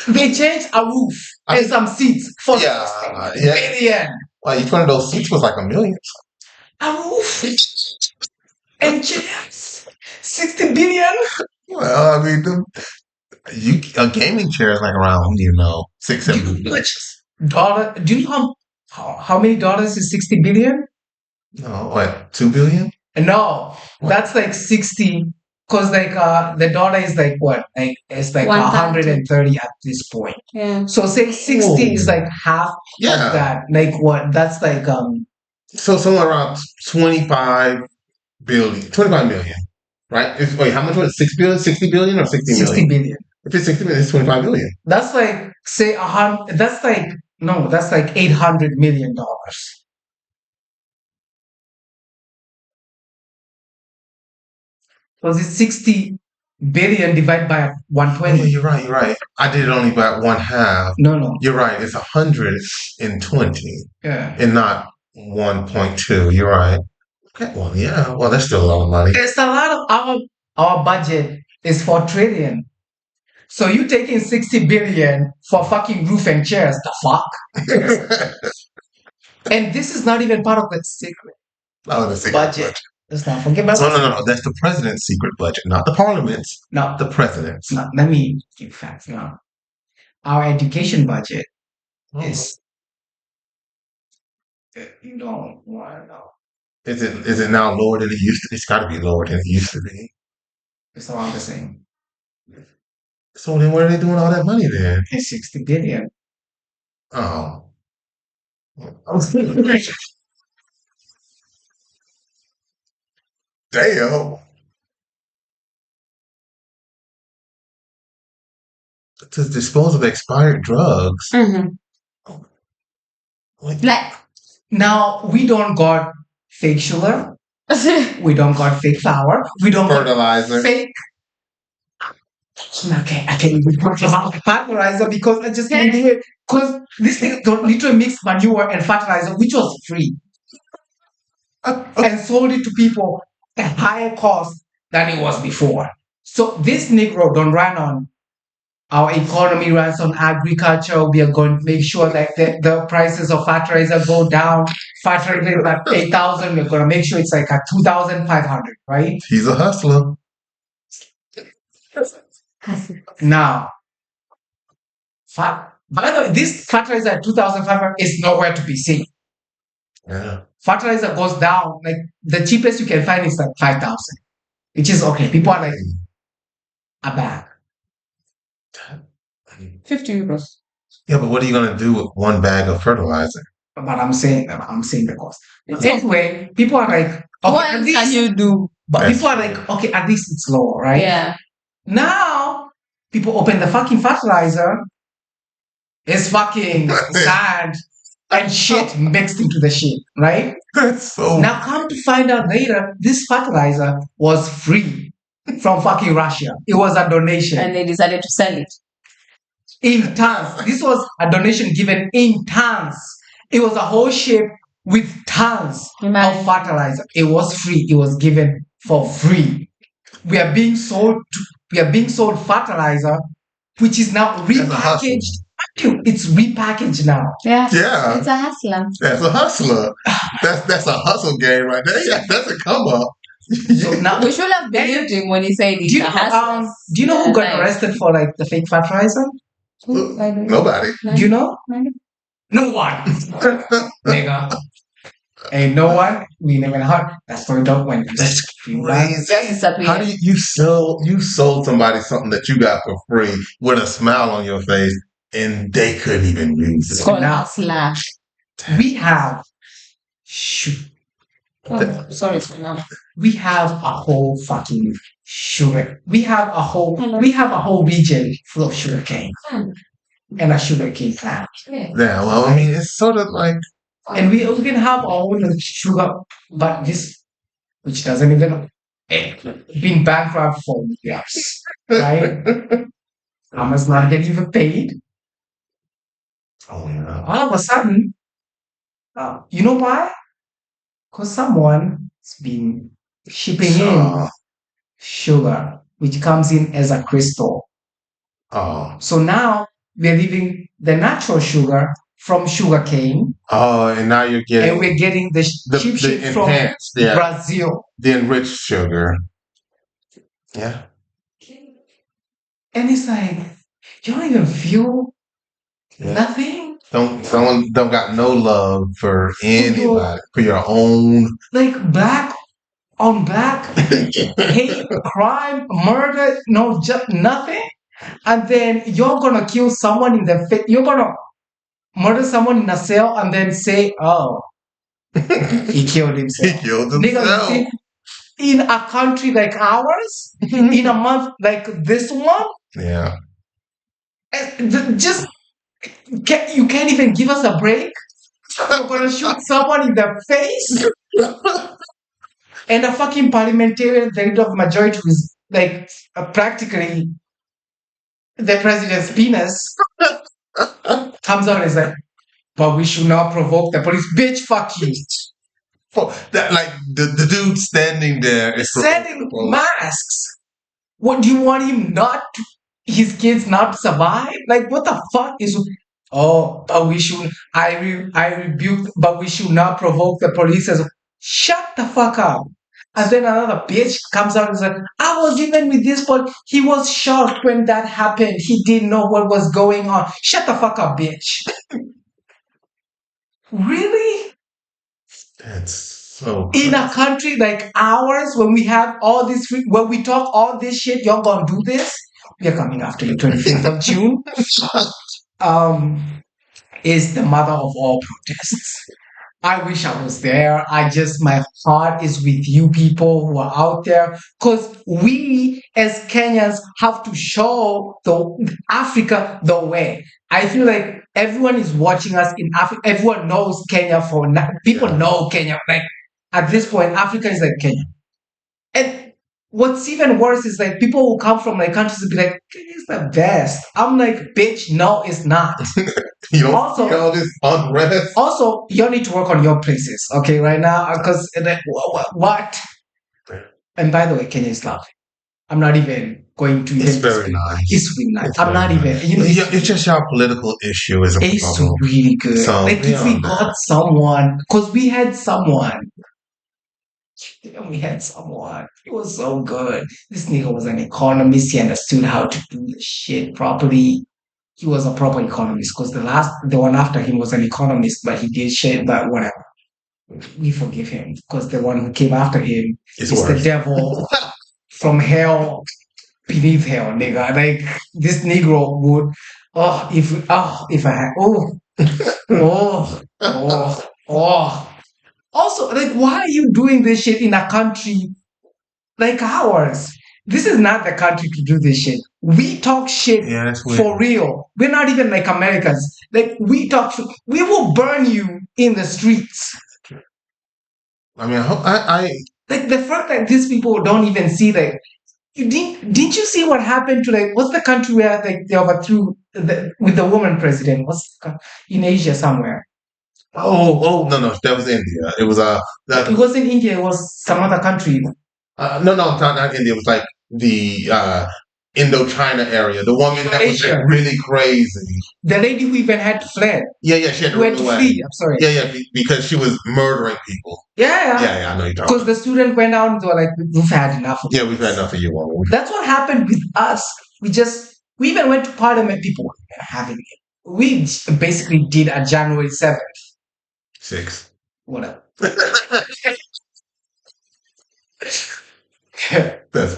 They changed a roof I and some seats for Yeah, 60 yeah. billion. Well, each one of those seats was like $1 million. A roof and chairs. 60 billion. Well, I mean, a gaming chair is like around, $6, $7 billion. Dollar. Do you know how many dollars is 60 billion? No, what, 2 billion? No, that's like 60. Because like the dollar is like what? Like it's like 130. 130 at this point. Yeah. So say 60 is like half of Yeah. that. Like what? That's like So somewhere around 25 million, right? Wait, how much was it? 6 billion, 60 billion or 60 million? 60 billion. If it's 60 million, it's 25 million. That's like say that's like no, that's like $800 million. Was it 60 billion divided by Oh, 120? you're right. I did it only by one half. No. You're right. It's 120 Yeah. and not 1.2. You're right. Okay. Well, yeah. Well, that's still a lot of money. It's a lot of our budget is 4 trillion. So you taking 60 billion for fucking roof and chairs, the fuck? And this is not even part of the secret Oh, the secret budget. Let's not forget about No. That's the president's secret budget, not the parliament's. No, The president's. no, let me give facts now. Our education budget is, you don't want to know. Is it now lower than it used to? It's got to be lower than it used to be. It's around the same. So then, where are they doing all that money then? It's 60 billion. Oh, damn! To dispose of expired drugs. Like, Now, we don't got fake sugar. We don't got fake flour. We don't fertilizer. got fake. Okay, I can't even talk about fertilizer because I just can't do it. Because this thing don't literally mix manure and fertilizer, which was free, and sold it to people at higher cost than it was before. So this Negro don't run on our economy, runs on agriculture. We are going to make sure that the prices of fertilizer go down. Fertilizer is at 8,000. We're going to make sure it's like at 2,500, right? He's a hustler. Now, by the way, this fertilizer at 2,500 is nowhere to be seen. Yeah. Fertilizer goes down. Like the cheapest you can find is like 5,000, which is okay. People are like a bag. 50 euros. Yeah, but what are you gonna do with one bag of fertilizer? But I'm saying the cost. Anyway, people are like, okay, What at else least, can you do? but people are like, okay, at least it's lower, right? Yeah. Now, people open the fucking fertilizer. It's fucking sand and shit mixed into the shit, right? That's so. Now, come to find out later, this fertilizer was free from fucking Russia. It was a donation And they decided to sell it. in tons. This was a donation given in tons. It was a whole ship with tons of Imagine. fertilizer. It was free. It was given for free. We are being sold fertilizer, which is now repackaged. It's repackaged now. Yeah. Yeah. It's a hustler. That's a hustler. That's a hustle game right there. Yeah, that's a come up. So now, We should have believed him when he said do it's you a hustler. know? Do you know who got Nice. arrested for like the fake fertilizer? Nobody. Do you know? No one. Nigga. Ain't no one. We never heard. That story don't went. That's crazy. Just disappear. How do you sold somebody something that you got for free with a smile on your face and they couldn't even use It's it? called Now- hustler. We have Oh, sorry for now. we have a whole fucking sugar. We have a whole region full of sugar cane and a sugar cane plant. Yeah. Yeah, well, I mean, it's sort of like And we even have our own sugar, but this, which doesn't even been bankrupt for years, right? Farmers not getting even paid. oh yeah. All of a sudden, you know why? Because someone's been shipping in sugar, which comes in as a crystal. Oh. So now we're leaving the natural sugar from sugar cane, Oh, and now you're and getting we're getting the cheap the shit from enhanced, yeah, Brazil. the enriched sugar. Yeah. And it's like, you don't even feel Yeah. nothing. Don't got no love for anybody, for your own. Like black on black, hate, crime, murder, no, just nothing. And then you're gonna kill someone in the face. You're gonna murder someone in a cell and then say, "Oh, he killed He himself." killed Nigga, himself. in a country like ours, in a month like this one, Yeah. just you can't even give us a break. You're gonna shoot someone in the face, and a fucking parliamentarian, the leader of majority, who is like practically the president's penis, comes out and is like, "But we should not provoke the police." Bitch, fuck you. That like the dude standing there is Sending masks. What do you want him not to, his kids not to survive? Like, what the fuck is? Oh, but we should. I rebuke, but we should not provoke the police. As shut the fuck up. And then another bitch comes out and says, "I was even with this, but he was shocked when that happened. He didn't know what was going on." Shut the fuck up, bitch. Really? That's so In a crazy. country like ours, when we have all this, when we talk all this shit, you're gonna do this? We are coming after you, 25th of June. Is the mother of all protests. I wish I was there. My heart is with you people who are out there because we as Kenyans have to show Africa the way. I feel like everyone is watching us in Africa. Everyone knows Kenya people Yeah. know Kenya. Like at this point, Africa is like Kenya. And what's even worse is like people who come from like countries will be like, Kenya's the best. I'm like, bitch, no, it's not. You don't Also- see all this unrest. Also, you need to work on your places, okay, right now, because what? And by the way, Kenya is lovely. I'm not even going to. It's even very nice. It's really nice. It's I'm not very even. You know, It's just your political issue is a it's problem. really good. So, like if we beyond that. got someone, because we had someone. We had someone. It was so good. This nigga was an economist. He understood how to do the shit properly. He was a proper economist because the one after him was an economist, but he did shit, but whatever. We forgive him because the one who came after him It's is the worse. devil from hell beneath hell, nigga. Like this Negro would, if I had, oh. Also, like, why are you doing this shit in a country like ours? This is not the country to do this shit. We talk shit Yeah, that's weird. for real. We're not even like Americans. Like, we talk shit. We will burn you in the streets. I mean, I Like, the fact that these people don't even see, like, didn't you see what happened to, like, what's the country where, like, they overthrew with the woman president? In Asia somewhere? no, that was India. It was It wasn't India, it was some other country. no, not India. It was like the Indochina area. The woman that was like Asia. really crazy. The lady who even had fled. Yeah, she had to Went run to away. flee. I'm sorry. Yeah, because she was murdering people. Yeah. Yeah, I know you're talking. Because the student went out and they were like, we've had enough of Yeah, we've had enough of you, woman. That's what happened with us. We even went to parliament, people were having it. We basically did a January 7th. 6. Whatever. That's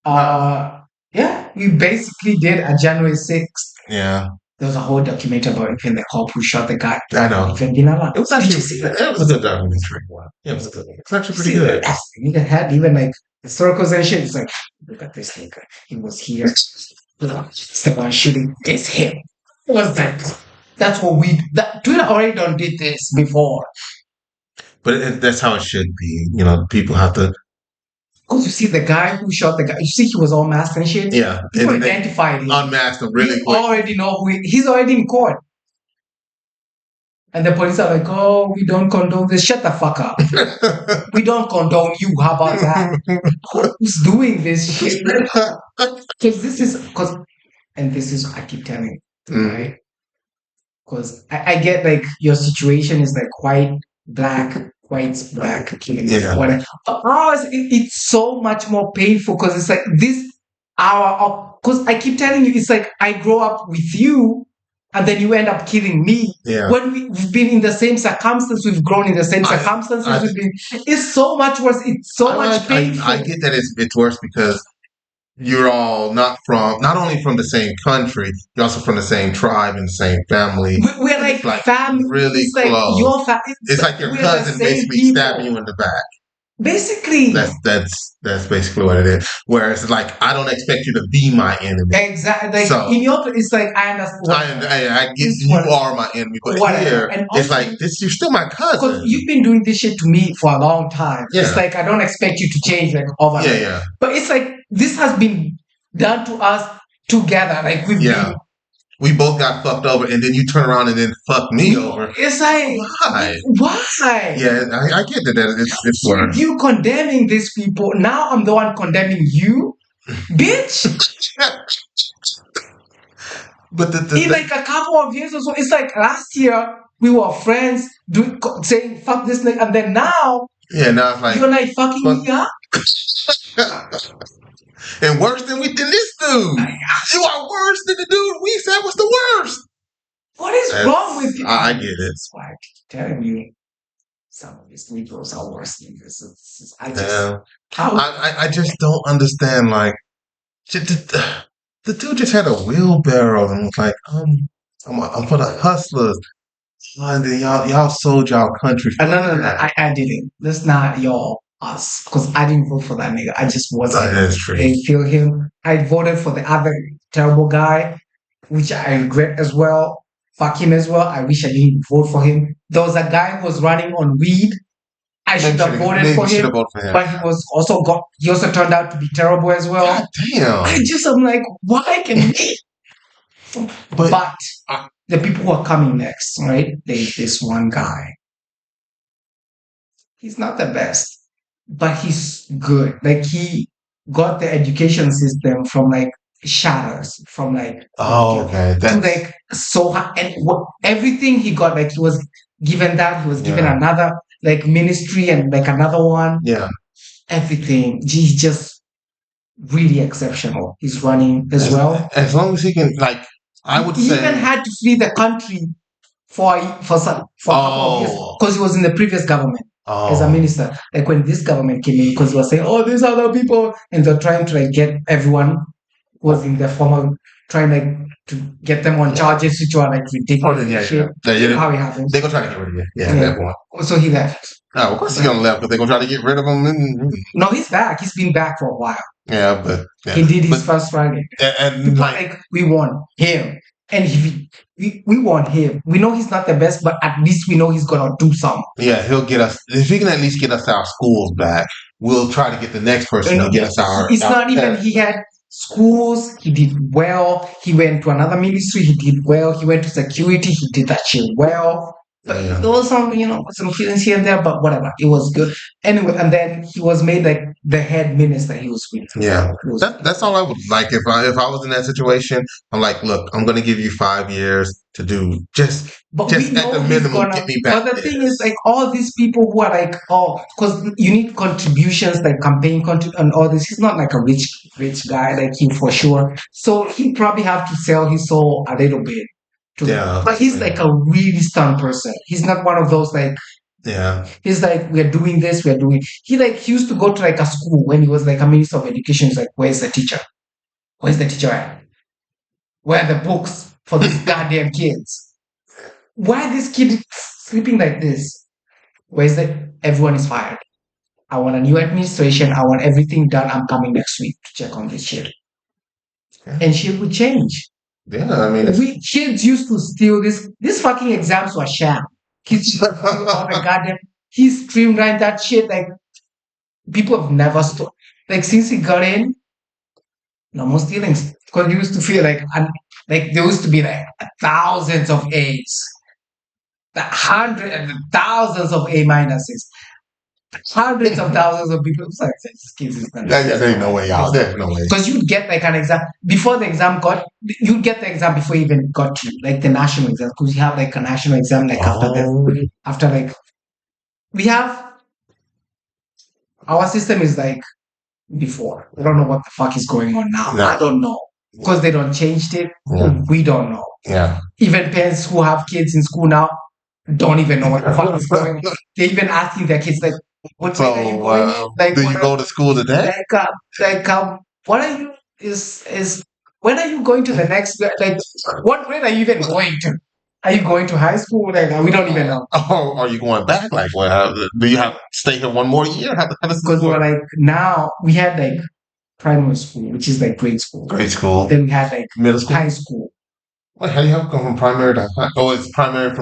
what. Yeah, we basically did a January 6th. Yeah, There was a whole documentary about even the cop who shot the guy. I know. Even been alive. It was Did actually you see that? it was a good documentary. Yeah, it was good. It's actually pretty See good. that? You had even like the circles and shit. It's like, look at this nigga. He was here. Someone shooting. It's him. It was that. That's what Twitter already done did this before. But that's how it should be. You know, people have to. Because you see the guy who shot the guy, you see he was all masked and shit. Yeah, People and they identified him. unmask them really You quick. already know he's already in court. And the police are like, oh, we don't condone this. Shut the fuck up. We don't condone you. How about that? Who's doing this shit? I keep telling you, right? Because I get like your situation is like white's black, Yeah. whatever. Ours, it's so much more painful because it's like because I keep telling you, it's like I grow up with you and then you end up killing me. Yeah. When we've been in the same circumstance, we've grown in the same circumstances. It's so much worse. It's so much painful. I get that it's worse because you're all not only from the same country, you're also from the same tribe and the same family. We're like family. Really it's close. Like your it's like your cousin basically stabbing you in the back. Basically, that's basically what it is. Whereas, like, I don't expect you to be my enemy. Exactly. Like so, in your, it's like I understand. I get you are my enemy, but here it's like you're still my cousin. Because you've been doing this shit to me for a long time. Yeah. It's like I don't expect you to change like overnight. Yeah. But it's like this has been done to us together. Like we've been. We both got fucked over, and then you turn around and then fuck me over. It's like why? Yeah, I get that. It's worse. You condemning these people. Now I'm the one condemning you, bitch. But in like a couple of years or so, it's like last year we were friends, saying fuck this nigga, and then now now it's like you're like fucking me up. and worse than this dude. You are worse than the dude we said was the worst. What is wrong with you? I get it. It's like telling you some of these Negroes are worse than this. I just don't understand. Like the dude just had a wheelbarrow and was like, I'm for the hustlers. And then y'all sold y'all country. No, I didn't. That's not us, because I didn't vote for that nigga. I just wasn't. That's true. I feel him. I voted for the other terrible guy, which I regret as well. Fuck him as well. I wish I didn't vote for him. There was a guy who was running on weed. I should have voted for him, but he also turned out to be terrible as well. God damn. I'm like, why can we? But the people who are coming next, right? There's this one guy. He's not the best, but he's good. Like, he got the education system from like shadows, from like okay, to like so high, and everything he got, like he was given that, he was given another like ministry and like another one. Yeah, everything. He's just really exceptional. He's running as well. As long as he can, like, I would he say, even had to flee the country for a couple of years, because he was in the previous government as a minister. Like when this government came in, because he was saying, "Oh, these other people," and they're trying to like get everyone who was in the former, trying like to get them on charges which are like ridiculous. How it happens. They're gonna try to get rid of you. That one. So he left. Oh, of course he's gonna left, because they're gonna try to get rid of him. No, he's back. He's been back for a while. Yeah, but he did his first Friday. And like we want him. And we want him. We know he's not the best, but at least we know he's gonna do something. Yeah, he'll get us. If he can at least get us our schools back, we'll try to get the next person to get us our. It's not even. He had schools. He did well. He went to another ministry. He did well. He went to security. He did that shit well. There was some, some feelings here and there, but whatever. It was good. Anyway, and then he was made like the head minister. He was with. Yeah, that's all I would like. If I was in that situation, I'm like, look, I'm going to give you 5 years to do just at the minimum get me back. But the thing is, like, all these people who are like, because you need contributions, like campaign and all this. He's not like a rich guy like you for sure. So he probably have to sell his soul a little bit. But he's like a really stern person. He's not one of those like. Yeah. He's like, we're doing this, we're doing. He used to go to like a school when he was like a minister of education. He's like, where's the teacher? Where's the teacher at? Where are the books for these goddamn kids? Why is this kid sleeping like this? Where's the? Everyone is fired. I want a new administration. I want everything done. I'm coming next week to check on this shit. Yeah. And shit would change. Yeah, I mean, kids used to steal this. These fucking exams were sham. Kids, oh my goddamn, he streamlined that shit. Like, people have never stolen. Like, since he got in, no more stealings. Because he used to feel like there used to be like thousands of A's, hundreds and thousands of A minuses. Hundreds of thousands of people. It's like, this kid is gonna. There's no way out. There's no way. Because you'd get like an exam before the exam you'd get the exam before you even got to like the national exam. Because you have like a national exam like after like we have our system is like before. I don't know what the fuck is going on now. No. I don't know. Because they don't changed it. Yeah. We don't know. Yeah. Even parents who have kids in school now don't even know what the fuck is going on. They're even asking their kids like, what grade are you going? Like, do you go to school today? What are you when are you going to the next grade? Like, what grade are you even going to? Are you going to high school? Like, we don't even know. Oh, are you going back? Like, well, do you have to stay here one more year? Because we're like, now we had like primary school, which is like grade school. Grade school. Then we had like middle school, high school. Wait, how do you have to go from primary to high? Oh, it's primary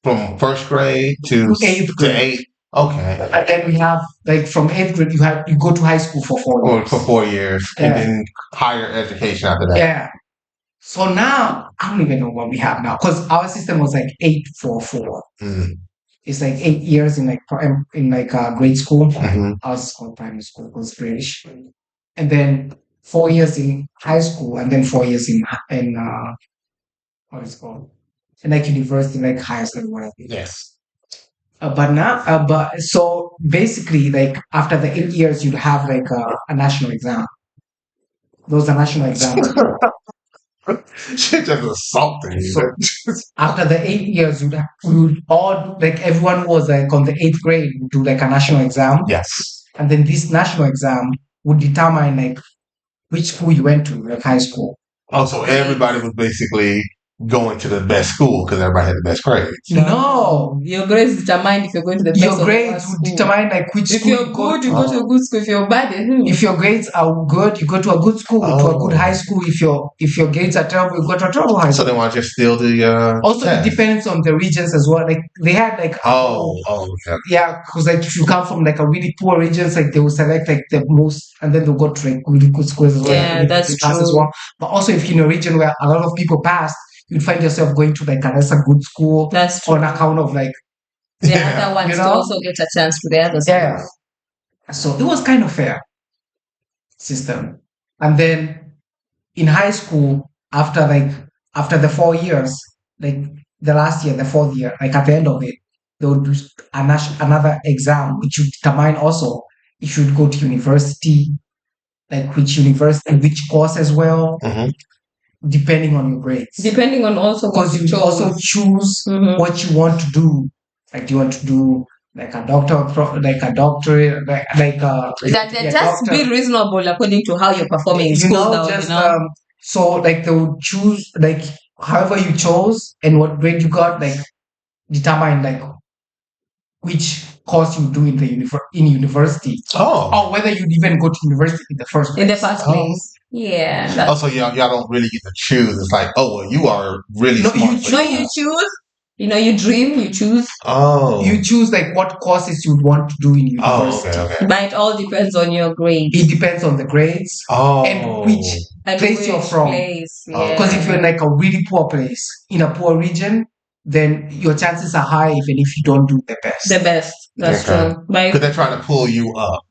from first grade to 8th grade. Okay. And then we have like from 8th grade you go to high school for 4 years. For 4 years. Yeah. And then higher education after that. Yeah. So now I don't even know what we have now. Because our system was like 8-4-4. Mm. It's like 8 years in grade school. Mm-hmm. Ours is called primary school, it was British. And then 4 years in high school and then 4 years in what is it called? In like university, like high school, whatever. Yes. But so basically, like after the 8 years, you'd have like a national exam. Those are national exams. She just assaulting you. So after the 8 years, you'd all like everyone was like on the eighth grade would do like a national exam, Yes. and then this national exam would determine like which school you went to, like high school. Oh, so everybody was basically going to the best school because everybody had the best grades. No, Your grades determine if you're going to the best your or the grades worst would school. determine like which If school you're you go good, to. you go to a good school. If you're bad, If your grades are good, you go to a good school, to a good Oh. high school. If your grades are terrible, you go to a terrible high So school. then why just steal the Also, test? it depends on the regions as well. Like they had like Okay. yeah, because like if you come from like a really poor regions, like they will select like the most, and then they'll go to like really good schools as well. Yeah, like, that's they pass as true. well. But also, if you're in a region where a lot of people passed, you'd find yourself going to like a lesser good school That's true. on account of like The Yeah. other ones You to know? also get a chance to the others. yeah. So it was kind of fair system. And then in high school, after the 4 years, like the last year, the fourth year, like at the end of it, they would do another exam, which would determine also if you would go to university, like which university, which course as well, Mhm. depending on your grades. Depending on also what Because you you chose. also choose Mhm. what you want to do. Like, do you want to do like a like a doctorate, That be a just doctor? be reasonable according to how you're performing in You school know, now, just you know. so like they would choose like however you chose and what grade you got, like determine like which course you do in the university, Oh. or whether you'd even go to university in the first place. In the first place. Yeah. That's, Also, y'all don't really get to choose. It's like, oh, well, you are really No, smart. you so no, you choose. You know, you dream, you choose. Oh. You choose like what courses you'd want to do in Oh, university. okay. But it all depends on your grades. It depends on the grades Oh. and which And place you're which from. place, Oh, Because yeah. if you're in like a really poor place, in a poor region, then your chances are high even if you don't do the best. The best. That's Okay. true. But Because they're trying to pull you up.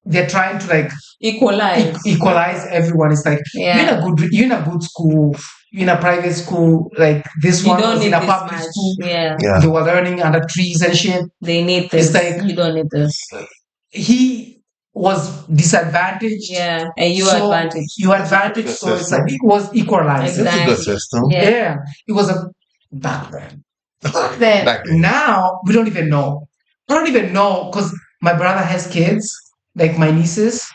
They're trying to like equalize. equalize everyone. It's like Yeah. you're in a good school, you're in a private school, like this You one don't was in need a this public much. school. Yeah. Yeah. They were learning under trees and shit. They need this. It's like You don't need this. he was disadvantaged. Yeah. And you so advantage. You advantage, Good so it's system. like it was equalized. It's a good Exactly. system. Yeah. It was a back then. Back then. Back then. Now we don't even know. I don't even know because my brother has kids, like my nieces.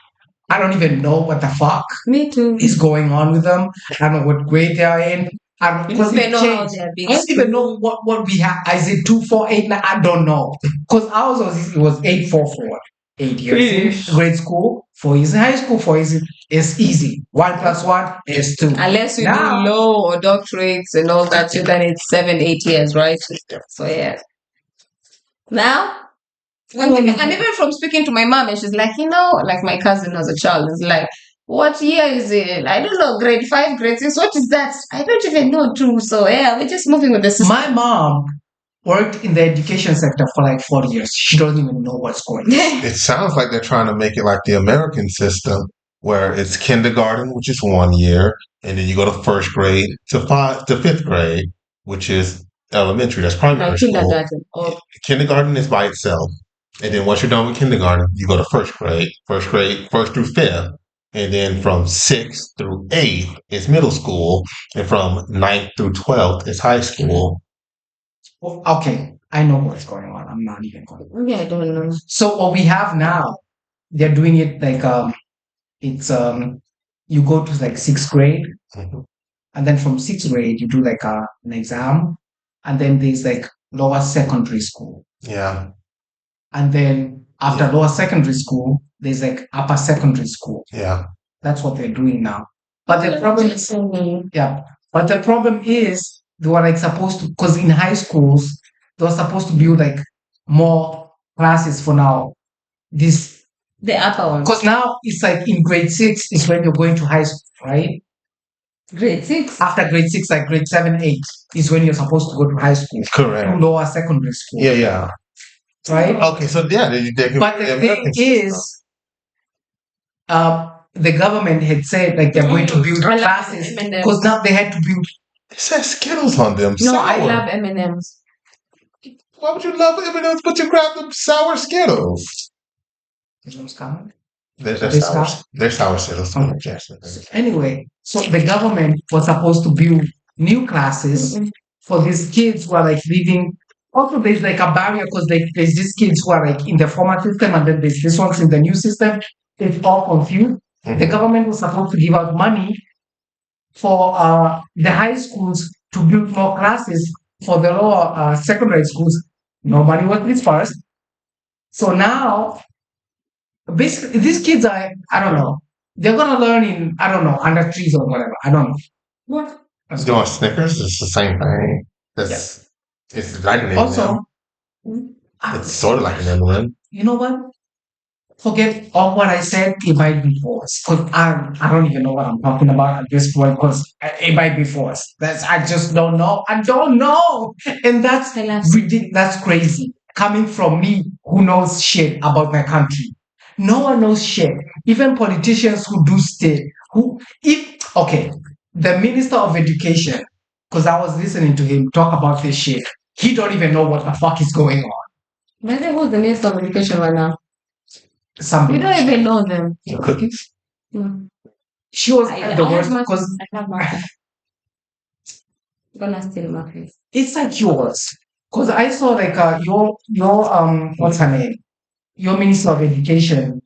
I don't even know what the fuck Me too. is going on with them. I don't know what grade they are in. I don't You don't even know how changed. they are being I don't even know what we have. Is it 2, 4, 8? I don't know because ours was 8, 4, 4. 8 years in grade school, 4 years in high school, 4 years is easy. 1 plus 1 is 2. Unless you Now- do law or doctorates and all that shit, then it's 7, 8 years, right? So yeah. Now, and even from speaking to my mom, and she's like, like my cousin has a child, is like, what year is it? I don't know, grade 5, grade 6. What is that? I don't even know too. So yeah, we're just moving with the system. My mom worked in the education sector for like 4 years. She doesn't even know what's going on. It sounds like they're trying to make it like the American system, where it's kindergarten, which is 1 year, and then you go to first grade to fifth grade, which is elementary. That's primary Like school. kindergarten. Oh, Kindergarten is by itself, and then once you're done with kindergarten, you go to first grade, first through fifth, and then from 6th through 8th is middle school, and from 9th through 12th is high school. Well, okay, I know what's going on. I'm not even going. yeah, I don't know. So what we have now, they're doing it like it's you go to like 6th grade, Mhm. and then from 6th grade you do like an exam, and then there's like lower secondary school, Yeah, and then after lower secondary school there's like upper secondary school. yeah. That's what they're doing now. But the problem is, but the problem is they were like supposed to, because in high schools they were supposed to build like more classes for now. This The upper one. because now it's like in grade 6 is when you're going to high school, right? Grade 6. After grade 6, like grade 7, 8 is when you're supposed to go to high school, to Correct. lower secondary school, Yeah. right? Okay, so yeah, they But the thing is, the government had said like they're going to build I love classes M&Ms. because now they had to build. It says Skittles on them. No, I sour. love M&Ms. Why would you love M&Ms but you grab them sour Skittles? Those coming. They're They sour. sour? They're sour Skittles. Okay. Yes. Anyway, so the government was supposed to build new classes Mm-mm. for these kids who are like living. Also, there's like a barrier because there's these kids who are like in the former system and then there's this one's in the new system. It's all confused. The Mhm. government was supposed to give out money for the high schools to build more classes for the lower secondary schools. No money was dispersed. So now, basically, these kids are, I don't know, they're going to learn in, I don't know, under trees or whatever. I don't know. What? That's You want Snickers? It's the same thing. Yes. It's like an M&M. Also, It's sort of like an M&M. you know what? Forget all what I said. It might be false because I don't even know what I'm talking about at this point because it might be false. I just don't know. I don't know, and that's I love ridiculous. That's crazy coming from me who knows shit about my country. No one knows shit. Even politicians who do stay who if okay, the minister of education because I was listening to him talk about this shit. He don't even know what the fuck is going on. By the way, who's the Minister of Education right now? Some We don't even know them. Cookies. No. she was I the have worst muffins. because I have muffins. Gonna steal muffins. it's like yours. Because I saw like your what's her name? Your minister of education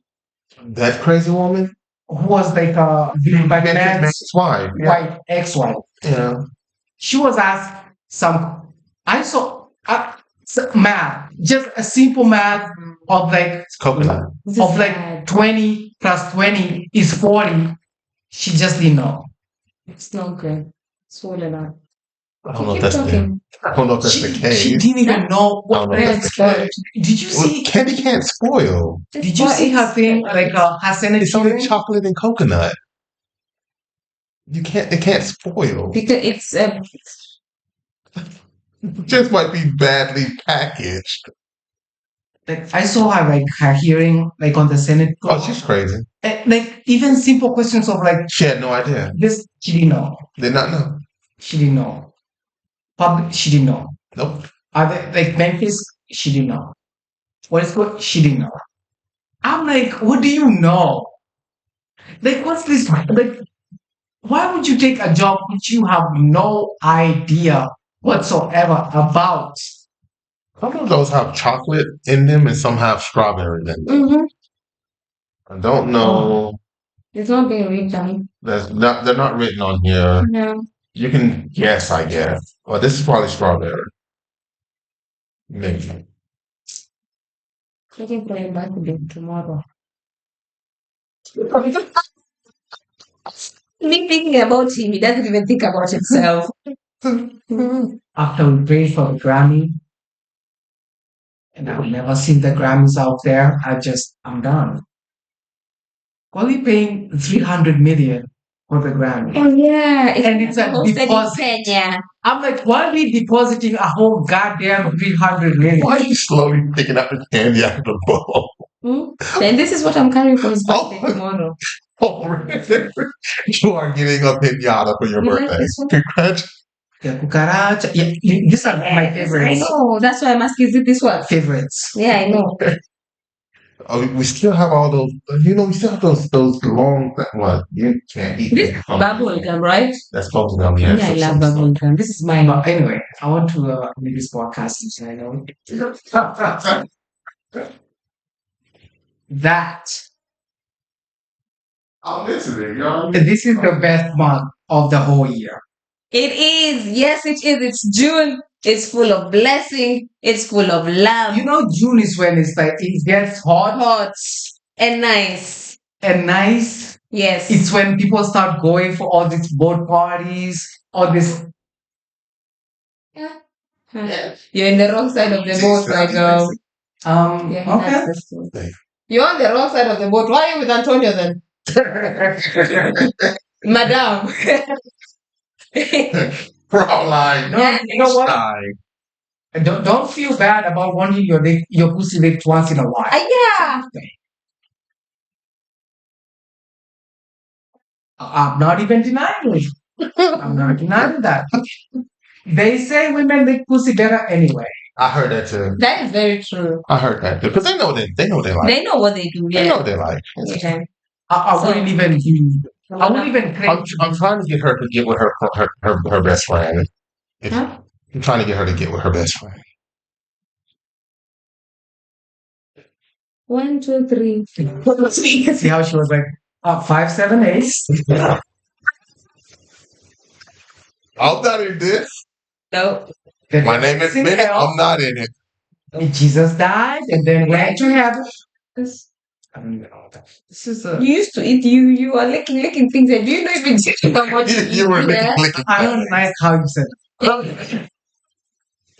That crazy woman? who was like by man's Man's wife. Yeah. wife, ex-wife. Yeah. She was asked some I saw math, just a simple math of like It's coconut. This is of like sad. 20 plus 20 is 40. She just didn't know. It's not good. Swollen up. I don't know if Keep that's talking. I don't know if that's the She case. didn't even know I what don't know if Yeah, that's it's the spoiled. case. did you Well, see candy can't spoil. did you see her thing like her Senate It's only hearing? chocolate and coconut. It can't spoil. Because it's It just might be badly packaged. Like I saw her like her hearing like on the Senate Oh, floor. she's crazy. Like even simple questions of like She had no idea. this she didn't know. Did not know. She didn't know. Public she didn't know. Nope. Are they like Memphis? She didn't know. What is good? She didn't know. I'm like, what do you know? Like what's this like why would you take a job which you have no idea whatsoever about? Some of those have chocolate in them and some have strawberry in them. mm-hmm. I don't know. It's not being written. They're not written on here. No. You can guess, I guess. Well, this is probably strawberry. Maybe. Looking for him back tomorrow. Me thinking about him, he doesn't even think about himself. After we prayed for the Grammy, and I've never seen the Grammys out there, I'm done. Only paying 300 million for the Grammy. Oh yeah, And it's a deposit. Kenya. I'm like, why are we depositing a whole goddamn 300 million? Why are you slowly picking up the candy out of the bowl? And this is what I'm carrying for his Oh. birthday tomorrow. Oh, you are getting a pinata for your You like birthday. this one? Congrats. Yeah, cucaracha. Yeah, these are my I favorites. know. That's why I'm asking. Is it this one? Favorites. Yeah, I know. Oh, we still have all those. We still have those long. What you can't eat. This them. bubble gum, right? That's bubble gum. Yeah, Yeah, I love bubble gum. This is mine. But anyway, I want to make this podcast since I know that I'm listening, y'all. this is the best month of the whole year. It is. Yes, it is. It's June. It's full of blessing. It's full of love. You know, June is when it's like it gets hot Hot and nice. and nice. Yes. It's when people start going for all these boat parties, all this. Huh. You're in the wrong side of the boat right now. Yeah, Okay. that's the story. You're on the wrong side of the boat. Why are you with Antonio then? Madam. Fraulein. No, you know what? Stein. Don't feel bad about wanting your pussy licked once in a while. Yeah. I'm not even denying it. I'm not denying that. They say women lick pussy better anyway. I heard that too. That is very true. I heard that too because they know they like. They know what they do. They Yeah. know what they like. Okay. I So- wouldn't even. I wouldn't even claim. I'm trying to get her to get with her best friend. Huh? I'm trying to get her to get with her best friend. 1, 2, 3. See how she was like 5, 7, 8. I'm not in this. No. Then My name is in Bennett. hell, I'm not in it. and Jesus died and then went to heaven. I don't even know that. This is a. You used to eat. You are licking things, and do you know even how much You were yeah? licking. I don't like how you said. Do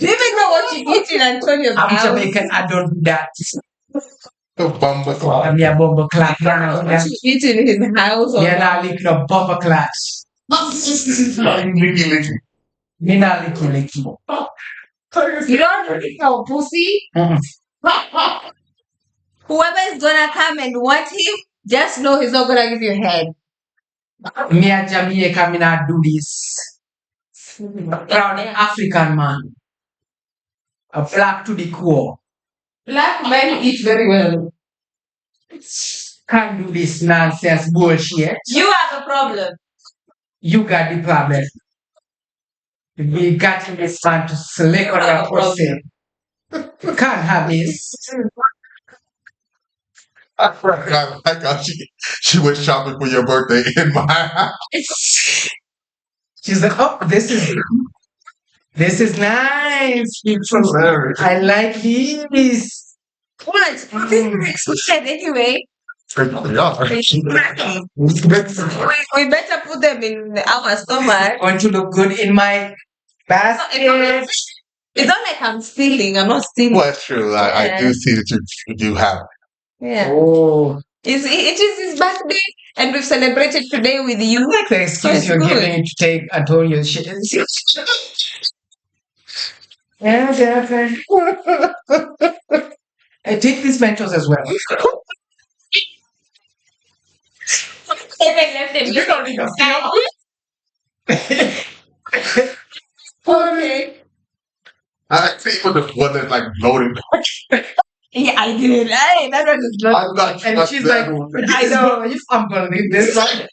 you even know what you eat in Antonio's I'm house? Jamaican. I don't do that. The bumper clock. I'm a bomber clap. What you eat in his house? Or Yeah, now lick no bomber class. Licky. Me not licky. You don't lick our pussy. Whoever is gonna come and want him, just know he's not gonna give you head. Me a Jamaica, me not do this. Proud African man. A black to the core. Black men eat very well. Can't do this nonsense bullshit. You are the problem. You got the problem. We got this man to slick on your pussy. You can't have this. I forgot. I got she went shopping for your birthday in my house. She's like, oh, this is nice. Hilarious. I like this. What? This makes sense anyway. They probably are. We better put them in our stomach. Going to look good in my basket. It's not like I'm stealing. I'm not stealing. Well, it's true. I do see that you do have it. Yeah. Oh, It is his birthday, and we've celebrated today with you. like the excuse it's you're good. giving to take Antonio's shit. Yeah, definitely. I take these Mentos as well. Even left them. You don't even feel. Okay. I see what the one that's like loading. Yeah, I did. Hey, that one is not. I'm not. And she's like, I know, if I'm gonna leave this one.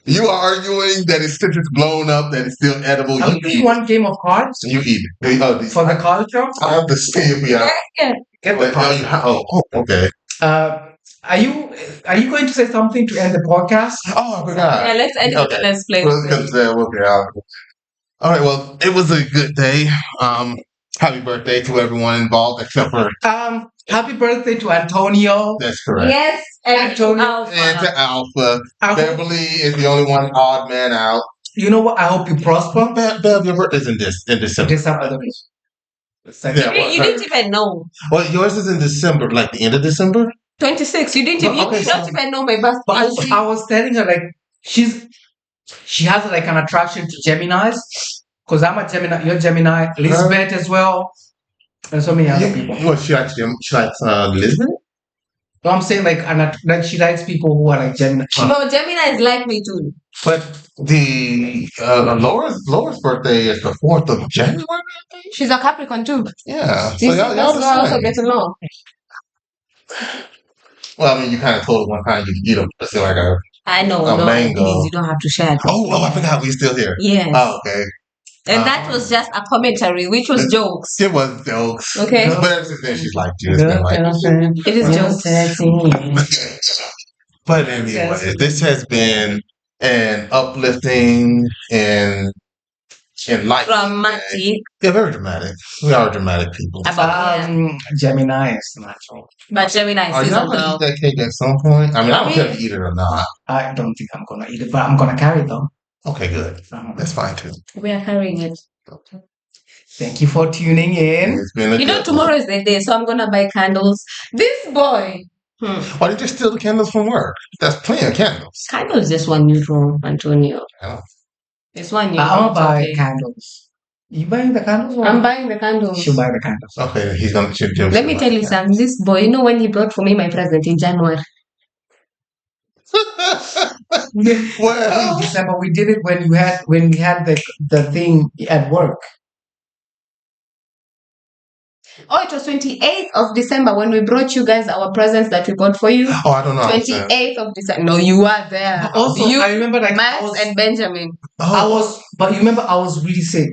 You are arguing that it's since it's blown up that it's still edible. I'll You give eat you one game of cards it. You eat it. for the culture. I have to see if we have. Yeah. Get the cards. Okay. Are you going to say something to end the podcast? Oh, I forgot. Yeah, let's end it. Okay. Let's play. All right. Well, it was a good day. Happy birthday to everyone involved, except for Happy birthday to Antonio. that's correct. Yes, and Antonio. And to Alpha. I hope- Beverly is the only one odd man out. You know what? I hope you prosper. Bev, your birthday's in December. December. Yeah, you didn't even know. Well, yours is in December, like the end of December. 26. You didn't even. Okay, You don't so- even know my birthday. But I was telling her like she has like an attraction to Geminis because I'm a Gemini. You're Gemini. Elizabeth as well, and so many other people. Well, she likes Elizabeth. So I'm saying like she likes people who are like Gemini. No, Gemini is like me too. But the Laura's birthday is the 4th of January. I think. She's a Capricorn too. Yeah. So See, y'all that's what I the also same. get to know. Well, I mean, you kind of told one time you could eat them. It's like I know. A No, mango. please, you don't have to share. I forgot we still here. Yes. Oh, okay. And that was just a commentary, which was jokes. It was jokes. Okay. But ever since then, she's liked you. It's been like. It is jokes. But anyway, this has been an uplifting and enlightening. Dramatic. Yeah, very dramatic. We are dramatic people. About Gemini is natural. but Gemini Are season y'all gonna though. eat that cake at some point? I mean, I don't care if mean- you eat it or not. I don't think I'm gonna eat it, but I'm gonna carry it though. Okay, good. That's fine too. We are carrying it. Thank you for tuning in. It's been a You know, good tomorrow is the day, so I'm gonna buy candles. This boy. one. Why did you steal the candles from work? That's plenty of candles. Candles just one neutral, Antonio. Yeah. It's one neutral. I'm gonna it's buy okay. candles. You buying the candles? Or I'm buying the candles. she'll buy the candles. Okay, he's gonna shoot you. Let me tell you something. This boy, you know when he brought for me my present in January? In Well, December, we did it when we had the thing at work. Oh, it was 28th of December when we brought you guys our presents that we bought for you. oh, I don't know. I was there. 28th of December. No, you were there. But also, you, I remember like Max and Benjamin. but you remember I was really sick,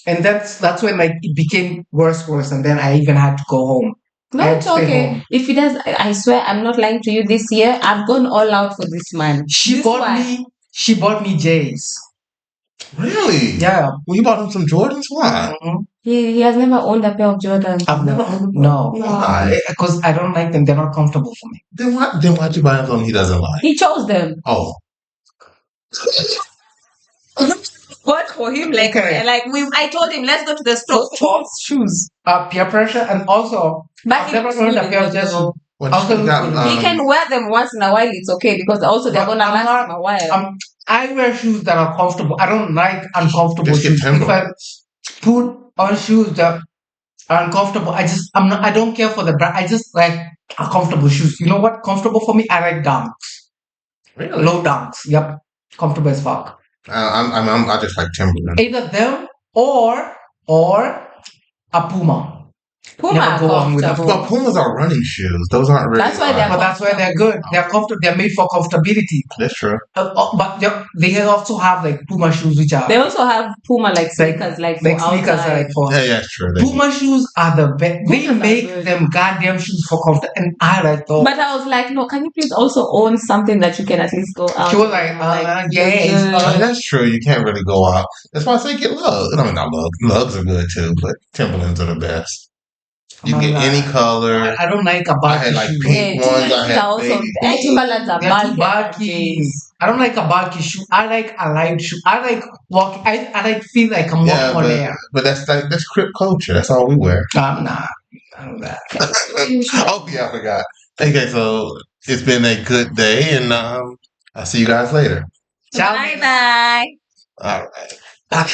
and that's when like it became worse, and then I even had to go home. I No, had it's to stay okay. home. If he does, I swear I'm not lying to you. This year, I've gone all out for this man. She bought me J's. Really? Yeah. Well, you bought him some Jordans? Why? Mhm. He has never owned a pair of Jordans. I've never no, Why? because I don't like them. They're not comfortable for me. Then why'd you buy him something he doesn't like? He chose them. Oh. What for him? Like, Okay. I told him, let's go to the store for shoes. Peer pressure, and also But I've he never looks heard good a in pair of them, just. though. Well, Also, you got, He can wear them once in a while. It's okay because also they're But gonna I'm last not- him a while. I wear shoes that are comfortable. I don't like uncomfortable Just get shoes. If I Timberlands. put on shoes that are uncomfortable, I don't care for the brand. I just like comfortable shoes. You know what? Comfortable for me, I like dunks. Really? Low dunks. Yep. Comfortable as fuck. I just like Timberland. Either them or a Puma. Puma Never are go on with a comfortable. But Pumas are running shoes. Those aren't really. That's why they're But that's why they're good. They're comfortable. They're made for comfortability. That's true. But they also have like Puma shoes, which are They also have Puma like sneakers, like for sneakers, outside. like for. Yeah, that's true. Puma shoes are the best. They Pumas are make good. them goddamn shoes for comfort, and I like those. But I was like, no, can you please also own something that you can at least go out? She was in, like, yes. Oh, that's true. You can't really go out. That's why I say get Lugs. I mean, not Lugs. Lugs are good too, but Timberlands are the best. You I'm get not- any color. I don't like a I bulky had like shoe. pink ones. I Timberlands had are also baby. Timberlands are They're too bulky. bulky. I don't like a bulky shoe. I like a light shoe. I like walking. I like feel like I'm Yeah, walking on air. but that's crip culture. That's all we wear. I'm not. I don't know that. Oh yeah, I forgot. Okay, so it's been a good day, and I'll see you guys later. Ciao. Bye bye. All right.